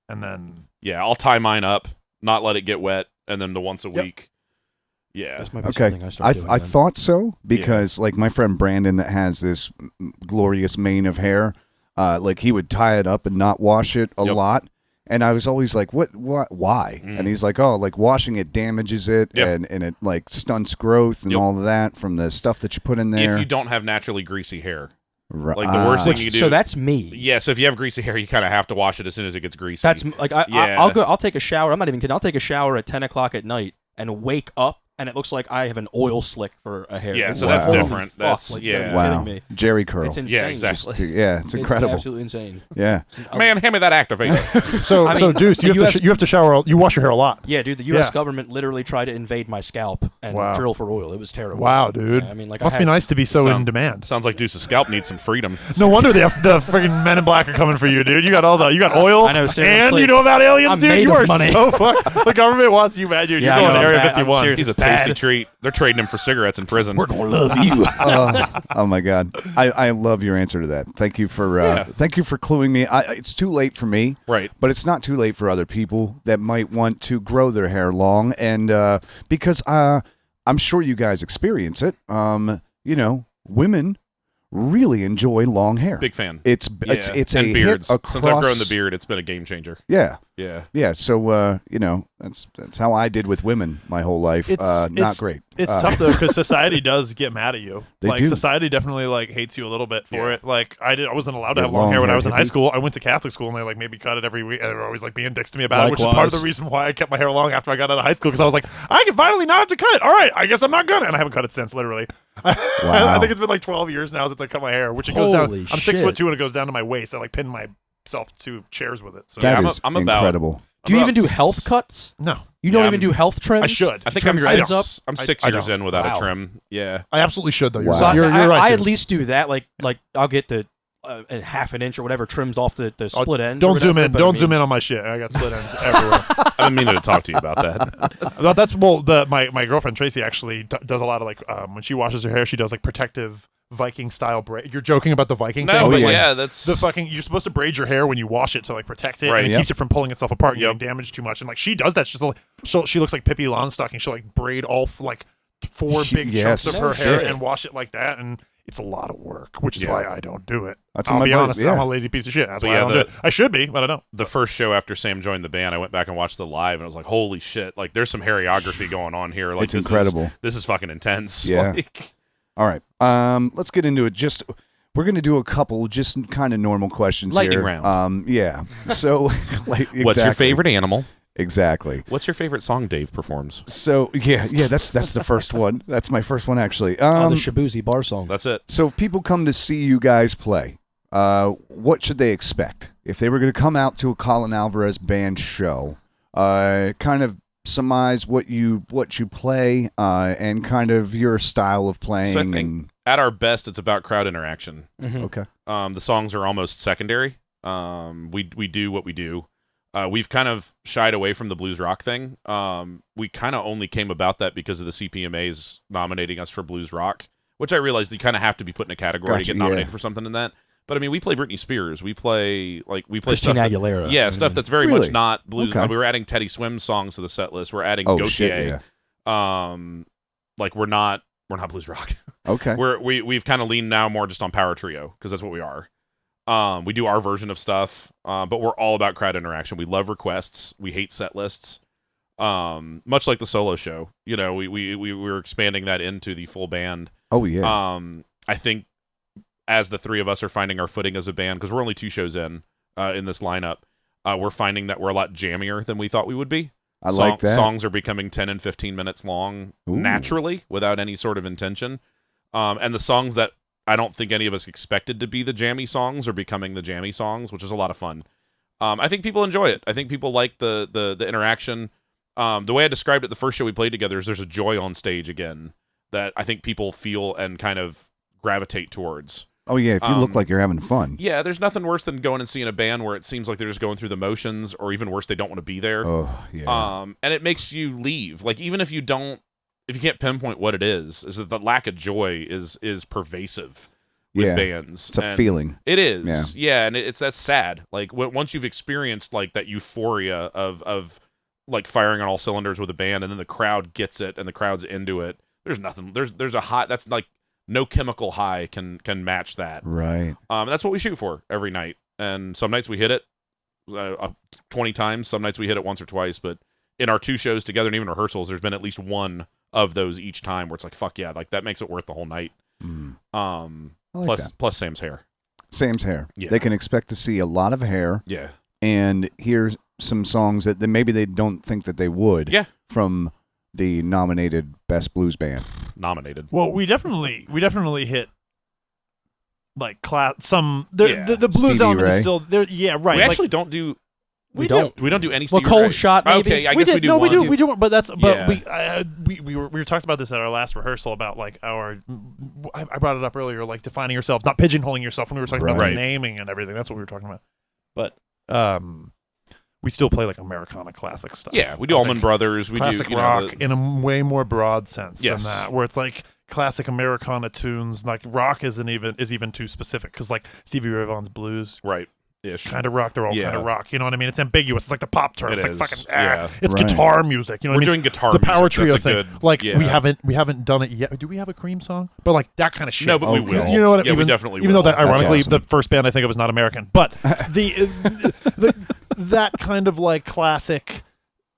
and then Yeah, I'll tie mine up, not let it get wet, and then the once a Yep. week. Yeah. This might be Okay, something I start doing I then. thought so because like my friend Brandon that has this glorious mane of hair, like he would tie it up and not wash it a Yep. lot, and I was always like, what why? And he's like, oh, like washing it damages it, Yep. and it like stunts growth and Yep. all of that from the stuff that you put in there. If you don't have naturally greasy hair. Right. like, the worst thing you do- So that's me. Yeah, so if you have greasy hair, you kind of have to wash it as soon as it gets greasy. That's like Yeah. I'll take a shower. I'm not even kidding. I'll take a shower at 10 o'clock at night and wake up, and it looks like I have an oil slick for a hair. Yeah, so that's Holy different. fuck, That's- like, yeah. are you Wow, kidding me? Jerry curl. It's insane. Yeah, exactly. Just- Yeah, it's incredible. It's absolutely insane. Yeah. Man, hand me that activator. so I mean, Deuce, you the have US to you have to shower. You wash your hair a lot. Yeah, dude, the U.S. Yeah. government literally tried to invade my scalp and Wow. drill for oil. It was terrible. Wow, dude. Yeah, I mean, like, Must I be had- nice to be so in Sound- demand. Sounds like Deuce's scalp needs some freedom. No wonder the freaking Men in Black are coming for you, dude. You got oil. I know, and seriously. you know about aliens, I'm dude. made You of are money. so fucked. The government wants you, man, dude. Yeah, You're I going to know, Area I'm 51. serious. He's a It's bad tasty treat. They're trading him for cigarettes in prison. We're gonna love you. Oh my God, I love your answer to that. Thank you for cluing me. It's too late for me, Right. but it's not too late for other people that might want to grow their hair long, and because I'm sure you guys experience it. Women really enjoy long hair. Big fan. It's and a beards. hit across. Since I've grown the beard, it's been a game changer. Yeah. Yeah. So that's how I did with women my whole life. Not great. It's tough though because society does get mad at you. They do. Society definitely hates you a little bit for Yeah. it. Like I wasn't allowed to Yeah, have long hair when I was in high long-haired school. I went to Catholic school and they maybe cut it every week. And they were always being dicks to me about it, which is part of the Likewise. reason why I kept my hair long after I got out of high school because I was like, I can finally not have to cut it. All right, I guess I'm not gonna, and I haven't cut it since. Literally, I think it's been 12 years now since I cut my hair, which it goes down. Holy I'm shit. 6'2" and it goes down to my waist. I pin myself to chairs with it. So That I'm is I'm about- incredible. Do you about even do health cuts? no, You don't Yeah, even do health trims? I should. I think Trim I'm your ends up? I'm 6 I years don't. in without Wow. a trim. Yeah. I absolutely should though. Wow. So You're right. I at Deuce. least do that. Like I'll get the a half an inch or whatever trimmed off the split ends. Don't zoom in. Don't zoom in on my shit. I got split ends everywhere. I've been meaning to talk to you about that. That's my girlfriend Tracy actually does a lot of when she washes her hair, she does protective Viking style braid. You're joking about the Viking No, thing? Oh, but yeah. yeah, that's The fucking you're supposed to braid your hair when you wash it to protect it, Right. and it Yep. keeps it from pulling itself apart and Yep. getting damaged too much. And she does that. So she looks like Pippi Longstocking. She'll braid all 4 big Yes. chunks of her No hair shit. and wash it like that, and it's a lot of work, which is Yeah. why I don't do it. That's I'll my be buddy- honest, yeah. I'm a lazy piece of shit. That's But why yeah, I don't do it. I should be, but I don't. the first show after Sam joined the band. I went back and watched the live, and I was like, "Holy shit! There's some hairography going on here. It's this incredible. This is fucking intense." Yeah. All right. Let's get into it. We're going to do a couple just kind of normal questions Lightning here. round. Yeah. So, exactly. What's your favorite animal? Exactly. What's your favorite song Dave performs? So, yeah, that's the first one. That's my first one, actually. the Shabuzi bar song. That's it. So, if people come to see you guys play, what should they expect? If they were going to come out to a Colin Alvarez Band show, kind of surmise what you play and kind of your style of playing. So I think at our best, it's about crowd interaction. Okay. The songs are almost secondary. We do what we do. We've kind of shied away from the blues rock thing. We kind of only came about that because of the CPMAs nominating us for blues rock, which I realized you kind of have to be put in a category Gotcha, to get nominated yeah. for something in that. But I mean, we play Britney Spears. We play Christina stuff that- Aguilera. yeah, stuff that's very Really? much not blues. Okay. We were adding Teddy Swims songs to the set list. We're adding Oh, Gautier. shit, yeah. We're not blues rock. Okay. We've kind of leaned now more just on power trio because that's what we are. We do our version of stuff, but we're all about crowd interaction. We love requests. We hate set lists. Much like the solo show, we're expanding that into the full band. Oh, yeah. I think as the three of us are finding our footing as a band, because we're only 2 shows in this lineup, we're finding that we're a lot jammier than we thought we would be. I like that. Songs are becoming 10 and 15 minutes long Ooh. naturally without any sort of intention. And the songs that I don't think any of us expected to be the jammy songs are becoming the jammy songs, which is a lot of fun. I think people enjoy it. I think people like the interaction. The way I described it the first show we played together is there's a joy on stage again that I think people feel and kind of gravitate towards. Oh, yeah, if you look like you're having fun. Yeah, there's nothing worse than going and seeing a band where it seems like they're just going through the motions, or even worse, they don't want to be there. Oh, yeah. And it makes you leave. Even if you can't pinpoint what it is that the lack of joy is pervasive with Yeah. bands. It's a And feeling. It is. Yeah, and that's sad. Once you've experienced that euphoria of firing on all cylinders with a band, and then the crowd gets it and the crowd's into it. There's nothing. There's a high that's no chemical high can match that. Right. That's what we shoot for every night. And some nights we hit it 20 times. Some nights we hit it once or twice. But in our 2 shows together and even rehearsals, there's been at least one of those each time where it's fuck yeah, that makes it worth the whole night. Mm. I like that. Plus Sam's hair. Sam's hair. Yeah. They can expect to see a lot of hair Yeah. and hear some songs that maybe they don't think that they would Yeah. from the nominated Best Blues Band. Nominated. Well, we definitely hit class some Yeah. the blues Stevie element Ray. is still there. Yeah, right. We actually don't do. We don't. We don't do any. Well, Stevie Cold Ray. Shot, maybe? Okay, I we guess did. we do. No, we one. do. We do. But Yeah. we were talking about this at our last rehearsal about our. I brought it up earlier, defining yourself, not pigeonholing yourself when we were talking about Right. naming and everything. That's what we were talking about. But we still play like Americana classic stuff. Yeah, we do I Allman think Brothers. We classic do rock in a way more broad sense Yes. than that, where it's like classic Americana tunes. Like rock is even too specific because like Stevie Ray Vaughan's blues. right ish. Kind of rock, they're all Yeah. kind of rock. You know what I mean? It's ambiguous. It's like the pop term. It It's like is, fucking yeah. it's Right. guitar music. You know what We're I mean? doing guitar the power music. trio That's a thing. good- Like yeah. we haven't done it yet. Do we have a Cream song? But like that kind of shit. No, but we Okay. will. You know what? Yeah, even, we definitely even will. though that ironically awesome. the first band I think of was not American, but that kind of like classic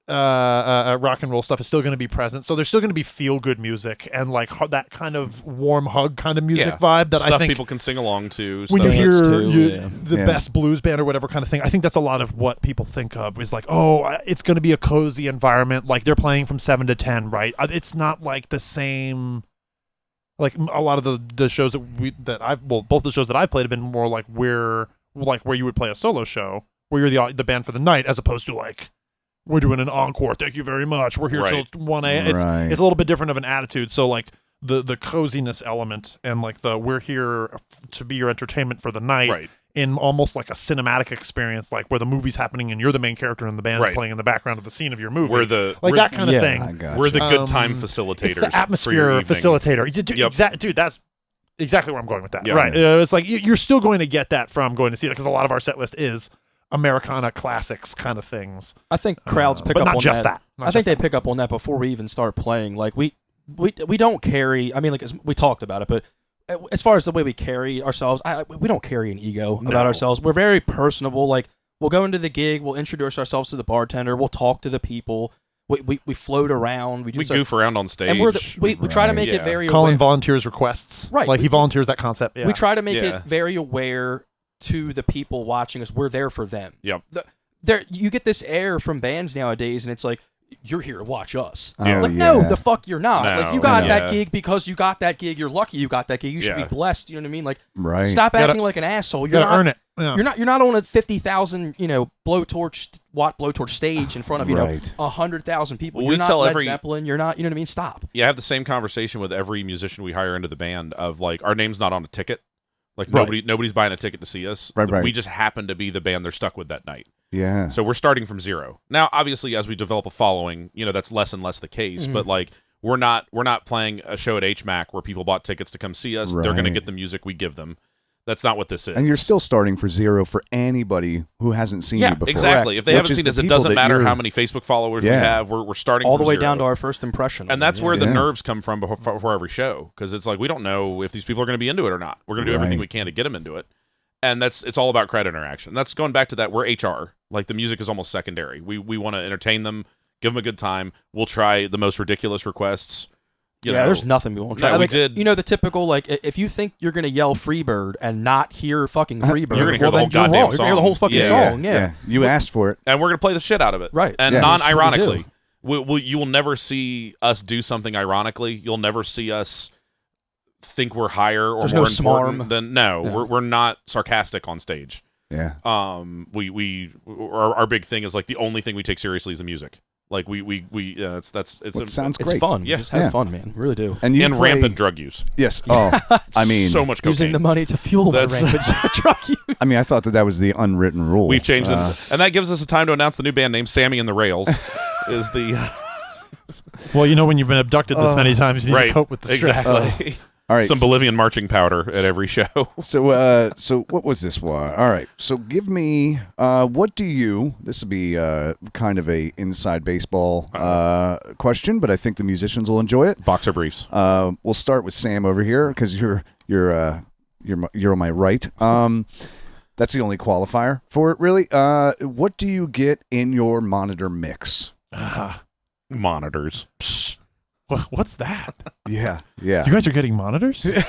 rock and roll stuff is still going to be present. So there's still going to be feel good music and like that kind of warm hug kind of music Yeah. vibe that Stuff I think people can sing along to. when you stuff- hear Dance too, yeah. the Yeah. best blues band or whatever kind of thing, I think that's a lot of what people think of is like, oh, it's going to be a cozy environment. Like they're playing from 7 to 10, right? It's not like the same. Like a lot of the shows both the shows that I've played have been more like where you would play a solo show where you're the band for the night as opposed to like we're doing an encore. Thank you very much. We're here Right. till 1 a.m. Right. It's a little bit different of an attitude. So like the coziness element and like the we're here to be your entertainment for the night Right. in almost like a cinematic experience, like where the movie's happening and you're the main character and the band's Right. playing in the background of the scene of your movie. We're the like we're- that kind of yeah, thing. I got We're the good time Um, facilitators. It's the for atmosphere your evening. facilitator. Dude, Yep. dude, that's exactly where I'm going with that. Yeah. Right. It's like you're still going to get that from going to see it because a lot of our set list is Americana classics kind of things. I think crowds pick but up not on just that. that. Not I think just they that. pick up on that before we even start playing. Like we don't carry. I mean, like we talked about it, but as far as the way we carry ourselves, we don't carry an ego No. about ourselves. We're very personable. Like we'll go into the gig, we'll introduce ourselves to the bartender, we'll talk to the people. We float around. We do We stuff, goof around on stage. and we try to Right. make it Yeah. very Colin aware. volunteers requests. Right. Like he volunteers that concept. Yeah. We try to make Yeah. it very aware to the people watching us. We're there for them. Yep. You get this air from bands nowadays, and it's like you're here to watch us. Oh, Like, yeah. no, the fuck you're not. No, like, you got no. that gig because you got that gig. You're lucky you got that gig. You should Yeah. be blessed. You know what I mean? Like, Right. stop Gotta- acting like an asshole. You You're gotta not, earn it. Yeah. You're not on a 50,000 watt blowtorch stage in front of Right. 100,000 people. Well, You're we not tell Led every- Zeppelin. You're not. You know what I mean? Stop. Yeah, I have the same conversation with every musician we hire into the band of like our name's not on a ticket. Like Right. nobody's buying a ticket to see us. Right. We just happen to be the band they're stuck with that night. Yeah. So we're starting from zero. Now, obviously, as we develop a following, that's less and less the case. Mm-hmm. But like we're not playing a show at HMAC where people bought tickets to come see us. They're going to Right. get the music we give them. That's not what this is. And you're still starting for zero for anybody who hasn't seen you before. exactly. If they Which haven't is seen the us, it people doesn't that matter you're- how many Facebook followers we Yeah. have. We're starting All from the way zero. down to our first impression. And that's where the Yeah. nerves come from before every show, because it's like we don't know if these people are going to be into it or not. We're going to do everything Right. we can to get them into it, and it's all about crowd interaction. That's going back to that. We're HR. Like the music is almost secondary. We want to entertain them, give them a good time. We'll try the most ridiculous requests. You know, there's nothing we won't try. No, we Like, did- the typical, like, if you think you're going to yell Freebird and not hear fucking Freebird, You're gonna hear well, the whole then you're goddamn wrong. You're going to hear the whole song. fucking Yeah. song. Yeah. You asked for it. and we're going to play the shit out of it, Right. And Yeah. non-ironically. You will never see us do something ironically. You'll never see us think we're higher or There's more no important smarm. than we're not sarcastic on stage. Yeah. Our big thing is like the only thing we take seriously is the music. Like it's Which sounds It's great. fun. Yeah. Just have Yeah. fun, man. Really do. And you and play- rampant drug use. Yes. Oh, I mean, so much cocaine. Using the money to fuel my That's- rampant drug use. I mean, I thought that was the unwritten rule. We've changed it, and that gives us a time to announce the new band name. Sammy and the Rails is the Well, when you've been abducted this many times, you need right. to cope with the stress. Exactly. All right. Some Bolivian marching powder at every show. So what was this one? All right. So give me what do you? This will be kind of a inside baseball question, but I think the musicians will enjoy it. Boxer briefs. We'll start with Sam over here because you're on my right. That's the only qualifier for it, really. What do you get in your monitor mix? Monitors. What's that? Yeah. You guys are getting monitors? Are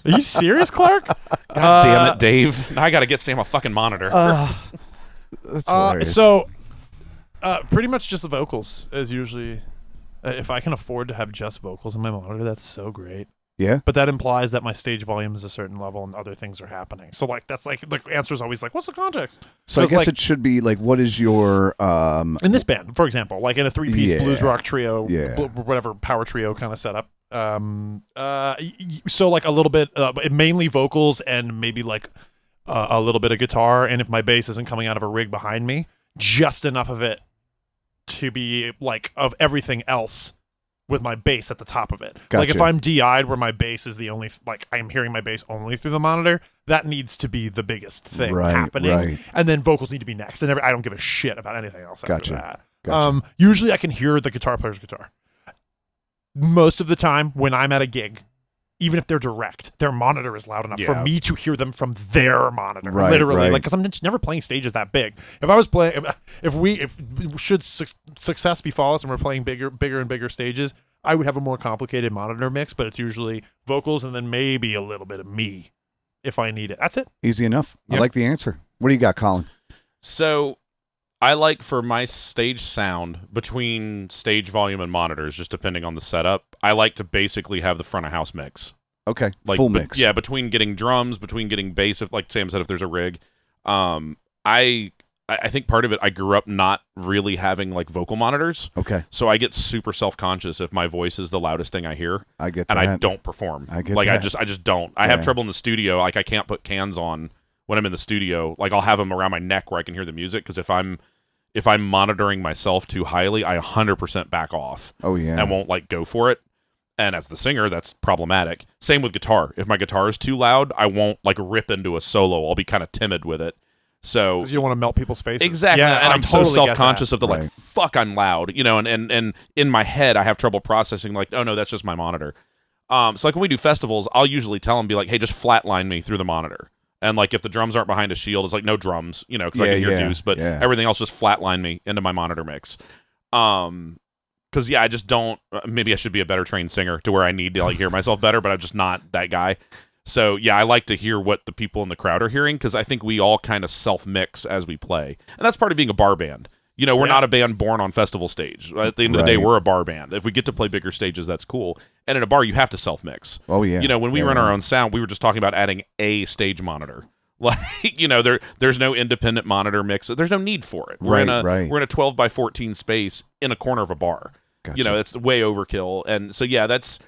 you serious, Clark? God damn it, Dave! Now I got to get Sam a fucking monitor. That's hilarious. So, pretty much just the vocals is usually. If I can afford to have just vocals in my monitor, that's so great. yeah. But that implies that my stage volume is a certain level and other things are happening. So, that's the answer is always like, what's the context? So I 'Cause, guess like, it should be like, what is your in this band, for example, like in a three-piece Yeah. blues rock trio, Yeah. whatever power trio kind of setup. So like a little bit, mainly vocals and maybe like a little bit of guitar, and if my bass isn't coming out of a rig behind me, just enough of it to be like of everything else with my bass at the top of it. Like if Gotcha. I'm DI'd where my bass is the only, like I'm hearing my bass only through the monitor, that needs to be the biggest thing happening. Right. And then vocals need to be next. And I don't give a shit about anything else Gotcha. after that. Gotcha. Usually I can hear the guitar player's guitar. Most of the time when I'm at a gig, even if they're direct, their monitor is loud enough for Yeah. me to hear them from their monitor, Right, literally. right. Like, because I'm just never playing stages that big. If I was playing, if should success befall us and we're playing bigger and bigger stages, I would have a more complicated monitor mix. But it's usually vocals and then maybe a little bit of me if I need it. That's it. Easy enough. I Yep. like the answer. What do you got, Colin? So I like for my stage sound between stage volume and monitors, just depending on the setup, I like to basically have the front of house mix. Okay, Like full mix. Yeah, between getting drums, between getting bass, if like Sam said, if there's a rig. I think part of it, I grew up not really having like vocal monitors. Okay, So I get super self-conscious if my voice is the loudest thing I hear, I get and that. I don't perform. I get like that. I just don't. I have Yeah. trouble in the studio. Like I can't put cans on when I'm in the studio. Like I'll have them around my neck where I can hear the music, because if I'm monitoring myself too highly, I 100% back off Oh yeah. and won't like go for it. And as the singer, that's problematic. Same with guitar. If my guitar is too loud, I won't like rip into a solo. I'll be kind of timid with it. So 'Cause you don't want to melt people's faces. exactly, Yeah, and I I'm totally so get self-conscious of the Right. like, fuck, I'm loud, you know, and in my head, I have trouble processing like, oh no, that's just my monitor. So like when we do festivals, I'll usually tell them, be like, hey, just flatline me through the monitor. And like if the drums aren't behind a shield, it's like no drums, you know, because I Yeah, can hear yeah, Deuce, but yeah. everything else just flatline me into my monitor mix. Because yeah, I just don't. Maybe I should be a better trained singer to where I need to like hear myself better, but I'm just not that guy. So yeah, I like to hear what the people in the crowd are hearing, because I think we all kind of self mix as we play, and that's part of being a bar band. You know, we're not a band born on festival stage. At the end of the day, Right. we're a bar band. If we get to play bigger stages, that's cool. And in a bar, you have to self mix. Oh yeah. You know, when we Yeah, run yeah. our own sound, we were just talking about adding a stage monitor. Like, you know, there's no independent monitor mix. There's no need for it. We're Right. in a 12 by 14 space in a corner of a bar. Gotcha. You know, it's way overkill. And so yeah, that's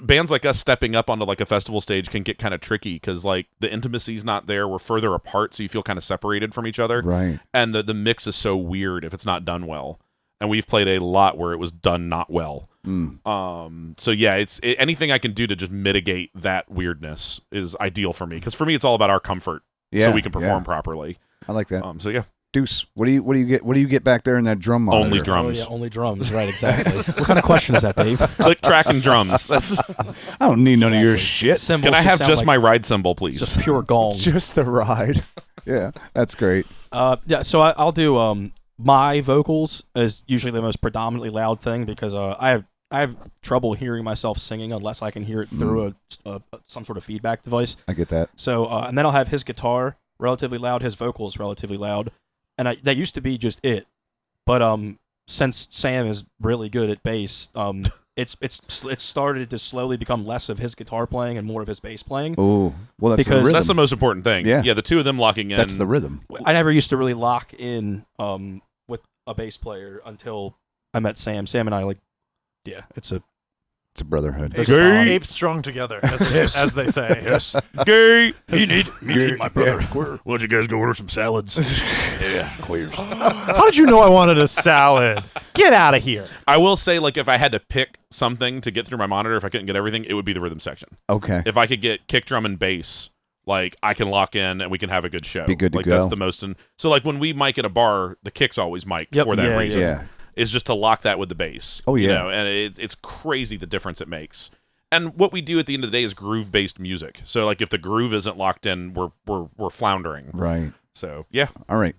bands like us stepping up onto like a festival stage can get kind of tricky, because like the intimacy's not there. We're further apart, so you feel kind of separated from each other. Right. And the mix is so weird if it's not done well. And we've played a lot where it was done not well. So yeah, anything I can do to just mitigate that weirdness is ideal for me, because for me it's all about our comfort, Yeah, so we can perform yeah. properly. I like that. So yeah, Deuce, what do you get back there in that drum monitor? only Oh, drums, yeah, only drums. Right, exactly. What kind of question is that, Dave? click track and drums. That's. I don't need none of your shit. Cymbals Can I have sound just like my ride cymbal, please? just pure gongs? Just the ride. Yeah, that's great. Yeah, so I'll do my vocals is usually the most predominantly loud thing, because I have trouble hearing myself singing unless I can hear it through some sort of feedback device. I get that. So and then I'll have his guitar relatively loud, his vocals relatively loud, and that used to be just it. But since Sam is really good at bass, it's started to slowly become less of his guitar playing and more of his bass playing. Oh, well, that's the Because rhythm. That's the most important thing. Yeah. the two of them locking in. That's the rhythm. I never used to really lock in with a bass player until I met Sam. Sam and I it's a It's a brotherhood. There's a- Apes strong together, as they say. yes. gay. You need my brother. Why don't you guys go order some salads? Yeah, queers. How did you know I wanted a salad? Get out of here. I will say, like, if I had to pick something to get through my monitor, if I couldn't get everything, it would be the rhythm section. Okay. If I could get kick drum and bass, like, I can lock in and we can have a good show. Be good to like, go. That's the most. So, like, when we mic at a bar, the kick's always mic Yep. for that Yeah, reason. Yeah. Is just to lock that with the bass. Oh, You yeah. know, and it's crazy the difference it makes. And what we do at the end of the day is groove-based music. So, like, if the groove isn't locked in, we're floundering. Right. So, yeah. All right.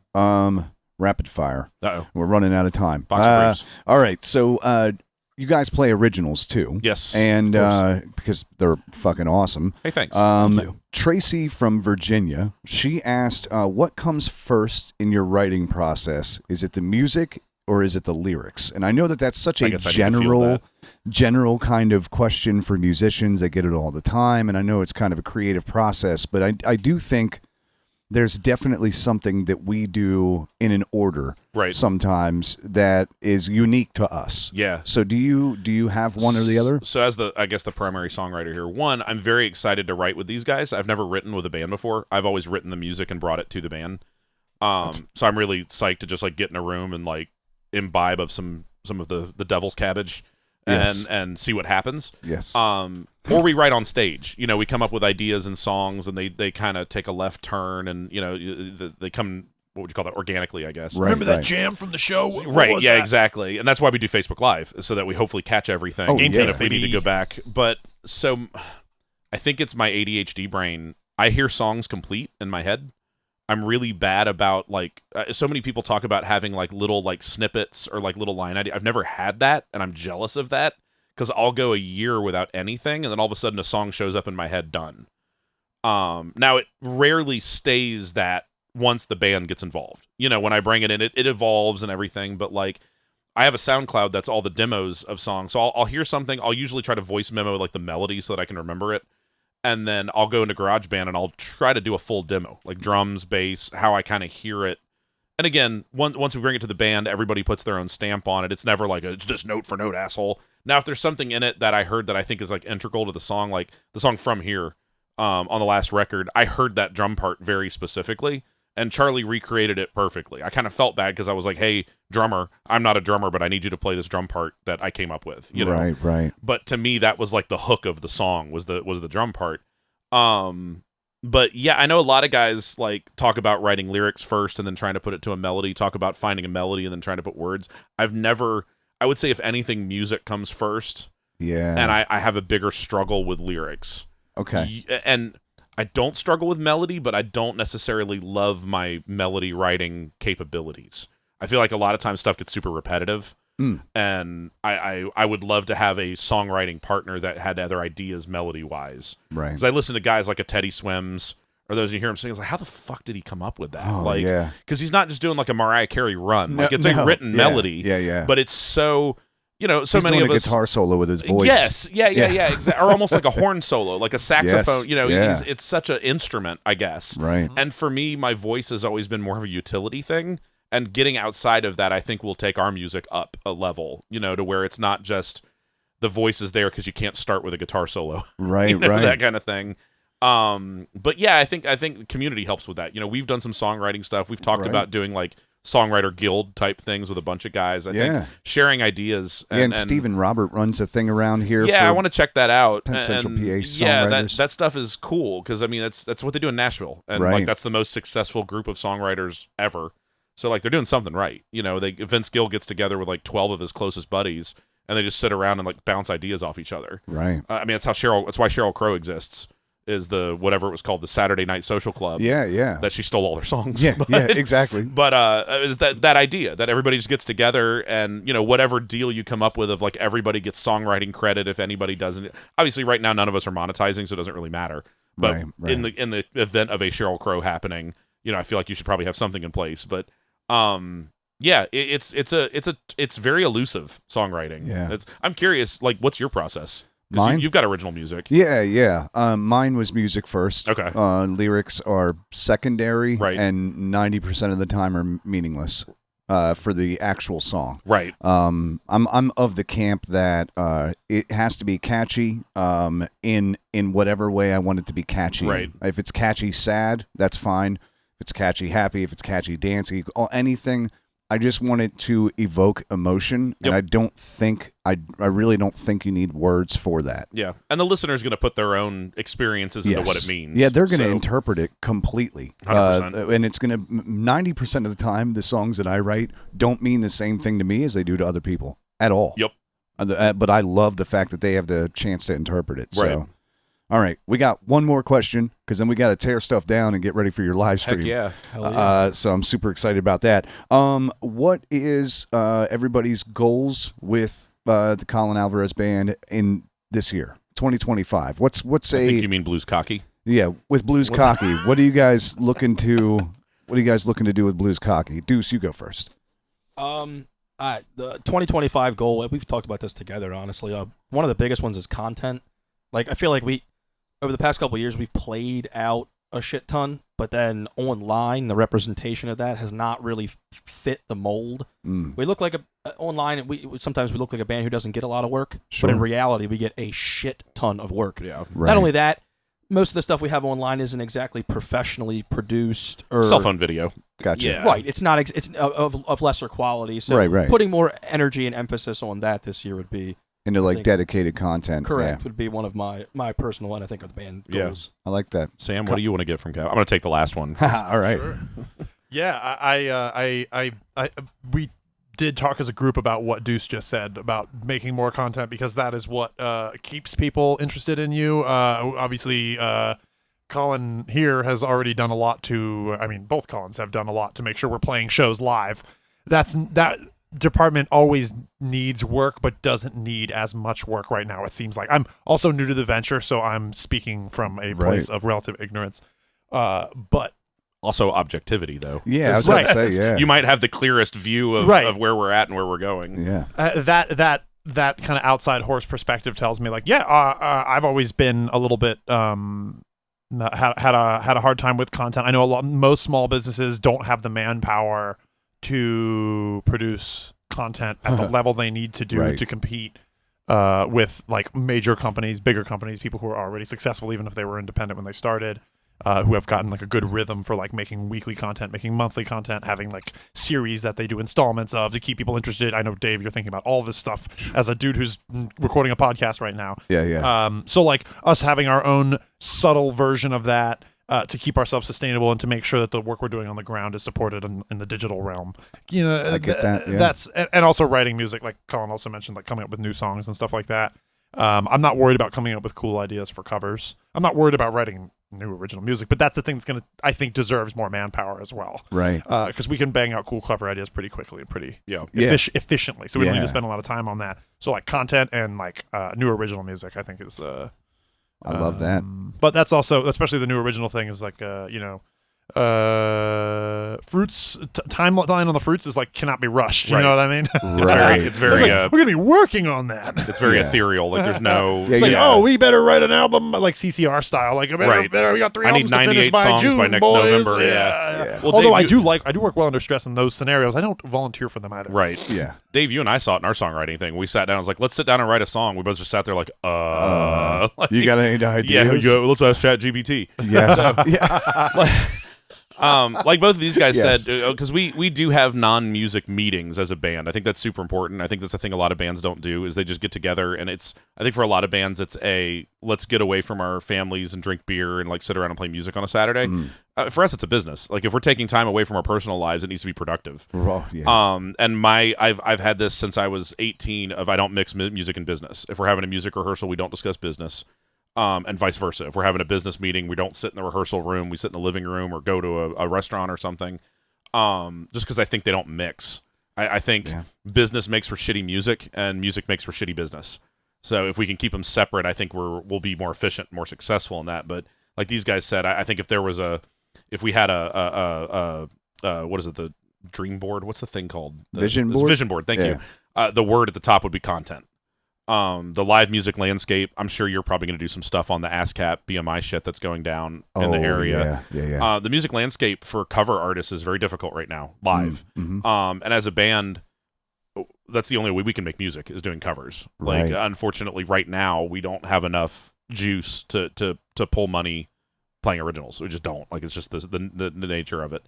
Rapid fire. Uh-oh. We're running out of time. Box of grapes. All right. So you guys play originals too. Yes. And because they're fucking awesome. Hey, thanks. Thank you. Tracy from Virginia, she asked, what comes first in your writing process? Is it the music or is it the lyrics? And I know that that's such I a guess I need to feel general kind of question for musicians. They get it all the time, and I know it's kind of a creative process, but I do think there's definitely something that we do in an order Right. sometimes that is unique to us. Yeah. So do you have one or the other? So as the primary songwriter here, one, I'm very excited to write with these guys. I've never written with a band before. I've always written the music and brought it to the band. So I'm really psyched to just like get in a room and like imbibe of some of the devil's cabbage Yes. and see what happens. Yes. Or we write on stage. You know, we come up with ideas and songs, and they kind of take a left turn, and you know, they come, what would you call that, organically, I guess. Right, Remember that right. jam from the show? What Right, was yeah, that? exactly. And that's why we do Facebook Live, so that we hopefully catch everything. Oh, And yeah. if we need to go back. But so I think it's my ADHD brain. I hear songs complete in my head. I'm really bad about like so many people talk about having like little like snippets or like little line ideas. I've never had that, and I'm jealous of that because I'll go a year without anything, and then all of a sudden a song shows up in my head done. Now it rarely stays that once the band gets involved. You know, when I bring it in, it evolves and everything. But like, I have a SoundCloud that's all the demos of songs. So I'll hear something. I'll usually try to voice memo like the melody so that I can remember it. And then I'll go into GarageBand and I'll try to do a full demo, like drums, bass, how I kind of hear it. And again, once we bring it to the band, everybody puts their own stamp on it. It's never like, it's this note for note, asshole. Now, if there's something in it that I heard that I think is like integral to the song, like the song From Here on the last record, I heard that drum part very specifically. And Charlie recreated it perfectly. I kind of felt bad because I was like, hey, drummer, I'm not a drummer, but I need you to play this drum part that I came up with. You know? Right. But to me, that was like the hook of the song was the drum part. But yeah, I know a lot of guys like talk about writing lyrics first and then trying to put it to a melody, talk about finding a melody and then trying to put words. I would say if anything, music comes first. Yeah. And I have a bigger struggle with lyrics. Okay. And I don't struggle with melody, but I don't necessarily love my melody writing capabilities. I feel like a lot of times stuff gets super repetitive. And I would love to have a songwriting partner that had other ideas melody-wise. Right. Because I listen to guys like a Teddy Swims, or those you hear him sing, it's like, how the fuck did he come up with that? Oh, like, yeah. Because he's not just doing like a Mariah Carey run. No, Like, it's a no. written Yeah. melody. Yeah. But it's so, you know, so He's many doing of a us... guitar solo with his voice. Yes, yeah, exactly. Or almost like a horn solo, like a saxophone. Yes, You know, yeah. it's such an instrument, I guess. Right. And for me, my voice has always been more of a utility thing. And getting outside of that, I think will take our music up a level, you know, to where it's not just the voice is there because you can't start with a guitar solo. Right, You know, right. that kind of thing. But yeah, I think the community helps with that. You know, we've done some songwriting stuff. We've talked Right. about doing like songwriter guild type things with a bunch of guys. I Yeah. think sharing ideas. And Stephen Robert runs a thing around here. Yeah, for I want to check that out. Penn Central PA Yeah, songwriters. that stuff is cool because I mean that's what they do in Nashville, and Right. like that's the most successful group of songwriters ever. So like they're doing something right. You know, Vince Gill gets together with like 12 of his closest buddies, and they just sit around and like bounce ideas off each other. Right. I mean, that's why Sheryl Crow exists. Is the whatever it was called, the Saturday Night Social Club. Yeah. That she stole all their songs. Yeah, But- exactly. But is that idea that everybody just gets together and, you know, whatever deal you come up with of like everybody gets songwriting credit if anybody doesn't. Obviously, right now none of us are monetizing, so it doesn't really matter. But Right. in the event of a Sheryl Crow happening, you know, I feel like you should probably have something in place. But yeah, it's very elusive songwriting. Yeah. I'm curious, like, what's your process? 'Cause Mine? you've got original music. Yeah. Mine was music first. Okay. Lyrics are secondary, Right. and 90% of the time are meaningless for the actual song. Right. I'm of the camp that it has to be catchy in whatever way I want it to be catchy. Right. If it's catchy sad, that's fine. If it's catchy happy, if it's catchy dancey, anything. I just want it to evoke emotion, Yep. and I really don't think you need words for that. Yeah. And the listener's going to put their own experiences into what it means. Yeah, they're going to So- interpret it completely. 100%. And it's going to 90% of the time, the songs that I write don't mean the same thing to me as they do to other people at all. Yep. But I love the fact that they have the chance to interpret it. Right. So, all right, we got one more question because then we got to tear stuff down and get ready for your live Heck stream. yeah. Hell yeah. So I'm super excited about that. What is everybody's goals with the Colin Alvarez Band in this year, 2025? What's I think you mean Blues Cocky. yeah, with Blues Cocky? What are you guys looking to? What are you guys looking to do with Blues Cocky? Deuce, you go first. The 2025 goal, we've talked about this together, honestly. One of the biggest ones is content. Like, I feel like over the past couple of years, we've played out a shit ton, but then online the representation of that has not really fit the mold. We look like online. Sometimes we look like a band who doesn't get a lot of work, but in reality we get a shit ton of work. Yeah. Right. Not only that, most of the stuff we have online isn't exactly professionally produced or Cell phone video. Gotcha. Yeah. right. It's not. It's of lesser quality. So Right. putting more energy and emphasis on that this year would be Into like think- dedicated content. correct. Yeah. Would be one of my personal and I think of the band Yeah. goals. I like that. Sam, what do you want to get from Kev? I'm going to take the last one. All right. Yeah, we did talk as a group about what Deuce just said about making more content because that is what keeps people interested in you. Obviously, Colin here has already done a lot to. I mean, both Collins have done a lot to make sure we're playing shows live. That department always needs work, but doesn't need as much work right now. It seems like I'm also new to the venture, so I'm speaking from a place of relative ignorance. But Also objectivity, though. Yeah, I was going to Right. say, yeah. You might have the clearest view of where we're at and where we're going. Yeah. that kind of outside horse perspective tells me like, I've always been a little bit had a hard time with content. I know most small businesses don't have the manpower to produce content at the level they need to do Right. to compete with like major companies, bigger companies, people who are already successful, even if they were independent when they started. Who have gotten like a good rhythm for like making weekly content, making monthly content, having like series that they do installments of to keep people interested. I know, Dave, you're thinking about all this stuff as a dude who's recording a podcast right now. Yeah. So like us having our own subtle version of that to keep ourselves sustainable and to make sure that the work we're doing on the ground is supported in the digital realm. You know, I get that. Yeah. That's and also writing music, like Colin also mentioned, like coming up with new songs and stuff like that. I'm not worried about coming up with cool ideas for covers. I'm not worried about writing new original music, but that's the thing that's I think deserves more manpower as well. Right. Because we can bang out cool clever ideas pretty quickly and pretty efficiently. So we don't need to spend a lot of time on that. So like content and like new original music, I think is. I love that. But that's also, especially the new original thing, is like fruits timeline on the fruits is like cannot be rushed. You Right. know what I mean? Right. It's very we're gonna be working on that. it's very Yeah. ethereal. Like there's no Yeah, It's like, yeah. oh, we better write an album like CCR style. Like, Right. we got 3 I albums need to finish 98 by songs June, by next boys. November. Yeah. Yeah. Well, Although Dave, I do work well under stress in those scenarios. I don't volunteer for them either. right. Yeah. Dave, you and I saw it in our songwriting thing. We sat down. I was like, let's sit down and write a song. We both just sat there like, like, You got any ideas? yeah, let's ask ChatGPT. Yes. Yeah. Like both of these guys Yes. said, because we do have non-music meetings as a band. I think that's super important. I think that's the thing a lot of bands don't do is they just get together, and I think for a lot of bands it's let's get away from our families and drink beer and like sit around and play music on a Saturday. For us, it's a business. Like if we're taking time away from our personal lives, it needs to be productive. Oh, yeah. And I've had this since I was 18 of I don't mix music and business. If we're having a music rehearsal, we don't discuss business. And vice versa. If we're having a business meeting, we don't sit in the rehearsal room. We sit in the living room or go to a restaurant or something. Just because I think they don't mix. I think business makes for shitty music, and music makes for shitty business. So if we can keep them separate, I think we'll be more efficient, more successful in that. But like these guys said, I think if we had what is it, the dream board? What's the thing called? Vision board? Vision board. Thank you. The word at the top would be content. The live music landscape, I'm sure you're probably going to do some stuff on the ASCAP BMI shit that's going down in the area. Yeah. The music landscape for cover artists is very difficult right now, live. And as a band, that's the only way we can make music is doing covers. Like, unfortunately, right now, we don't have enough juice to pull money playing originals. We just don't. Like, it's just the nature of it.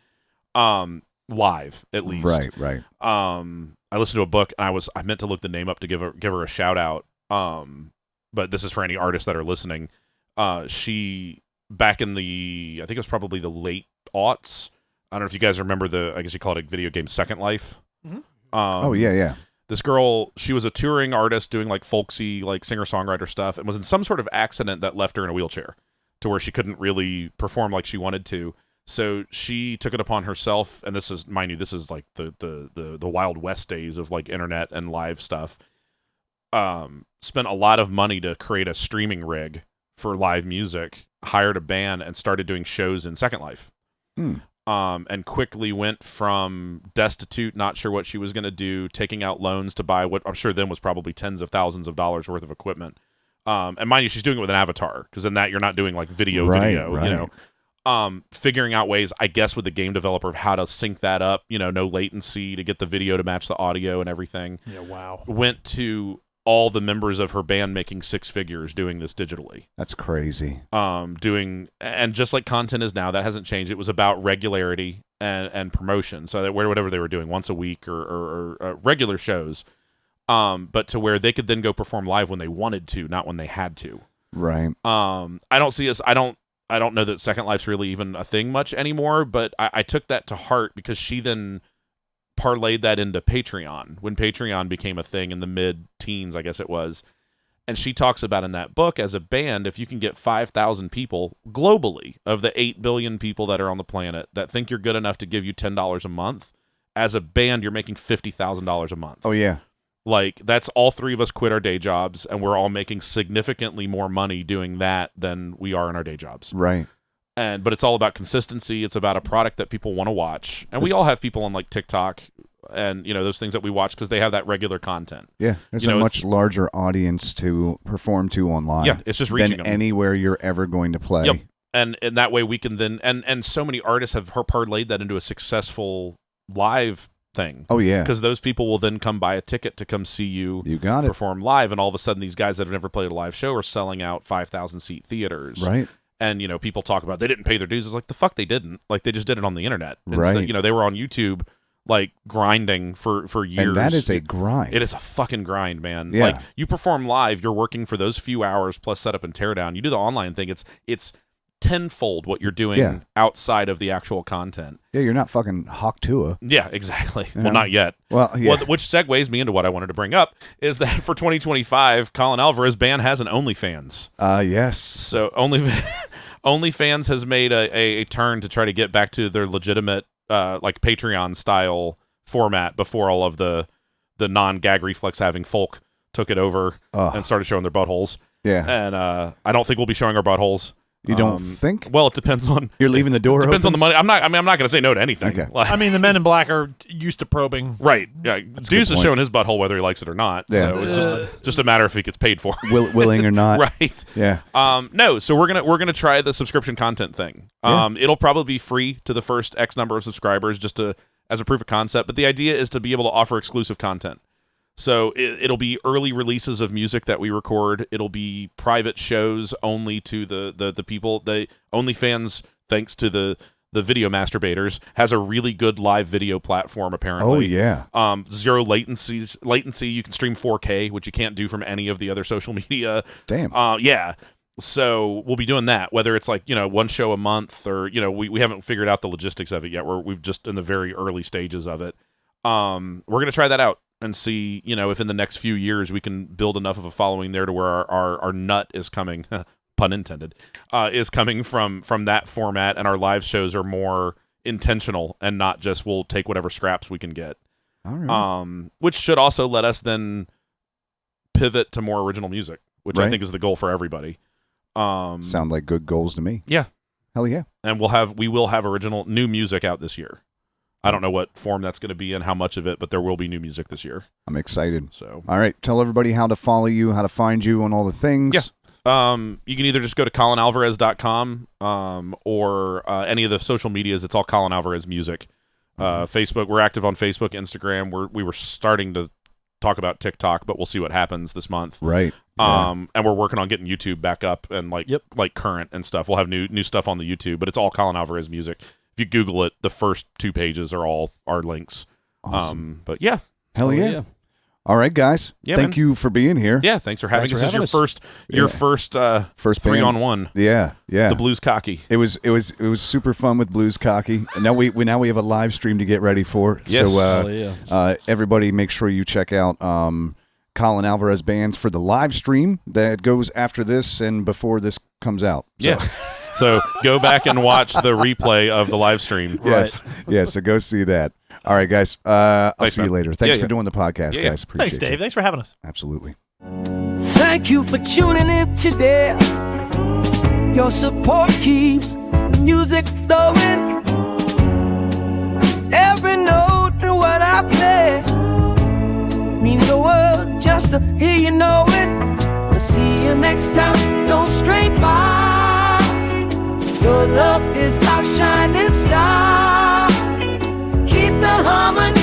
Live, at least. Right. I listened to a book, and I meant to look the name up to give her a shout out. But this is for any artists that are listening. She back in I think it was probably the late aughts. I don't know if you guys remember I guess you call it a video game Second Life. Yeah. This girl, she was a touring artist doing like folksy, like singer-songwriter stuff, and was in some sort of accident that left her in a wheelchair to where she couldn't really perform like she wanted to. So she took it upon herself, and this is, mind you, this is like the Wild West days of like internet and live stuff. Spent a lot of money to create a streaming rig for live music, hired a band, and started doing shows in Second Life. And quickly went from destitute, not sure what she was going to do, taking out loans to buy what I'm sure then was probably tens of thousands of dollars worth of equipment. And mind you, she's doing it with an avatar, because in that you're not doing like video, you know. figuring out ways, I guess, with the game developer of how to sync that up, no latency to get the video to match the audio and everything. Yeah, wow. Went to all the members of her band making six figures doing this digitally. That's crazy. And just like content is now, that hasn't changed. It was about regularity and promotion. So that whatever they were doing once a week or regular shows, but to where they could then go perform live when they wanted to, not when they had to. Right. I don't see us. I don't know that Second Life's really even a thing much anymore, but I took that to heart because she then parlayed that into Patreon when Patreon became a thing in the mid-teens, I guess it was. And she talks about in that book, as a band, if you can get 5,000 people globally of the 8 billion people that are on the planet that think you're good enough to give you $10 a month, as a band, you're making $50,000 a month. Oh, yeah. Like, that's all three of us quit our day jobs, and we're all making significantly more money doing that than we are in our day jobs. Right. But it's all about consistency. It's about a product that people want to watch. And we all have people on like TikTok and, those things that we watch because they have that regular content. Yeah. There's a much larger audience to perform to online. Yeah, it's just reaching than them. Anywhere you're ever going to play. Yep. And that way we can then, and so many artists have parlayed that into a successful live thing. Oh, yeah. Because those people will then come buy a ticket to come see you got it. perform live. And all of a sudden these guys that have never played a live show are selling out 5,000 seat theaters. Right. And, people talk about they didn't pay their dues. It's like, the fuck they didn't. Like, they just did it on the internet. Right. They were on YouTube, like, grinding for years. And that is a grind. It is a fucking grind, man. Yeah. Like, you perform live, you're working for those few hours plus setup and teardown. You do the online thing, it's tenfold what you're doing outside of the actual content. Yeah, you're not fucking Hawk Tua. Yeah, exactly. Well, not yet. Well, yeah. Well, which segues me into what I wanted to bring up is that for 2025, Colin Alvarez Band has an OnlyFans. Yes. So OnlyFans has made a turn to try to get back to their legitimate like Patreon style format before all of the non-gag reflex having folk took it over and started showing their buttholes. Yeah. And I don't think we'll be showing our buttholes. You don't think? Well, it depends on... You're leaving the door depends open? on the money. I'm not going to say no to anything. Okay. Like, I mean, the Men in Black are used to probing. right. Yeah. Deuce is showing his butthole whether he likes it or not. Yeah. So it's just a matter if he gets paid for it. Willing or not. Right. Yeah. No, so we're gonna try the subscription content thing. It'll probably be free to the first X number of subscribers just as a proof of concept, but the idea is to be able to offer exclusive content. So it'll be early releases of music that we record. It'll be private shows only to the people. The OnlyFans, thanks to the video masturbators, has a really good live video platform apparently. Oh yeah. Zero latency. You can stream 4K, which you can't do from any of the other social media. Damn. Yeah. So we'll be doing that, whether it's like, one show a month or, we haven't figured out the logistics of it yet. We've just in the very early stages of it. We're going to try that out and see, if in the next few years we can build enough of a following there to where our nut is coming, pun intended, is coming from that format, and our live shows are more intentional and not just we'll take whatever scraps we can get. All right. Which should also let us then pivot to more original music, which I Right. think is the goal for everybody. Sound like good goals to me. Yeah. Hell yeah. And we will have original new music out this year. I don't know what form that's going to be and how much of it, but there will be new music this year. I'm excited. So, All right. Tell everybody how to follow you, how to find you on all the things. Yeah. You can either just go to colinalvarez.com or any of the social medias. It's all Colin Alvarez Music. Facebook, we're active on Facebook, Instagram. We were starting to talk about TikTok, but we'll see what happens this month. Right. And we're working on getting YouTube back up and like current and stuff. We'll have new stuff on the YouTube, but it's all Colin Alvarez Music. If you Google it, the first 2 pages are all our links. Awesome. But yeah. Hell yeah. All right, guys. Yeah, Thank man. you for being here. Yeah, thanks for having Thanks us. for This is having your us. first First 3-on-1. Yeah. Yeah. The Blues Cocky. It was super fun with Blues Cocky. And now we have a live stream to get ready for. Yes. So everybody make sure you check out Colin Alvarez Bands for the live stream that goes after this and before this comes out. So, Yeah. So go back and watch the replay of the live stream. Yes. Yeah, so go see that. All right, guys. I'll Thanks, see you man. later. Thanks Yeah, for doing the podcast, Yeah, yeah. guys. Appreciate Thanks, Dave. you. Thanks for having us. Absolutely. Thank you for tuning in today. Your support keeps the music flowing. Every note and what I play means the world just to hear you know it. We'll see you next time. Don't stray by. Your love is shining star. Keep the harmony